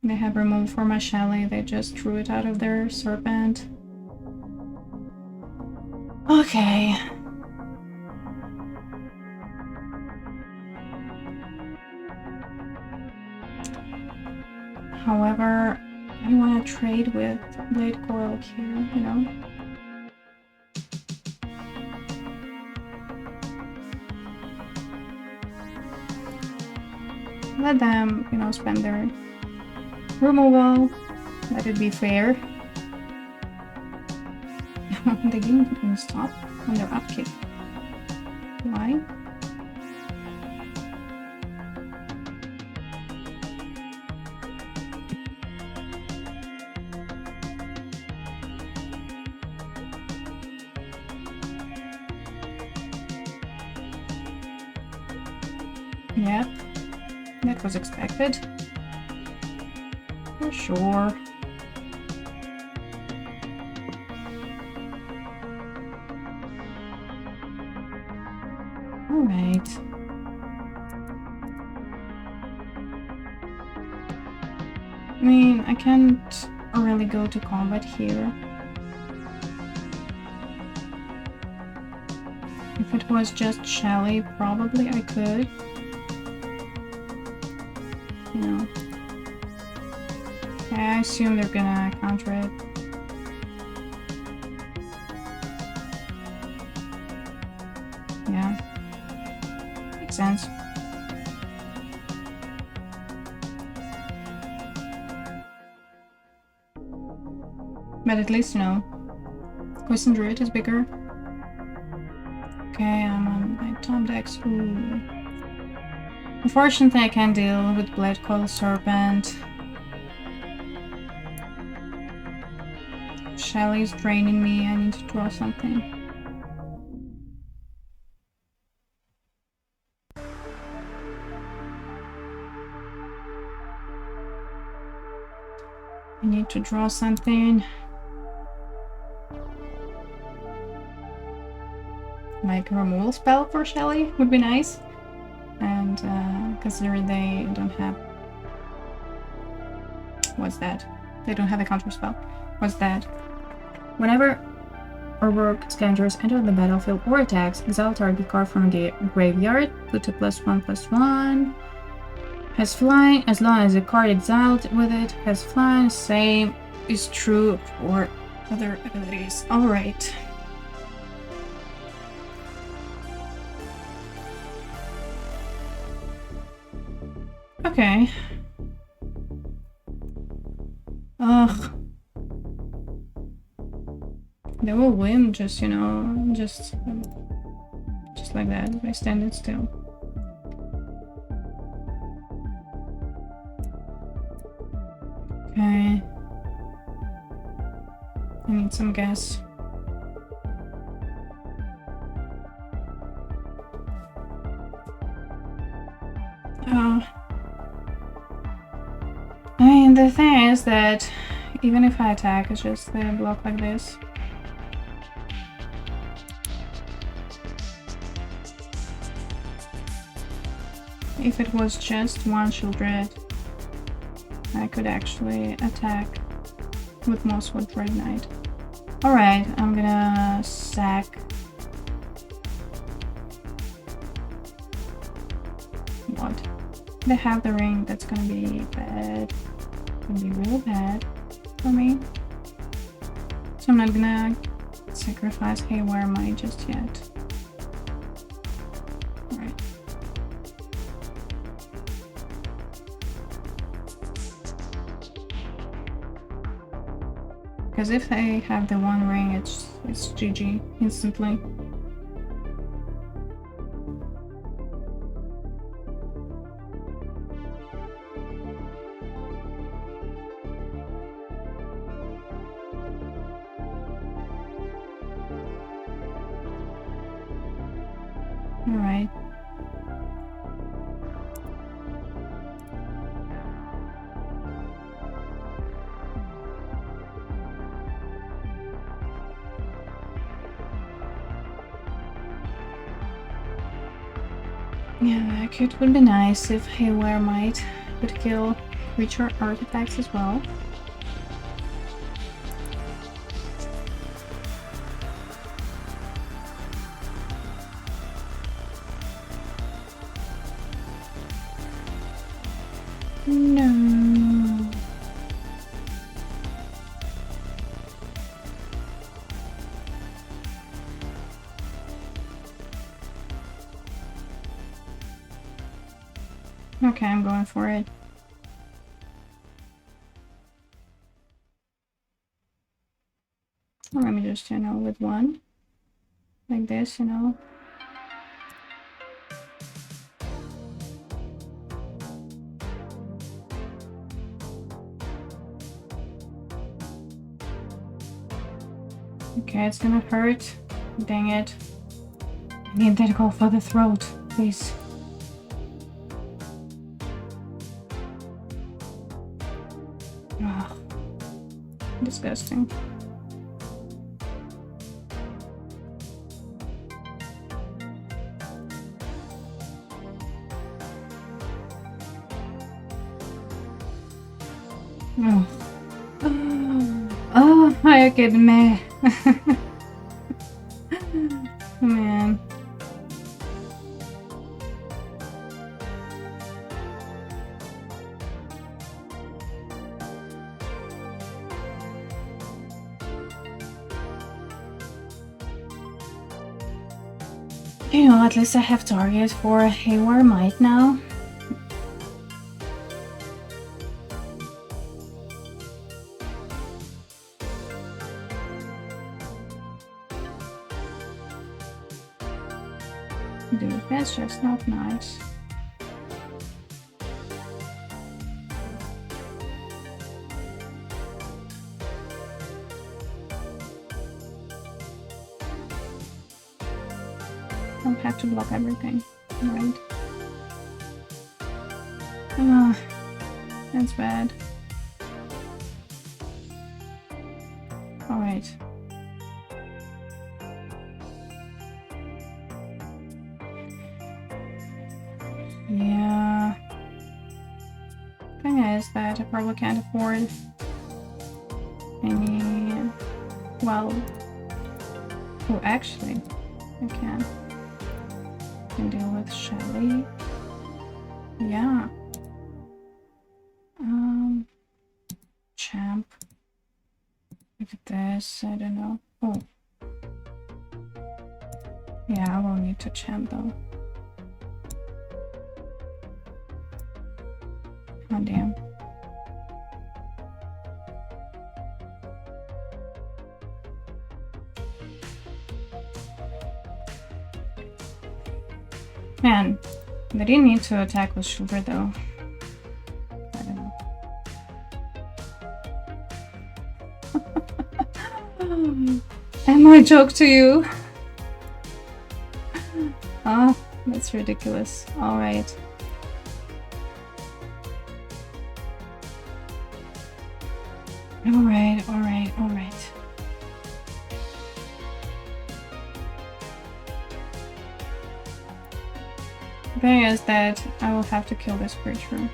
They have removed for my Shelly. They just threw it out of their Serpent. Okay. However, I want to trade with Blade Coil here, you know? Let them, you know, spend their removal. Let it be fair. The game didn't stop on their upkeep. Why? Yep. That was expected. For sure. Alright. I mean, I can't really go to combat here. If it was just Shelly, probably I could. You know. Okay, I assume they're gonna counter it. Yeah. Makes sense. But at least, you know, Questing Druid is bigger. Okay, I'm on my top decks. Ooh. Unfortunately, I can't deal with Blackcleave Serpent. Shelly's draining me. I need to draw something. I need to draw something. Like a removal spell for Shelly would be nice. And considering they don't have... What's that? They don't have a counter spell. What's that? Whenever Urborg Scavengers enter the battlefield or attacks, exile target card from the graveyard, put a +1/+1. Has flying, as long as the card exiled with it has flying. Same is true for other abilities. Alright. Okay. Ugh. They will win just, you know, just like that, by standing still. Okay. I need some gas. Oh. I mean, the thing is that even if I attack, it's just they block like this. If it was just one Sheoldred, I could actually attack with Mosswood Dreadknight. Alright, I'm gonna sack. What? They have the ring, that's gonna be bad. Gonna be real bad for me. So I'm not gonna sacrifice A-Haywire Mite just yet. Alright. Because if they have the one ring, it's GG instantly. Alright. Yeah, it would be nice if A-Haywire Mite could kill creature artifacts as well. No. Okay, I'm going for it. Or let me just, you know, with one. Like this, you know. Okay, it's gonna hurt. Dang it. I need that goal for the throat, please. Ugh. Disgusting. Oh. Oh, are you kidding me? Man. You know, at least I have target for A-Haywire Mite now. Dude, that's just not nice. I'll have to block everything, right? Ah, that's bad. Alright. Yeah. Thing is that I probably can't afford any. Well. Oh, actually, I can. I can deal with Shelly. Yeah. Champ. Look at this. I don't know. Oh. Yeah, I will need to champ though. Oh damn. Man, they didn't need to attack with Sheoldred though. I don't know. Am I a joke to you? Ah, that's ridiculous. Alright. Alright, alright, alright. thing is that I will have to kill this creature.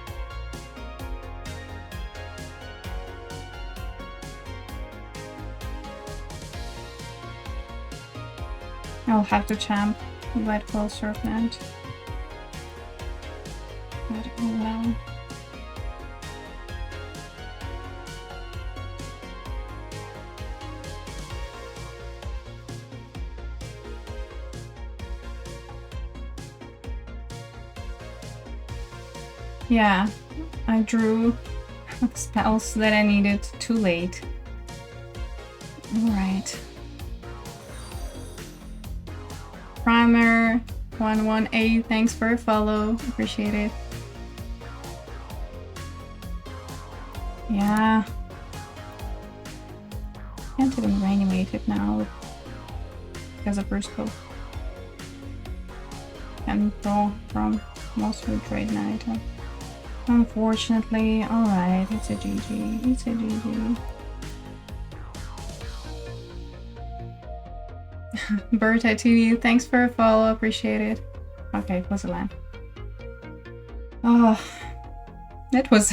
I'll have to champ Lightfall Serpent. But oh well. Yeah, I drew spells that I needed too late. Alright. Primer 118, thanks for a follow. Appreciate it. Yeah. Can't even reanimate it now because of Rusco. Can draw from Mosswood Dreadknight. Unfortunately, alright, it's a GG. It's a GG. Berta TV, thanks for a follow, appreciate it. Okay, it was a land. Oh, that was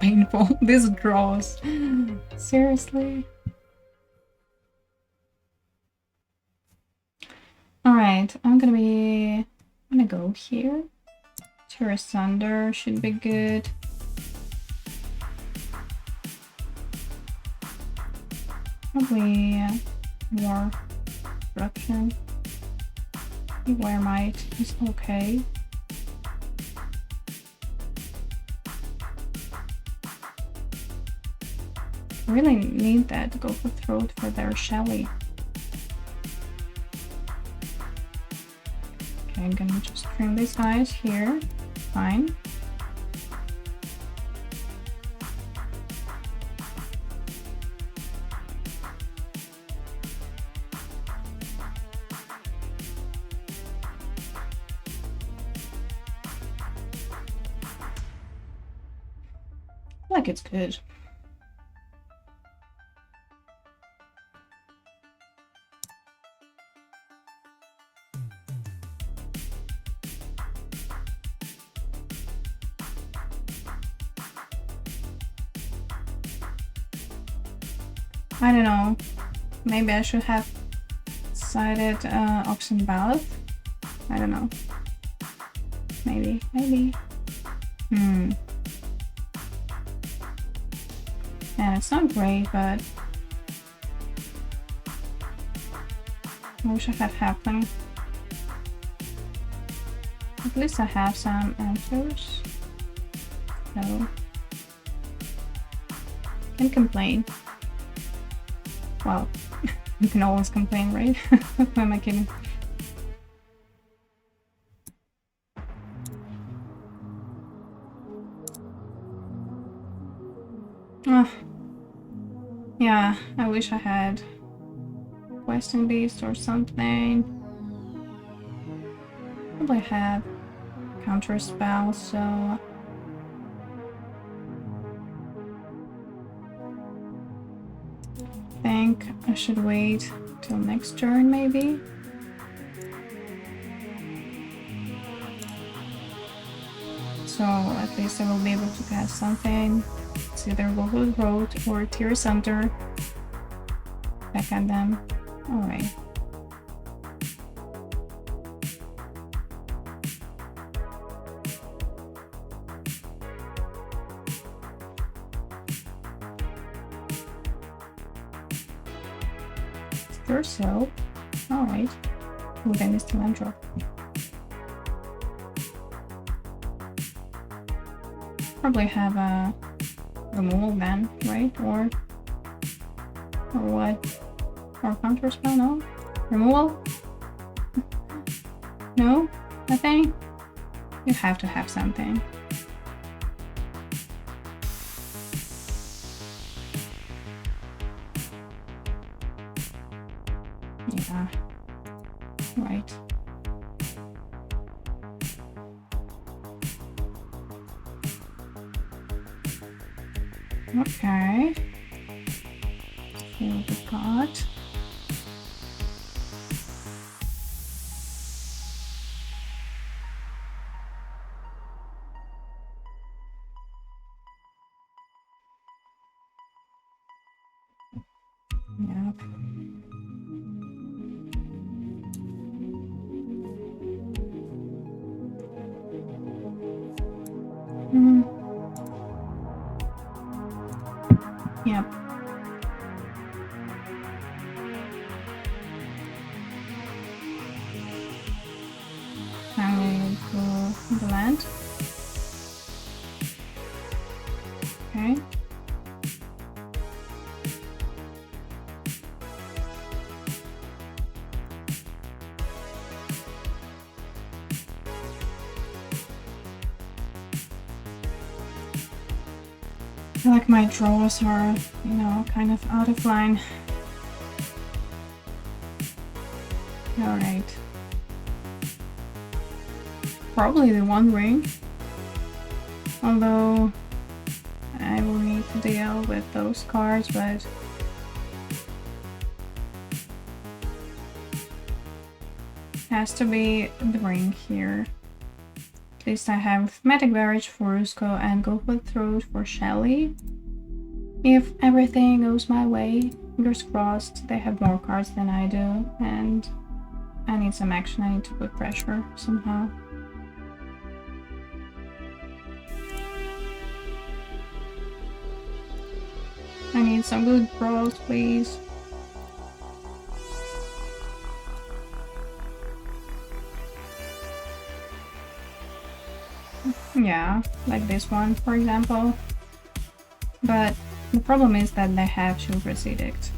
painful. These draws. Seriously. Alright, I'm gonna go here. Terrace Thunder should be good. Probably more corruption. A-Haywire Mite is okay. Really need that to go for throat for their Shelly. Okay, I'm gonna just trim these guys here. Fine. Like it's good. I don't know. Maybe I should have decided option ballot. I don't know. Maybe. Yeah, it's not great, but I wish I had Halfling. At least I have some answers. So can complain. Well, you can always complain, right? Who am I kidding? Oh, yeah, I wish I had Questing Beast or something. Probably have counter spell, so I think I should wait till next turn, maybe. So at least I will be able to cast something. It's either Mosswood Road or Tear Center. Back at them. Alright. Jarsyl. Alright. Oh, then it's the land drop. Probably have a removal then, right? Or what? Or counter spell? No? Removal? No? Nothing? You have to have something. Yeah. Right. Okay. So we got Yep. I'm going to the land. Okay. I feel like my draws are, you know, kind of out of line. Alright. Probably the One Ring. Although I will need to deal with those cards, but has to be the ring here. At least I have Magic Barrage for Rusko and Goblin Throat for Shelly. If everything goes my way, fingers crossed, they have more cards than I do, and I need some action. I need to put pressure somehow. I need some good draws, please. Yeah, like this one, for example. But the problem is that they have Sheoldred's Edict.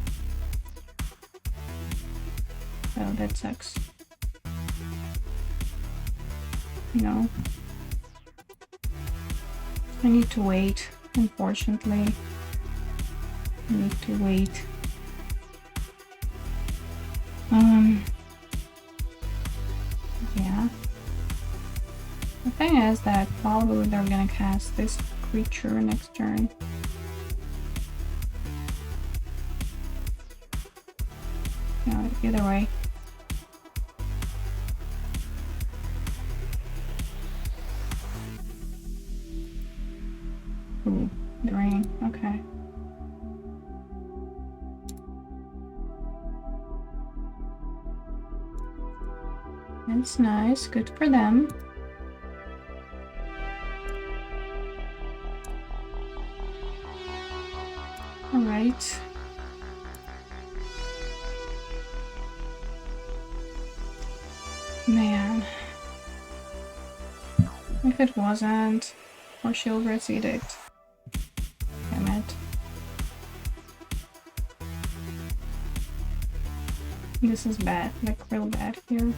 So that sucks. You know. I need to wait, unfortunately. I need to wait. Yeah. The thing is that probably they're gonna cast this creature next turn. No, either way. Ooh, the rain, okay. That's nice, good for them. Alright. Man. If it wasn't for Sheoldred's Edict. Damn it. This is bad, like real bad here.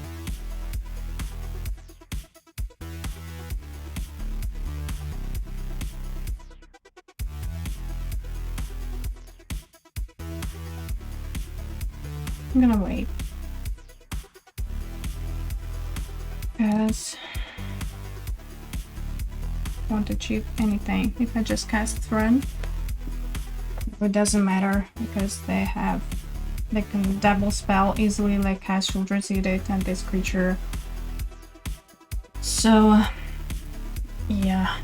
I'm gonna wait. Because I want to achieve anything. If I just cast Wrenn, it doesn't matter because they can double spell easily, like cast Sheoldred's Edict and this creature. So yeah.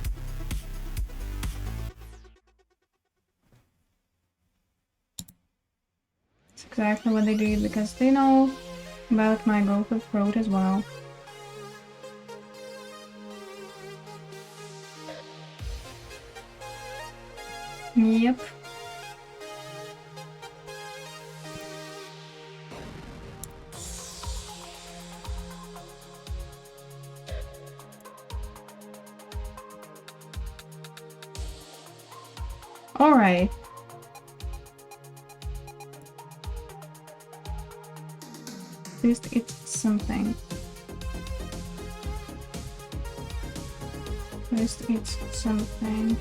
It's exactly what they did because they know about my Glissa Throat as well. Yep. All right. At least it's something. At least it's something.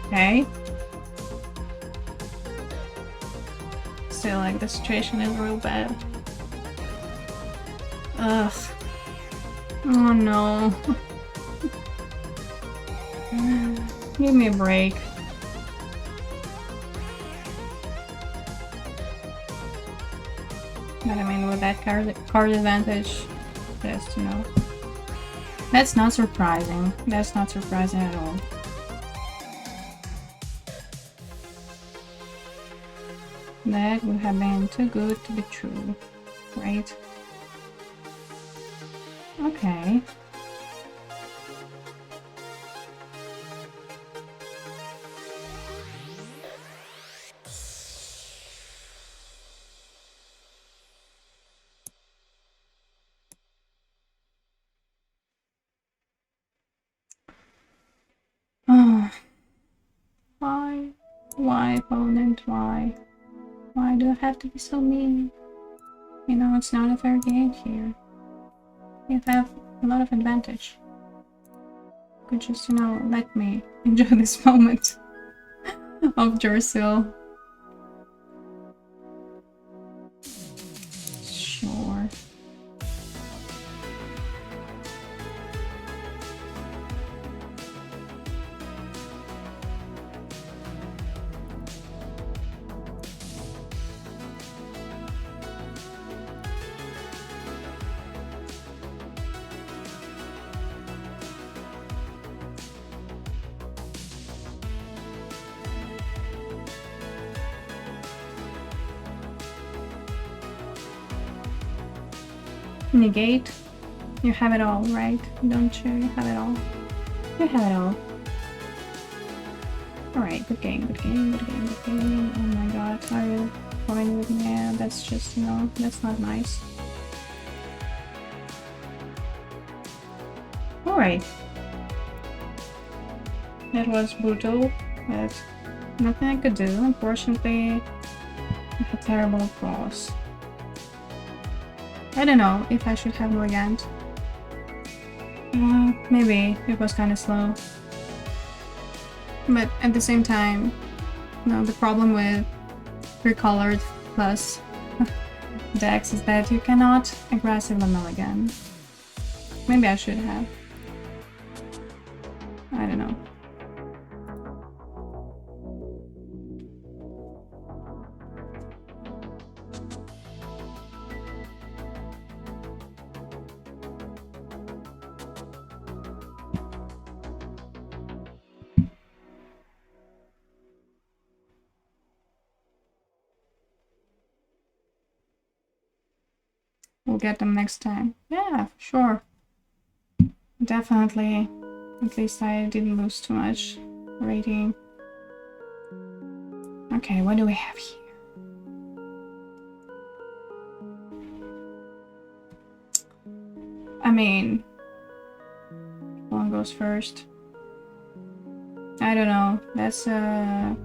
Okay. Still, like, the situation is real bad. Ugh. Oh no. Give me a break. But I mean, with that card advantage, just, you know. That's not surprising. That's not surprising at all. That would have been too good to be true, right? Okay. Oh. Why? Why, opponent? Why? Why do I have to be so mean? You know, it's not a fair game here. You have a lot of advantage. Could just, you know, let me enjoy this moment of Jarsyl. Sure. Negate. You have it all, right? Don't you? You have it all. You have it all. Alright, good game, good game, good game, good game. Oh my god, are you going with me? Yeah, that's just, you know, that's not nice. Alright. That was brutal, but nothing I could do. Unfortunately, I had terrible draws. I don't know if I should have more Gant. Maybe it was kind of slow. But at the same time, you know, the problem with recolored plus decks is that you cannot aggressively mulligan. Maybe I should have. I don't know. We'll get them next time. Yeah, sure. Definitely. At least I didn't lose too much rating. Okay, what do we have here? I mean, one goes first. I don't know. That's a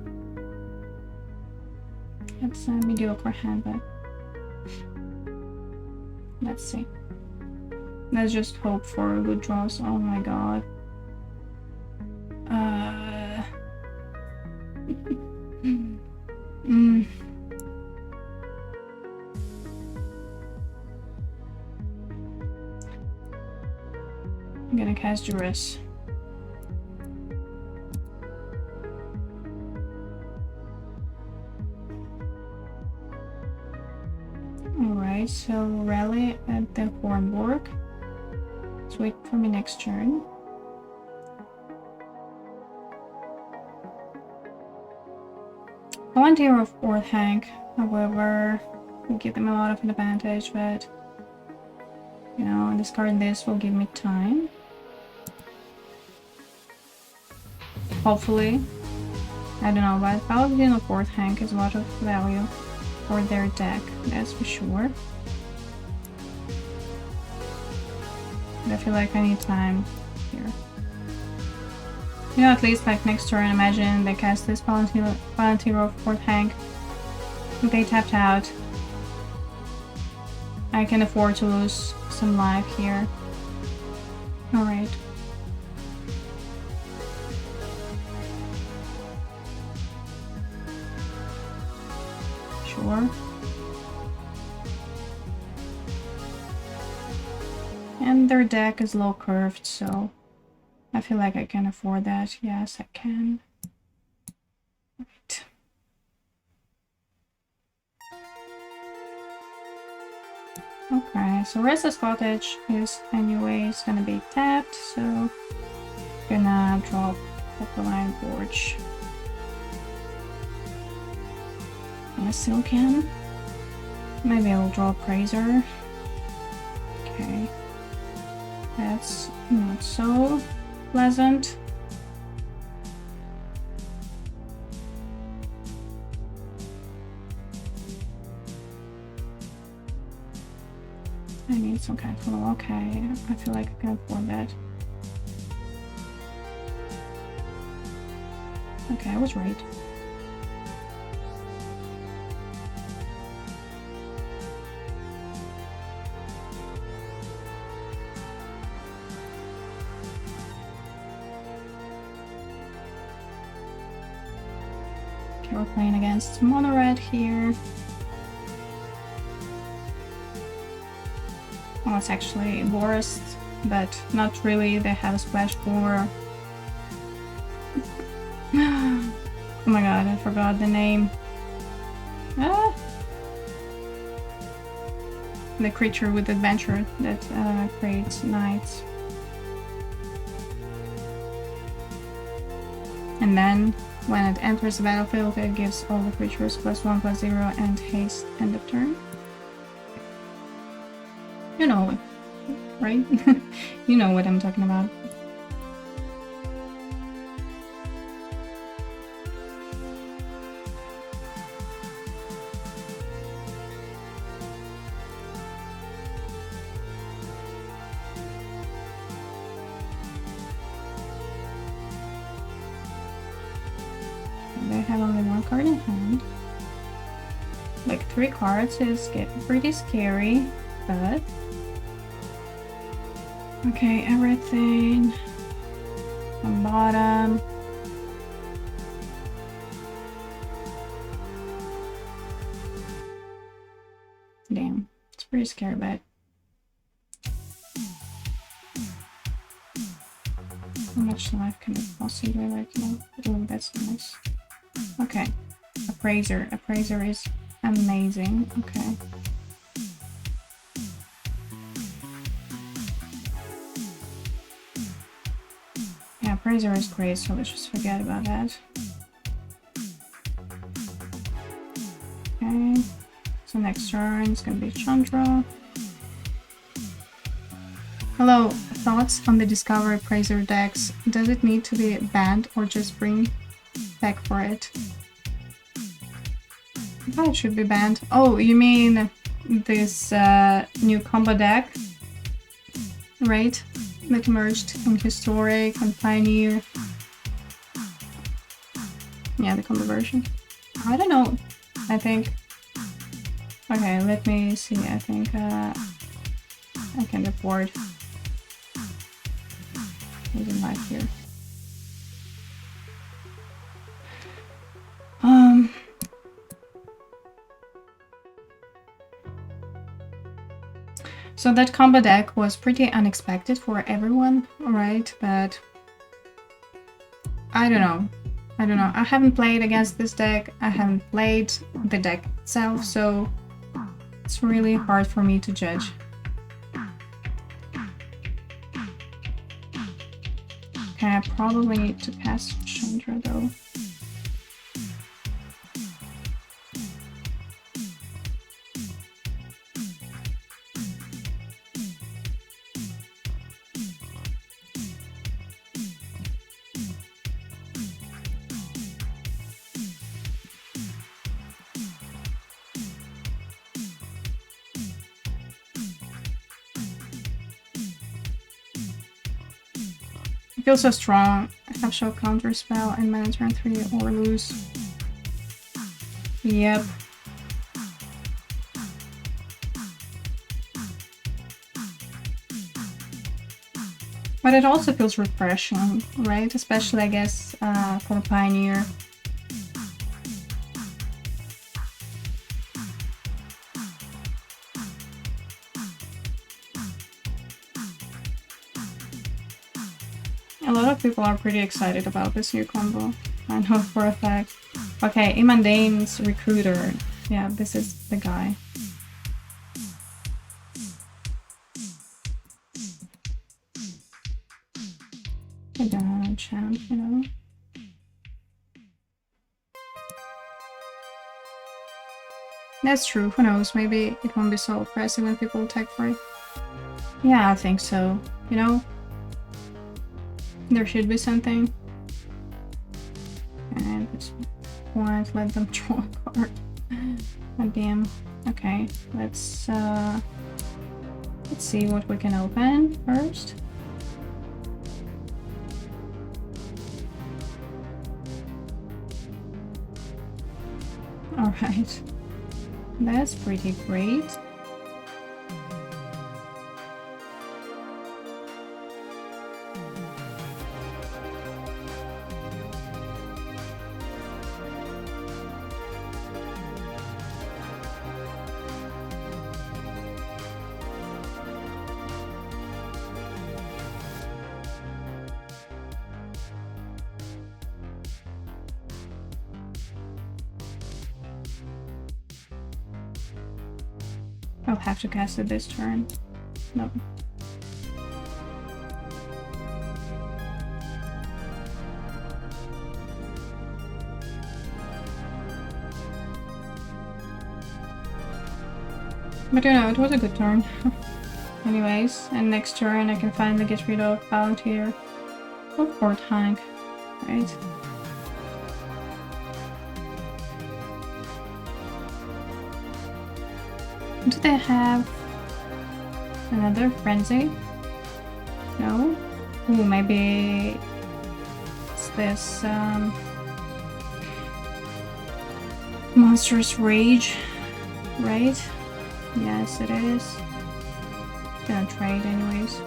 mediocre hand, but let's see. Let's just hope for good draws. Oh my god. I'm gonna cast Duress. Alright, so rally at the Hornborg. Let's wait for me next turn. Volunteer of Orthanc, however, will give them a lot of advantage, but you know, discarding this will give me time. Hopefully. I don't know, but Paladin of Orthanc is a lot of value for their deck, that's for sure. But I feel like I need time here. You know, at least like next turn, imagine they cast this Palantir of Orthanc. If they tapped out, I can afford to lose some life here. Alright. Sure. And their deck is low curved, so I feel like I can afford that. Yes, I can. Right. Okay, so Restless Cottage is anyways gonna be tapped, so gonna drop Copperline Gorge. I still can. Maybe I'll draw Appraiser. Okay. That's not so pleasant. I need some kind of funnel. Okay, I feel like I can afford that. Okay, I was right. Okay, we're playing against Mono Red here. Well, it's actually Duress, but not really. They have a splash 4. Oh my god, I forgot the name. Ah! The creature with adventure that creates knights. And then, when it enters the battlefield, it gives all the creatures +1/+0 and haste end of turn. You know, right? You know what I'm talking about. They have only 1 card in hand. Like 3 cards is getting pretty scary, but okay, everything on bottom. Damn, it's pretty scary, but how much life can it possibly like, you know? Oh, that's nice. Okay, Appraiser. Appraiser is amazing. Okay. Yeah, Appraiser is great, so let's just forget about that. Okay, so next turn is gonna be Chandra. Hello, thoughts on the Discover Appraiser decks? Does it need to be banned or just bring back for it? I thought it should be banned. Oh, you mean this new combo deck? Right? That emerged in Historic and Pioneer. Yeah, the combo version. I don't know. I think... Okay, let me see. I think I can afford using life here. So that combo deck was pretty unexpected for everyone, right? But I don't know. I don't know. I haven't played against this deck. I haven't played the deck itself, so it's really hard for me to judge. Okay, I probably need to pass Chandra though. I feel so strong. I have show counter spell and mana turn 3 or lose. Yep. But it also feels refreshing, right? Especially, I guess, for Pioneer. of people are pretty excited about this new combo. I know for a fact. Okay, Imandane's Recruiter. Yeah, this is the guy. I don't have a champ, you know. That's true, who knows, maybe it won't be so oppressive when people attack for it. Yeah, I think so, you know? There should be something. And it's point, let them draw a card. God damn. Okay, let's see what we can open first. Alright. That's pretty great. I'll have to cast it this turn. No. But you know, it was a good turn. Anyways, and next turn I can finally get rid of Volunteer. Or Fort Hank, right? Do they have another Frenzy? No? Ooh, maybe it's this Monstrous Rage, right? Yes, it is. Gonna trade anyways.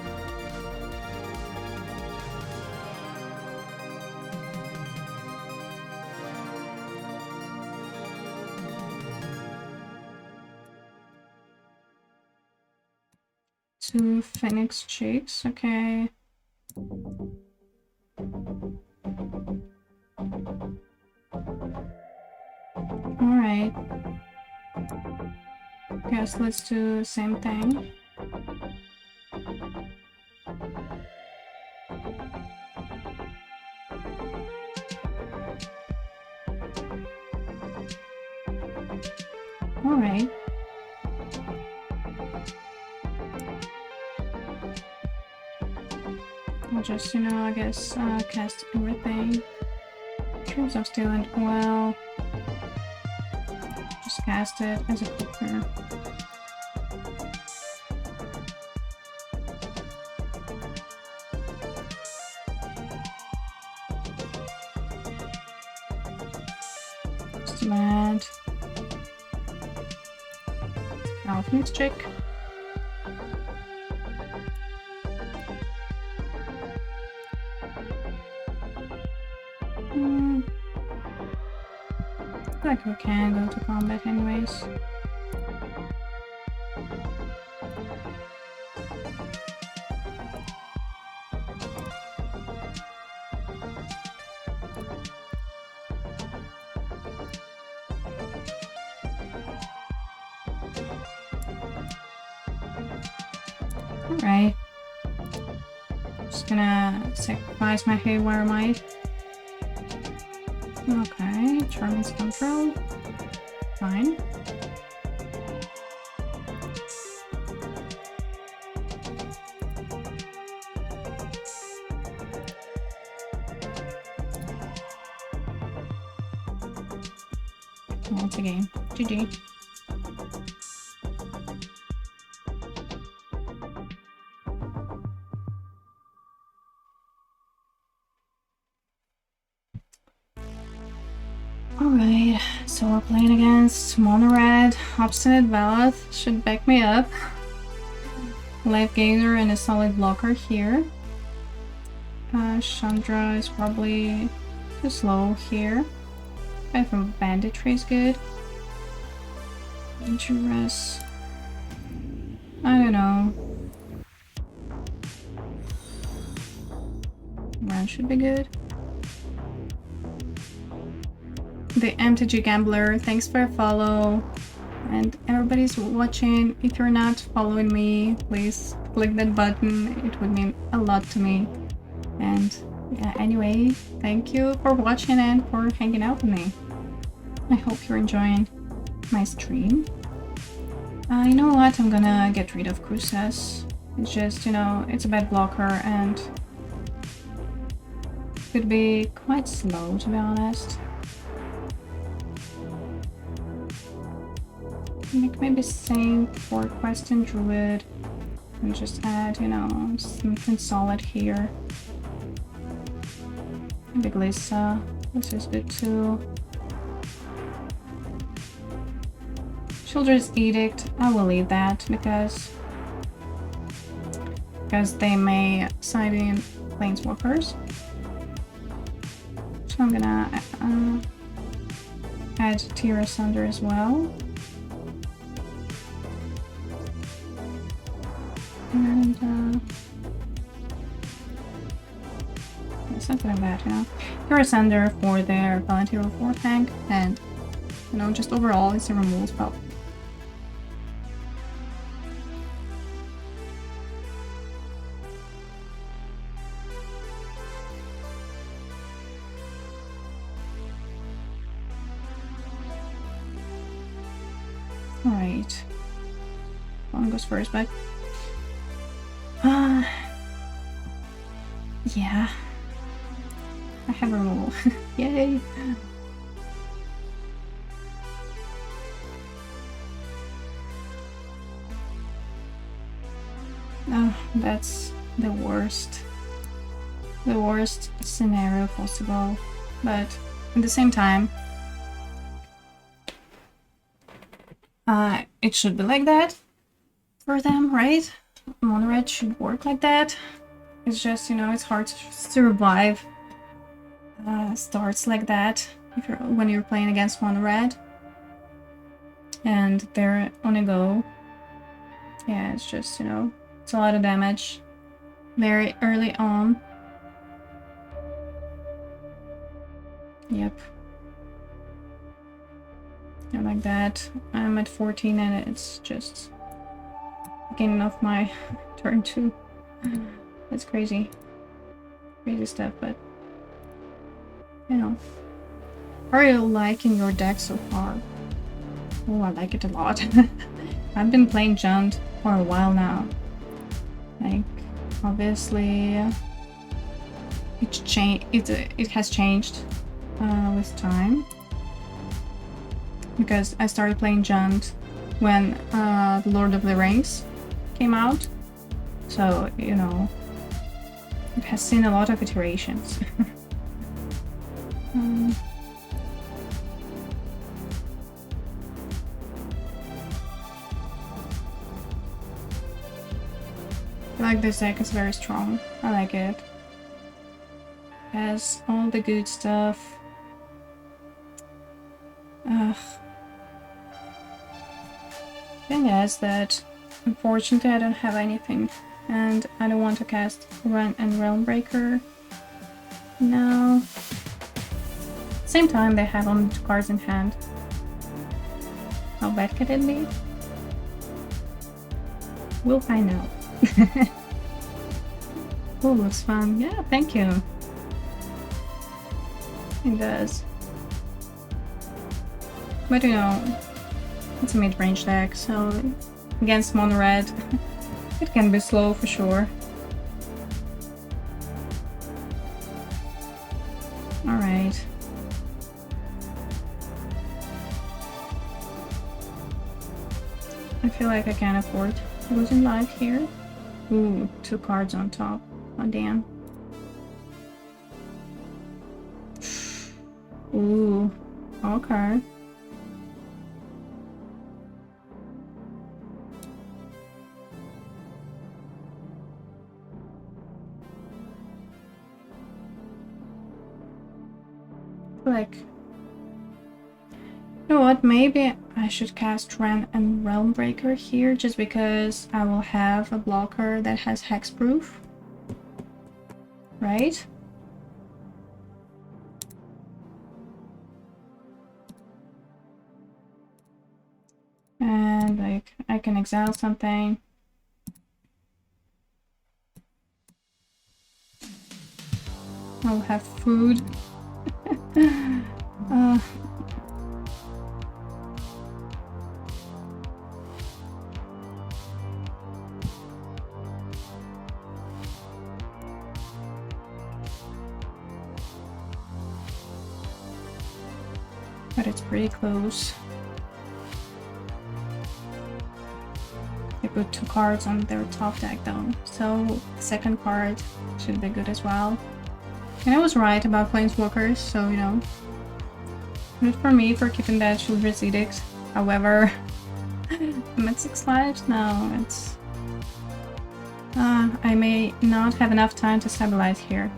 Two Phoenix Chicks, okay. Alright. Guess let's do the same thing. Alright. I'll just, you know, I guess cast everything. Dreams of Steel and Oil. Just cast it as a cooker. Just mad. Alchemy's check. I feel like we can go to combat anyways. Alright. Just gonna sacrifice my Haywire Mite. Okay, Charming's control. Fine. Once again, GG. Alright, so we're playing against Mono Red. Obstinate Ballad should back me up. Life Gainer and a solid blocker here. Chandra is probably too slow here. I think Banditry is good. Duress. I don't know. Wrenn should be good. The MTG Gambler, thanks for a follow. And everybody's watching. If you're not following me, please click that button. It would mean a lot to me. And yeah, anyway, thank you for watching and for hanging out with me. I hope you're enjoying my stream. You know what? I'm gonna get rid of Crucias. It's just, you know, it's a bad blocker and could be quite slow, to be honest. Maybe same for Questing Druid and just add, you know, something solid here. Maybe Glissa, this is good too. Sheoldred's Edict, I will leave that because they may side in Planeswalkers. So I'm gonna add Duress under as well. And something like that, you know. Duress under for their Volunteer 4 tank, and you know, just overall it's a removal spell. Alright. One goes first, but yeah. I have removal. Yay! Oh, that's the worst. The worst scenario possible. But at the same time, it should be like that for them, right? Mono red should work like that. It's just, you know, it's hard to survive starts like that if when you're playing against mono red and they're on a go. Yeah, it's just, you know, it's a lot of damage very early on. Yep. Yeah, like that. I'm at 14 and it's just getting off my turn 2. That's crazy. Crazy stuff, but you know. How are you liking your deck so far? Oh, I like it a lot. I've been playing JUND for a while now. Like, obviously, it has changed with time. Because I started playing JUND when The Lord of the Rings came out. So, you know, it has seen a lot of iterations. I like this deck, it's very strong. I like it. Has all the good stuff. Thing is that unfortunately I don't have anything and I don't want to cast Wrenn and Realmbreaker. No. Same time they have only 2 cards in hand. How bad can it be? We'll find out. Oh, looks fun. Yeah, thank you. It does. But you know, it's a mid-range deck, so against mono red, it can be slow for sure. Alright. I feel like I can't afford losing life here. Ooh, 2 cards on top. Oh damn. Ooh, okay. Like, you know what, maybe I should cast Wrenn and Realmbreaker here just because I will have a blocker that has hexproof, right? and like I can exile something. I'll have food. But it's pretty close. They put 2 cards on their top deck though, so the second card should be good as well. And I was right about Planeswalkers, so you know. Good for me for keeping that Sheoldred's Edict. However, I'm at 6 lives now. It's I may not have enough time to stabilize here.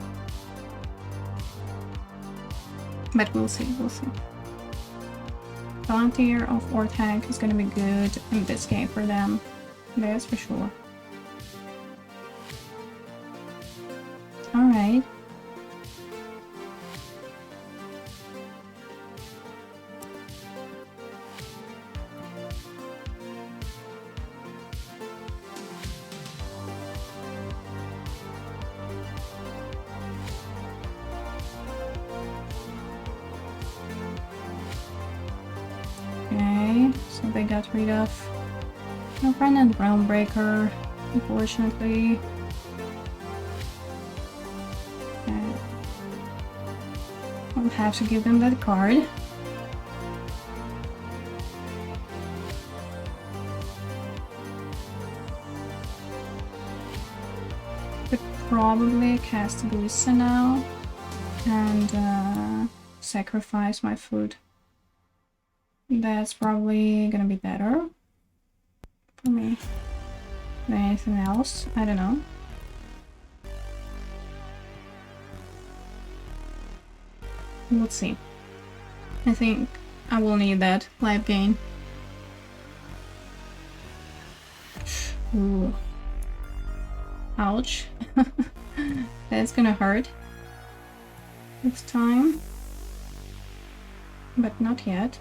But we'll see, we'll see. Volunteer of Orthanc is gonna be good in this game for them. That's for sure. Alright. Okay, so they got rid of Wrenn and Realmbreaker, unfortunately. Okay. I'll have to give them that card. Could probably cast Glissa now and sacrifice my food. That's probably gonna be better for me than anything else. I don't know. We'll see. I think I will need that life gain. Ooh. Ouch. That's gonna hurt this time. But not yet.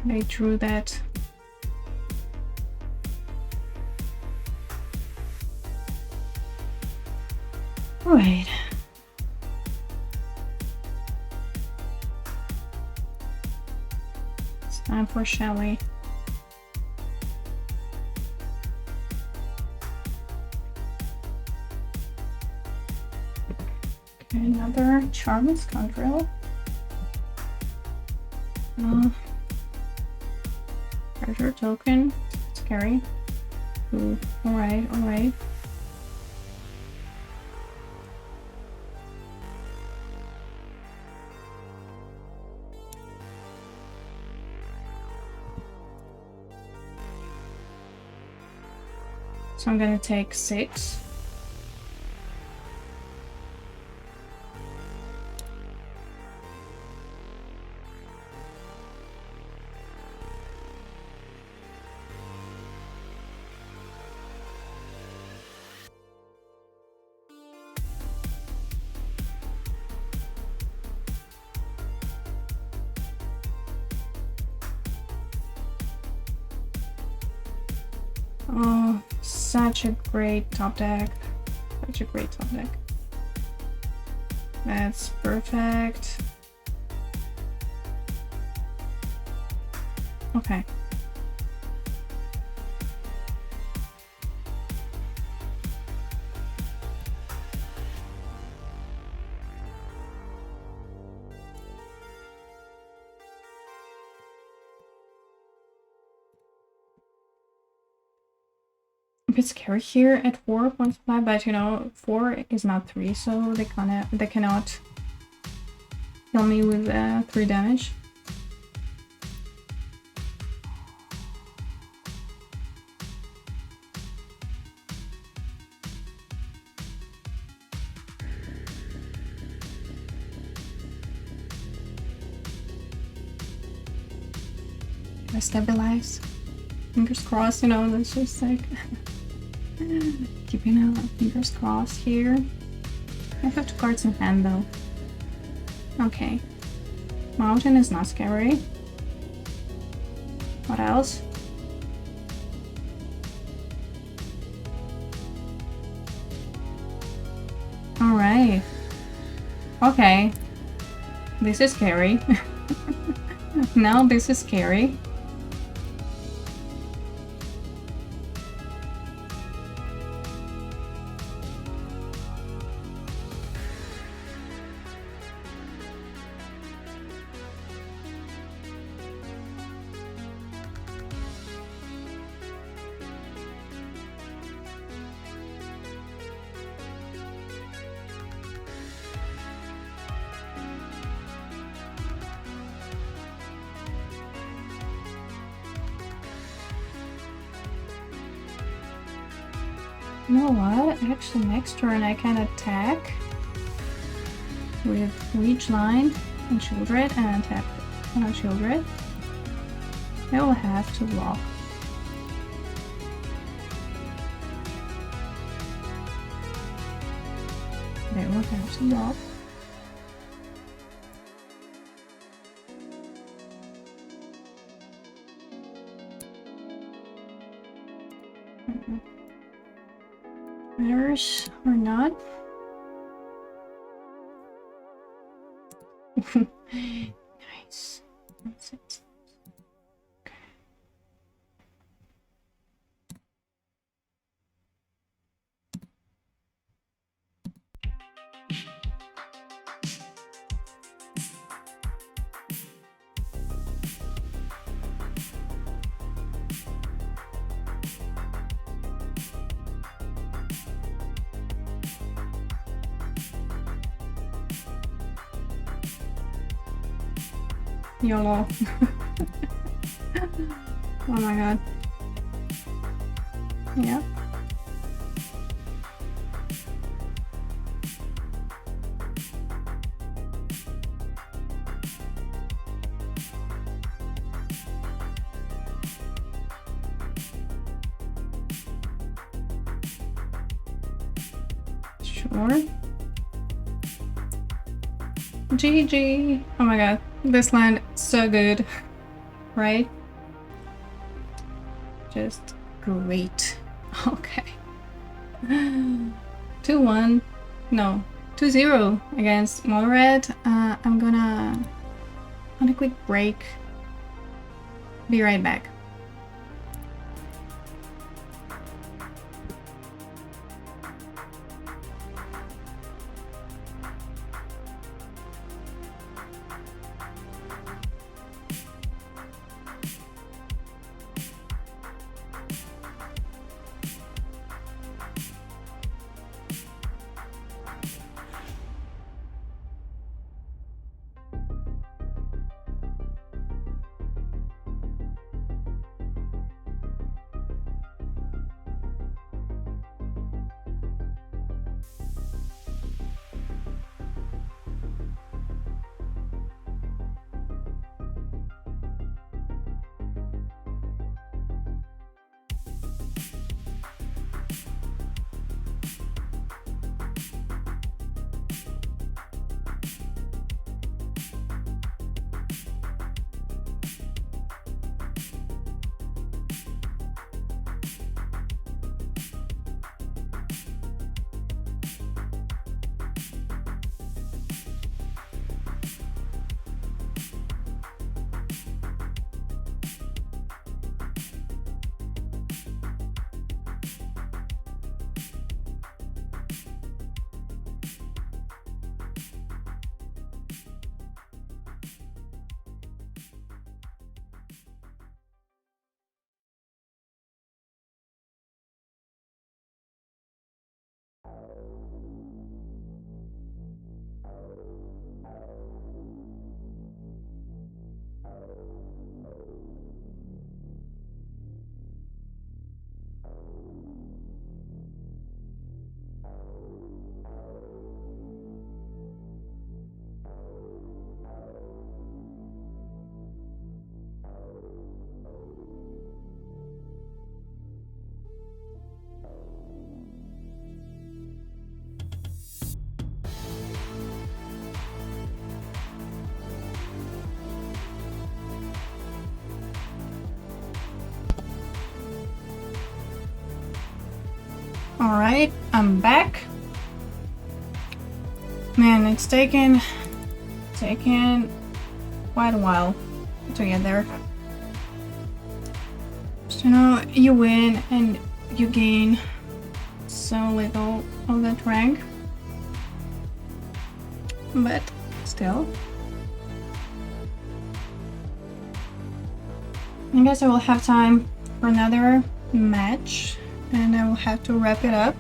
They drew that. Right. It's time for Shelly. Okay, another Charmless Condrill. Treasure token. Scary. Ooh, alright, alright. So I'm gonna take 6. Oh, such a great top deck. Such a great top deck. That's perfect. Okay. A bit scary here at 4 points supply, but you know, 4 is not 3, so they cannot kill me with 3 damage. stabilize. Fingers crossed, you know, that's just like keeping fingers crossed here. I have 2 cards in hand though. Okay. Mountain is not scary. What else? Alright. Okay. This is scary. Now this is scary. You know what? Actually, next turn I can attack with Ridgeline and Sheoldred and tap Sheoldred. I will have to block. They will have to block. Matters or not. Nice. That's it. Okay. YOLO. Oh my god. Yeah. Sure. GG. Oh my god. This land so good, right? Just great. Okay. 2-1. No. 2-0 against Sulfurous. I'm gonna on a quick break. Be right back. Alright, I'm back. Man, it's taken quite a while to get there. So, you know, you win and you gain so little of that rank. But still. I guess I will have time for another match and I will have to wrap it up.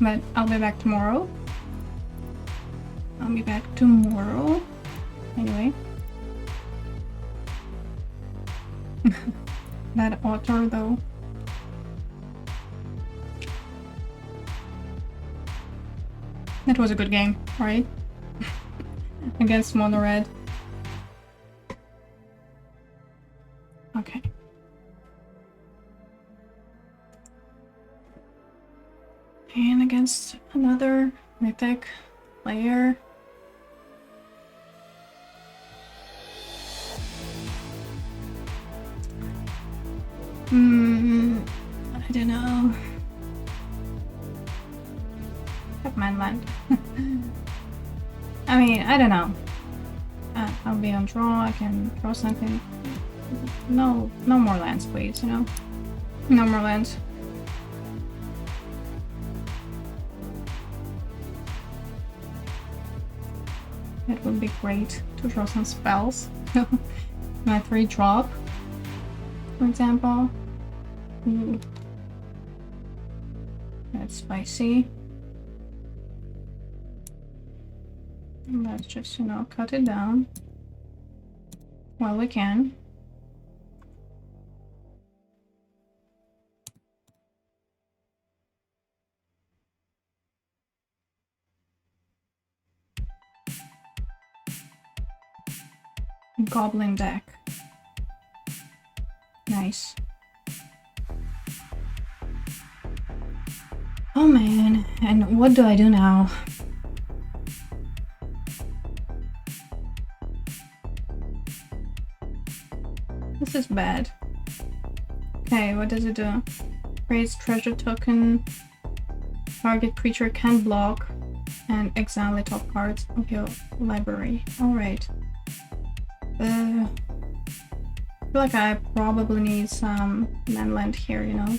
But I'll be back tomorrow. Anyway. That otter though. That was a good game, right? Against Mono Red. Okay. And against another Mythic player. I don't know. Have Manland. I mean, I don't know. I'll be on draw, I can draw something. No more lands, please, you know? No more lands. It would be great to draw some spells. My 3-drop, for example. Ooh. That's spicy. Let's just, you know, cut it down while we can. Goblin deck. Nice. Oh man, and what do I do now? This is bad. Okay, what does it do? Creates treasure token. Target creature can block and exile the top cards of your library. Alright. I feel like I probably need some manland here, you know?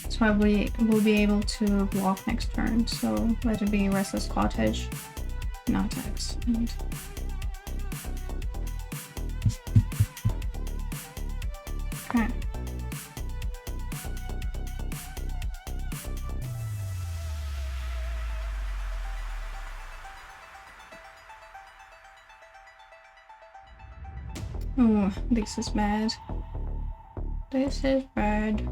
So I will be able to block next turn. So let it be Restless Cottage. No attacks. And okay. Oh, this is bad. This is bad.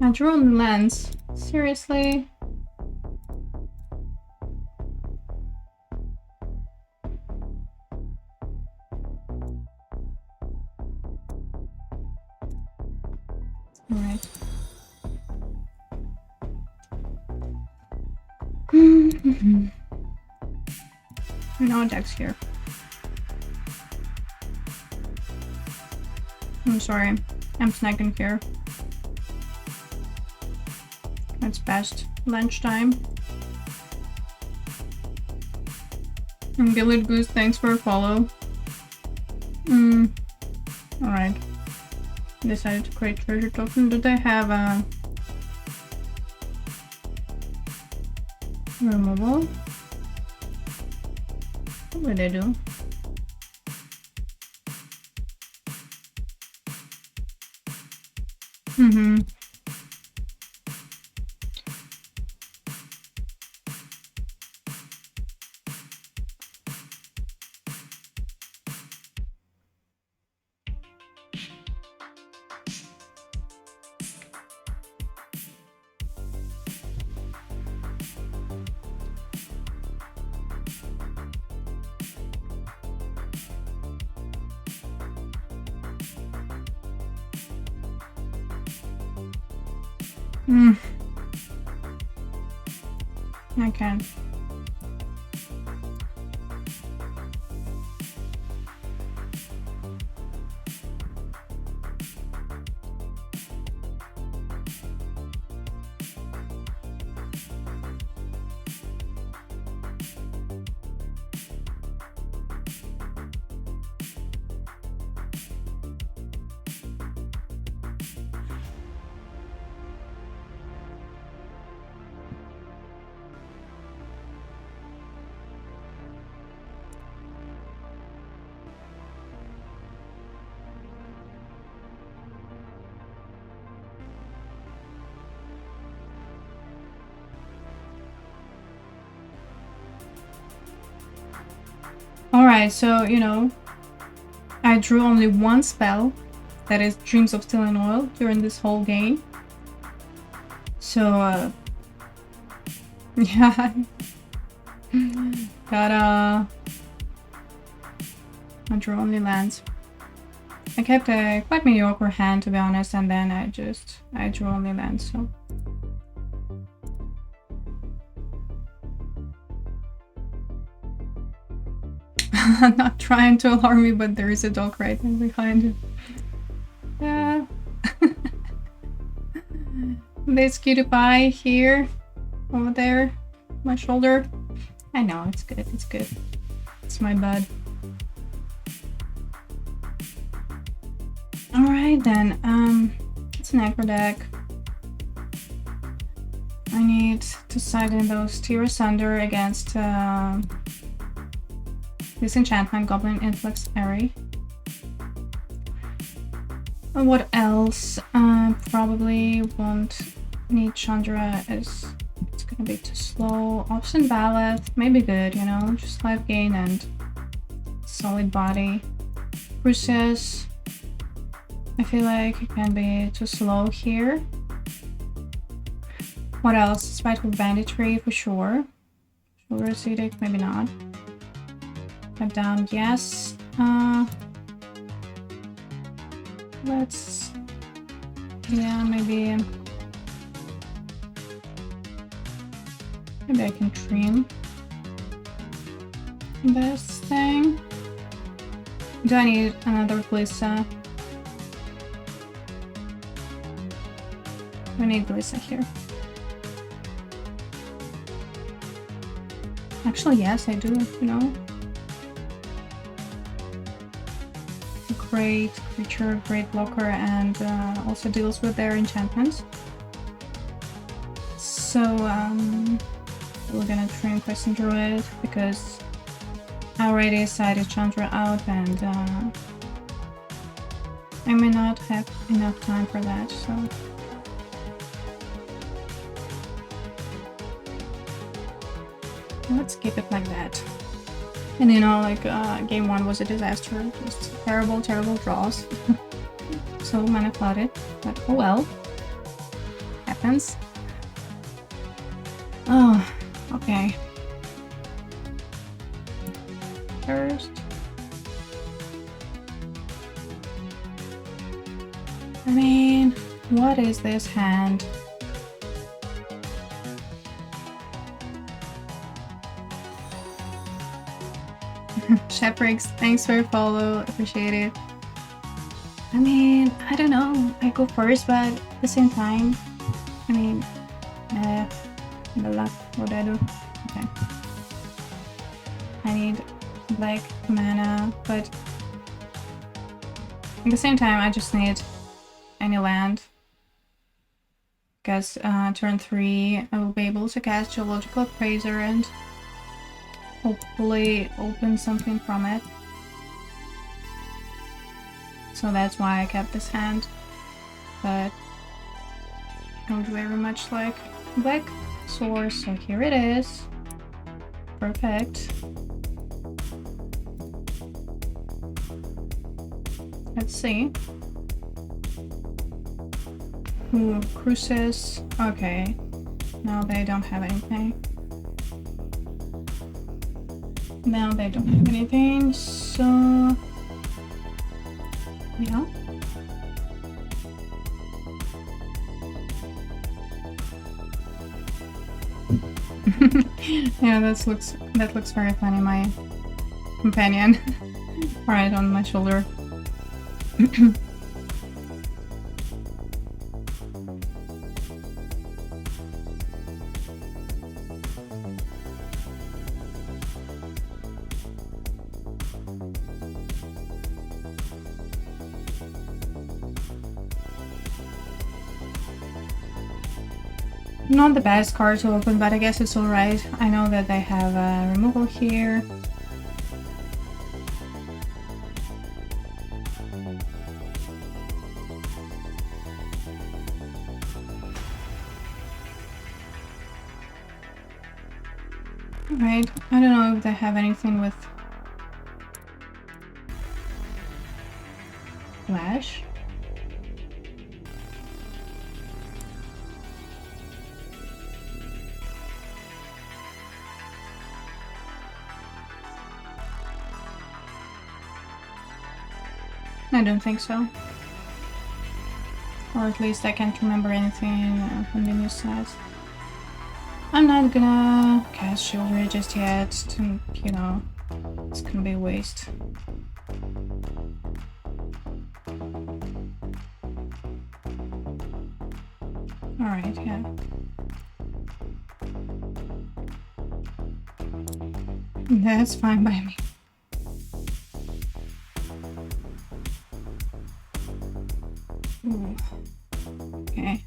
I drew on the lens. Seriously? Alright. No attacks here. I'm sorry. I'm snacking here. It's past lunchtime. And Gilded Goose, thanks for a follow. Alright. Decided to create treasure token. Do they have a removal? What do they do? I can. Alright, so, you know, I drew only one spell, that is Dreams of Steel and Oil, during this whole game. So, yeah. Gotta... I drew only lands. I kept a quite mediocre hand, to be honest, and then I drew only lands, so... I'm not trying to alarm you, but there is a dog right behind you. Yeah. This cutie pie here, over there, my shoulder. I know, it's good, it's good. It's my bud. Alright then, it's an aggro deck. I need to side in those Tear Asunder against Disenchantment, Goblin Influx Array. And what else? Probably won't need Chandra, as it's gonna be too slow. Option Ballot, maybe good, you know, just life gain and solid body. Crucias, I feel like it can be too slow here. What else? Spiteful Banditry for sure. Sulfurous Edict, maybe not. Cut down, yes. Let's... yeah, maybe... maybe I can trim this thing. Do I need another Glissa? We need Glissa here. Actually, yes, I do, you know. Great creature, great blocker, and also deals with their enchantments. So, we're gonna trim Questing Druid because I already decided Chandra out, and I may not have enough time for that, so... let's keep it like that. And you know, like, game 1 was a disaster. Just terrible, terrible draws. So mana flooded, but oh well. Happens. Oh, okay. First. I mean, what is this hand? Sheprix, thanks for your follow, appreciate it. I mean, I don't know, I go first, but at the same time, I mean, good luck, what do I do? Okay. I need black mana, but at the same time, I just need any land. Because turn 3, I will be able to cast Geological Appraiser and hopefully open something from it. So that's why I kept this hand. But I would very much like black source, so here it is. Perfect. Let's see. Ooh, Crucias. Okay. Now they don't have anything. Now they don't have anything, so... yeah. Yeah, that looks very funny, my companion. Right on my shoulder. Not the best card to open, but I guess it's alright. I know that they have a removal here. Alright, I don't know if they have anything with Flash. I don't think so. Or at least I can't remember anything from the new set. I'm not gonna cast Sheoldred just yet, to, you know, it's gonna be a waste. Alright, yeah. That's fine by me. Ooh. Okay.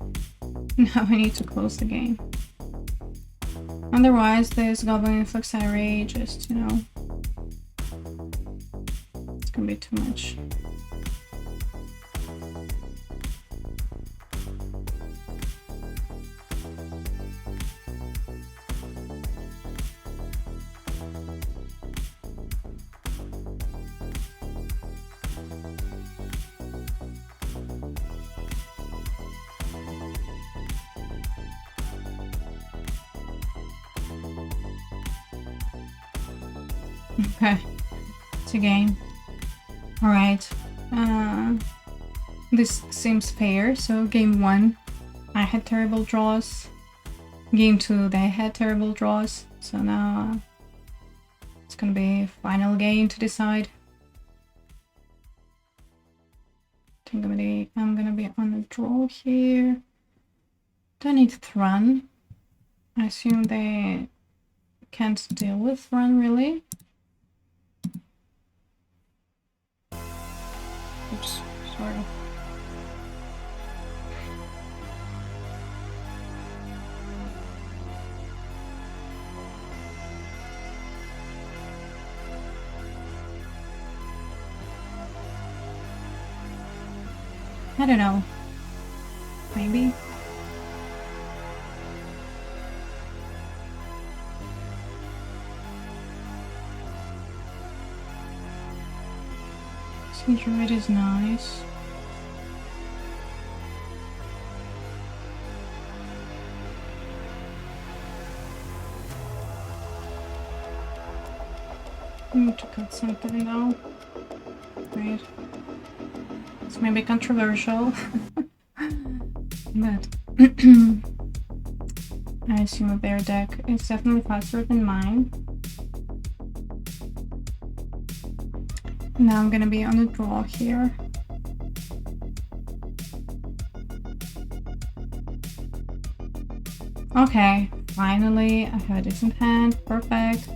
Now I need to close the game. Otherwise, this Goblin Influx Array just, you know, it's gonna be too much. Okay, it's a game. Alright, this seems fair. So game 1, I had terrible draws. Game 2, they had terrible draws. So now it's gonna be a final game to decide. I think I'm gonna be on a draw here. Do I need Thrun? I assume they can't deal with Thrun really. Oops, sorry. I don't know. Maybe. Druid is nice. I need to cut something now. Great. It's maybe controversial, but I assume that their deck is definitely faster than mine. Now I'm gonna be on a draw here. Okay, finally I have a decent hand. Perfect.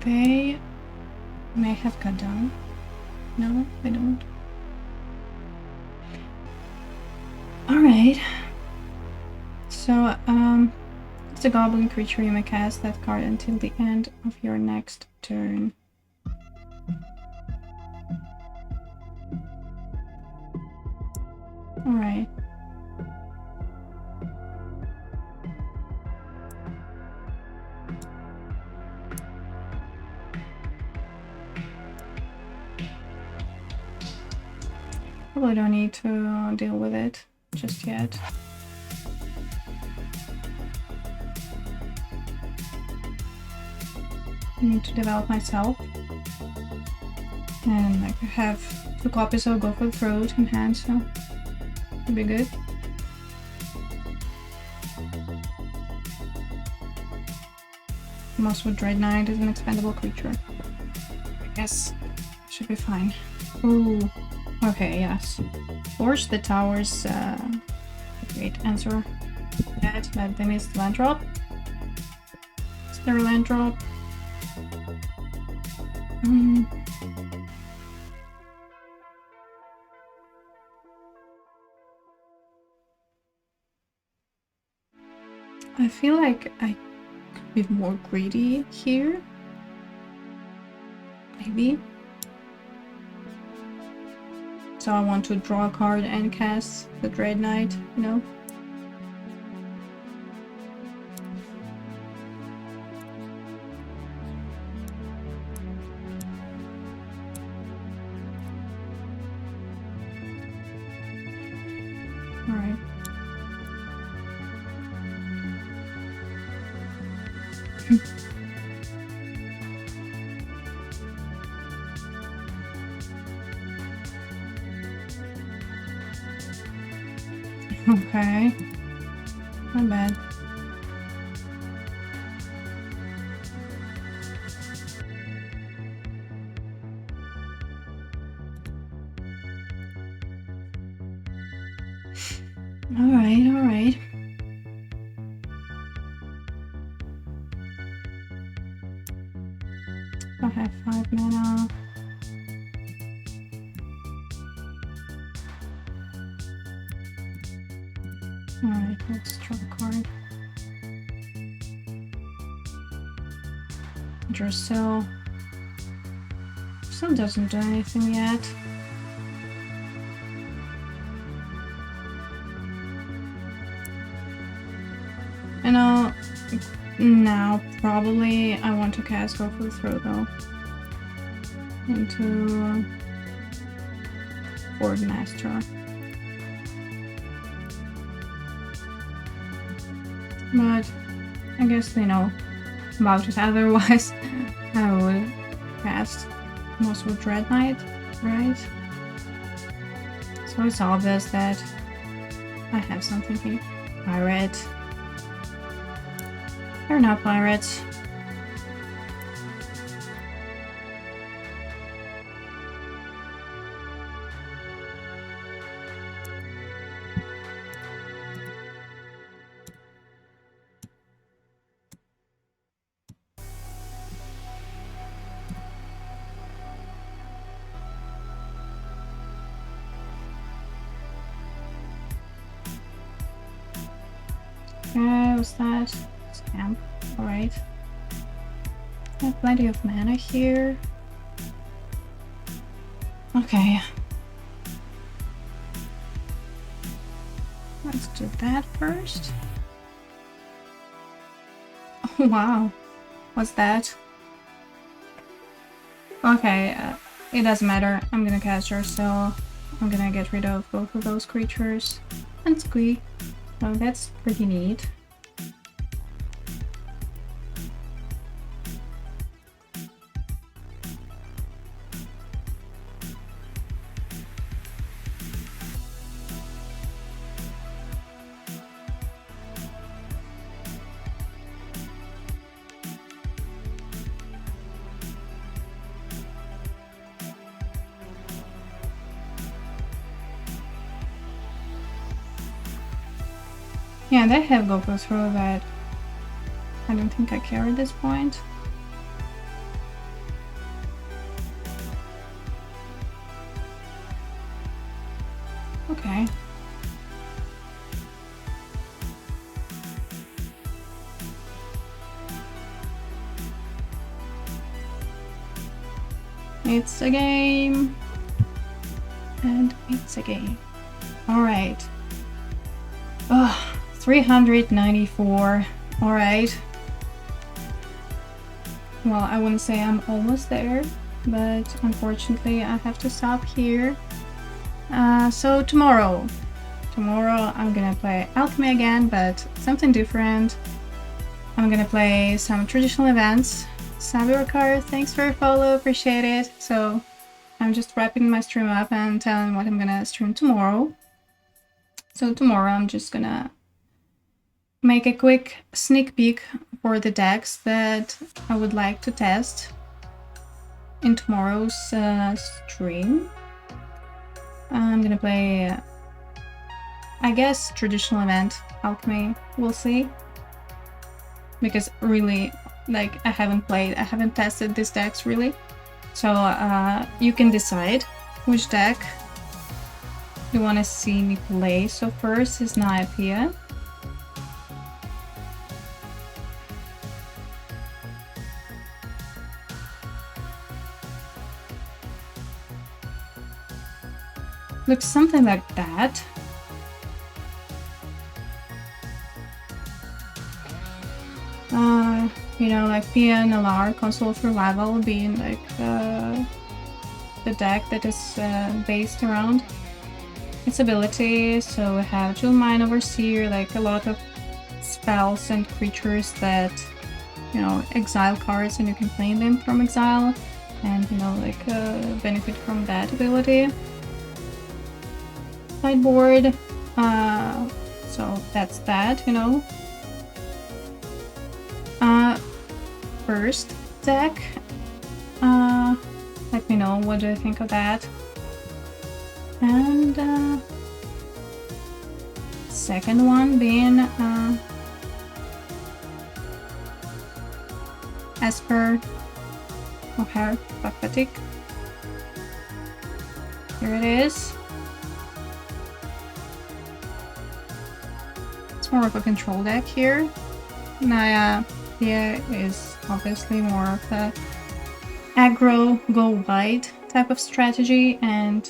They may have cut down. No, they don't. Alright. So, it's a goblin creature. You may cast that card until the end of your next turn. Alright. Probably don't need to deal with it just yet. I need to develop myself. And I have 2 copies of Go for the Throat in hand, so it'll be good. Mosswood Dreadknight is an expendable creature. I guess should be fine. Ooh. Okay, yes. Forge the Towers, great answer. That, but they missed land drop. Is there a land drop? I feel like I could be more greedy here. maybe. So I want to draw a card and cast the Dreadknight, you know? Alright. Okay. Not bad. Alright, alright. I have 5 mana. Alright, let's draw a card. Jarsyl. Still doesn't do anything yet. You know, now probably I want to cast Go for the Throw though. Into Board Master. But I guess they know about it, otherwise I would cast Mosswood Dreadknight, right? So it's obvious that I have something here. Pirate. They're not pirates. Okay, what's that? Scamp. Alright. I have plenty of mana here. Okay. Let's do that first. Oh, wow. What's that? Okay, it doesn't matter. I'm gonna cast Jarsyl. I'm gonna get rid of both of those creatures. And squeak. So that's pretty neat. Yeah, they have Go for Throw, but I don't think I care at this point. Okay. It's a game. And it's a game. Alright. Ugh. 394. Alright. Well, I wouldn't say I'm almost there, but unfortunately I have to stop here. So tomorrow I'm gonna play Alchemy again, but something different. I'm gonna play some traditional events. Sabirakar, thanks for your follow, appreciate it. So I'm just wrapping my stream up and telling what I'm gonna stream tomorrow. So tomorrow I'm just gonna make a quick sneak peek for the decks that I would like to test in tomorrow's stream. I'm gonna play, I guess, traditional event Alchemy. We'll see, because really, like, I haven't tested these decks really. So you can decide which deck you want to see me play. So first is Naipia. Looks something like that. You know, like PNLR, Console of Revival, being like the deck that is based around its ability. So we have Jewel Mine Overseer, like a lot of spells and creatures that, you know, exile cards and you can play them from exile and, you know, like benefit from that ability. Sideboard, so that's that, you know. First deck, let me know what do you think of that. And second one being Esper O'Hare Pathetic. Here it is. It's more of a control deck here. Naya here is obviously more of a aggro, go wide type of strategy, and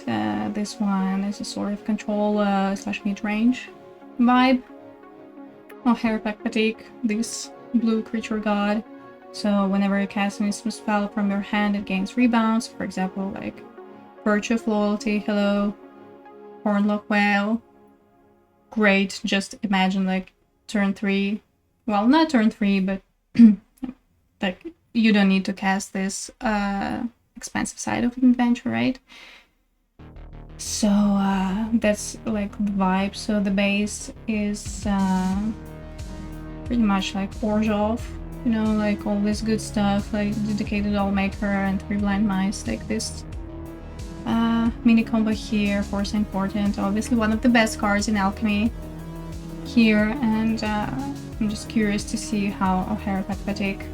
this one is a sort of control slash mid-range vibe. O'Hare Pathetic, this blue creature god. So whenever you cast an instant spell from your hand, it gains rebounds. For example, like Virtue of Loyalty, hello, Hornlock Whale. Great, just imagine like turn 3, well, not turn 3, but like you don't need to cast this expensive side of adventure, right? So that's like the vibe. So the base is pretty much like Orzhov, you know, like all this good stuff, like Dedicated Allmaker and 3 Blind Mice, like this mini combo here, Force Important, obviously one of the best cards in Alchemy here, and I'm just curious to see how O'Hare Pathetic,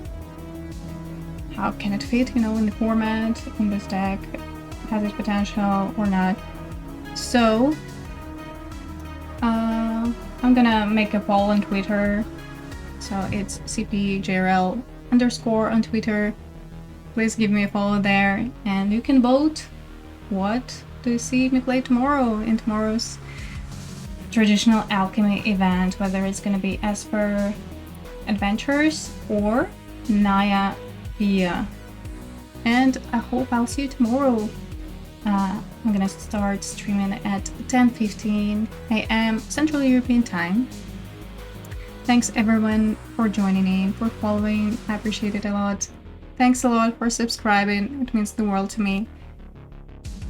how can it fit, you know, in the format, in this deck, has it potential or not. So I'm gonna make a poll on Twitter, so it's CPJRL_ on Twitter. Please give me a follow there, and you can vote what do you see me play tomorrow in tomorrow's traditional Alchemy event, whether it's gonna be Esper Adventures or Naya Via. And I hope I'll see you tomorrow. I'm gonna start streaming at 10:15 a.m. Central European time. Thanks everyone for joining in, for following, I appreciate it a lot. Thanks a lot for subscribing, it means the world to me.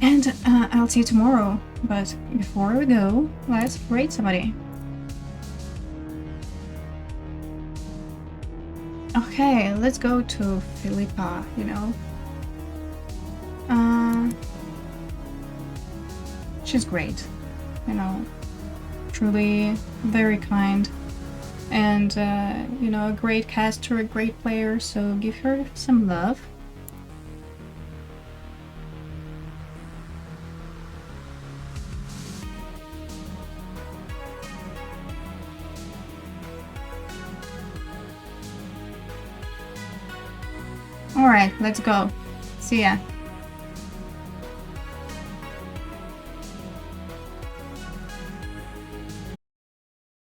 And I'll see you tomorrow, but before we go, let's rate somebody. Okay, let's go to Philippa, you know. She's great, you know, truly very kind, and you know, a great caster, a great player, so give her some love. Alright, let's go. See ya.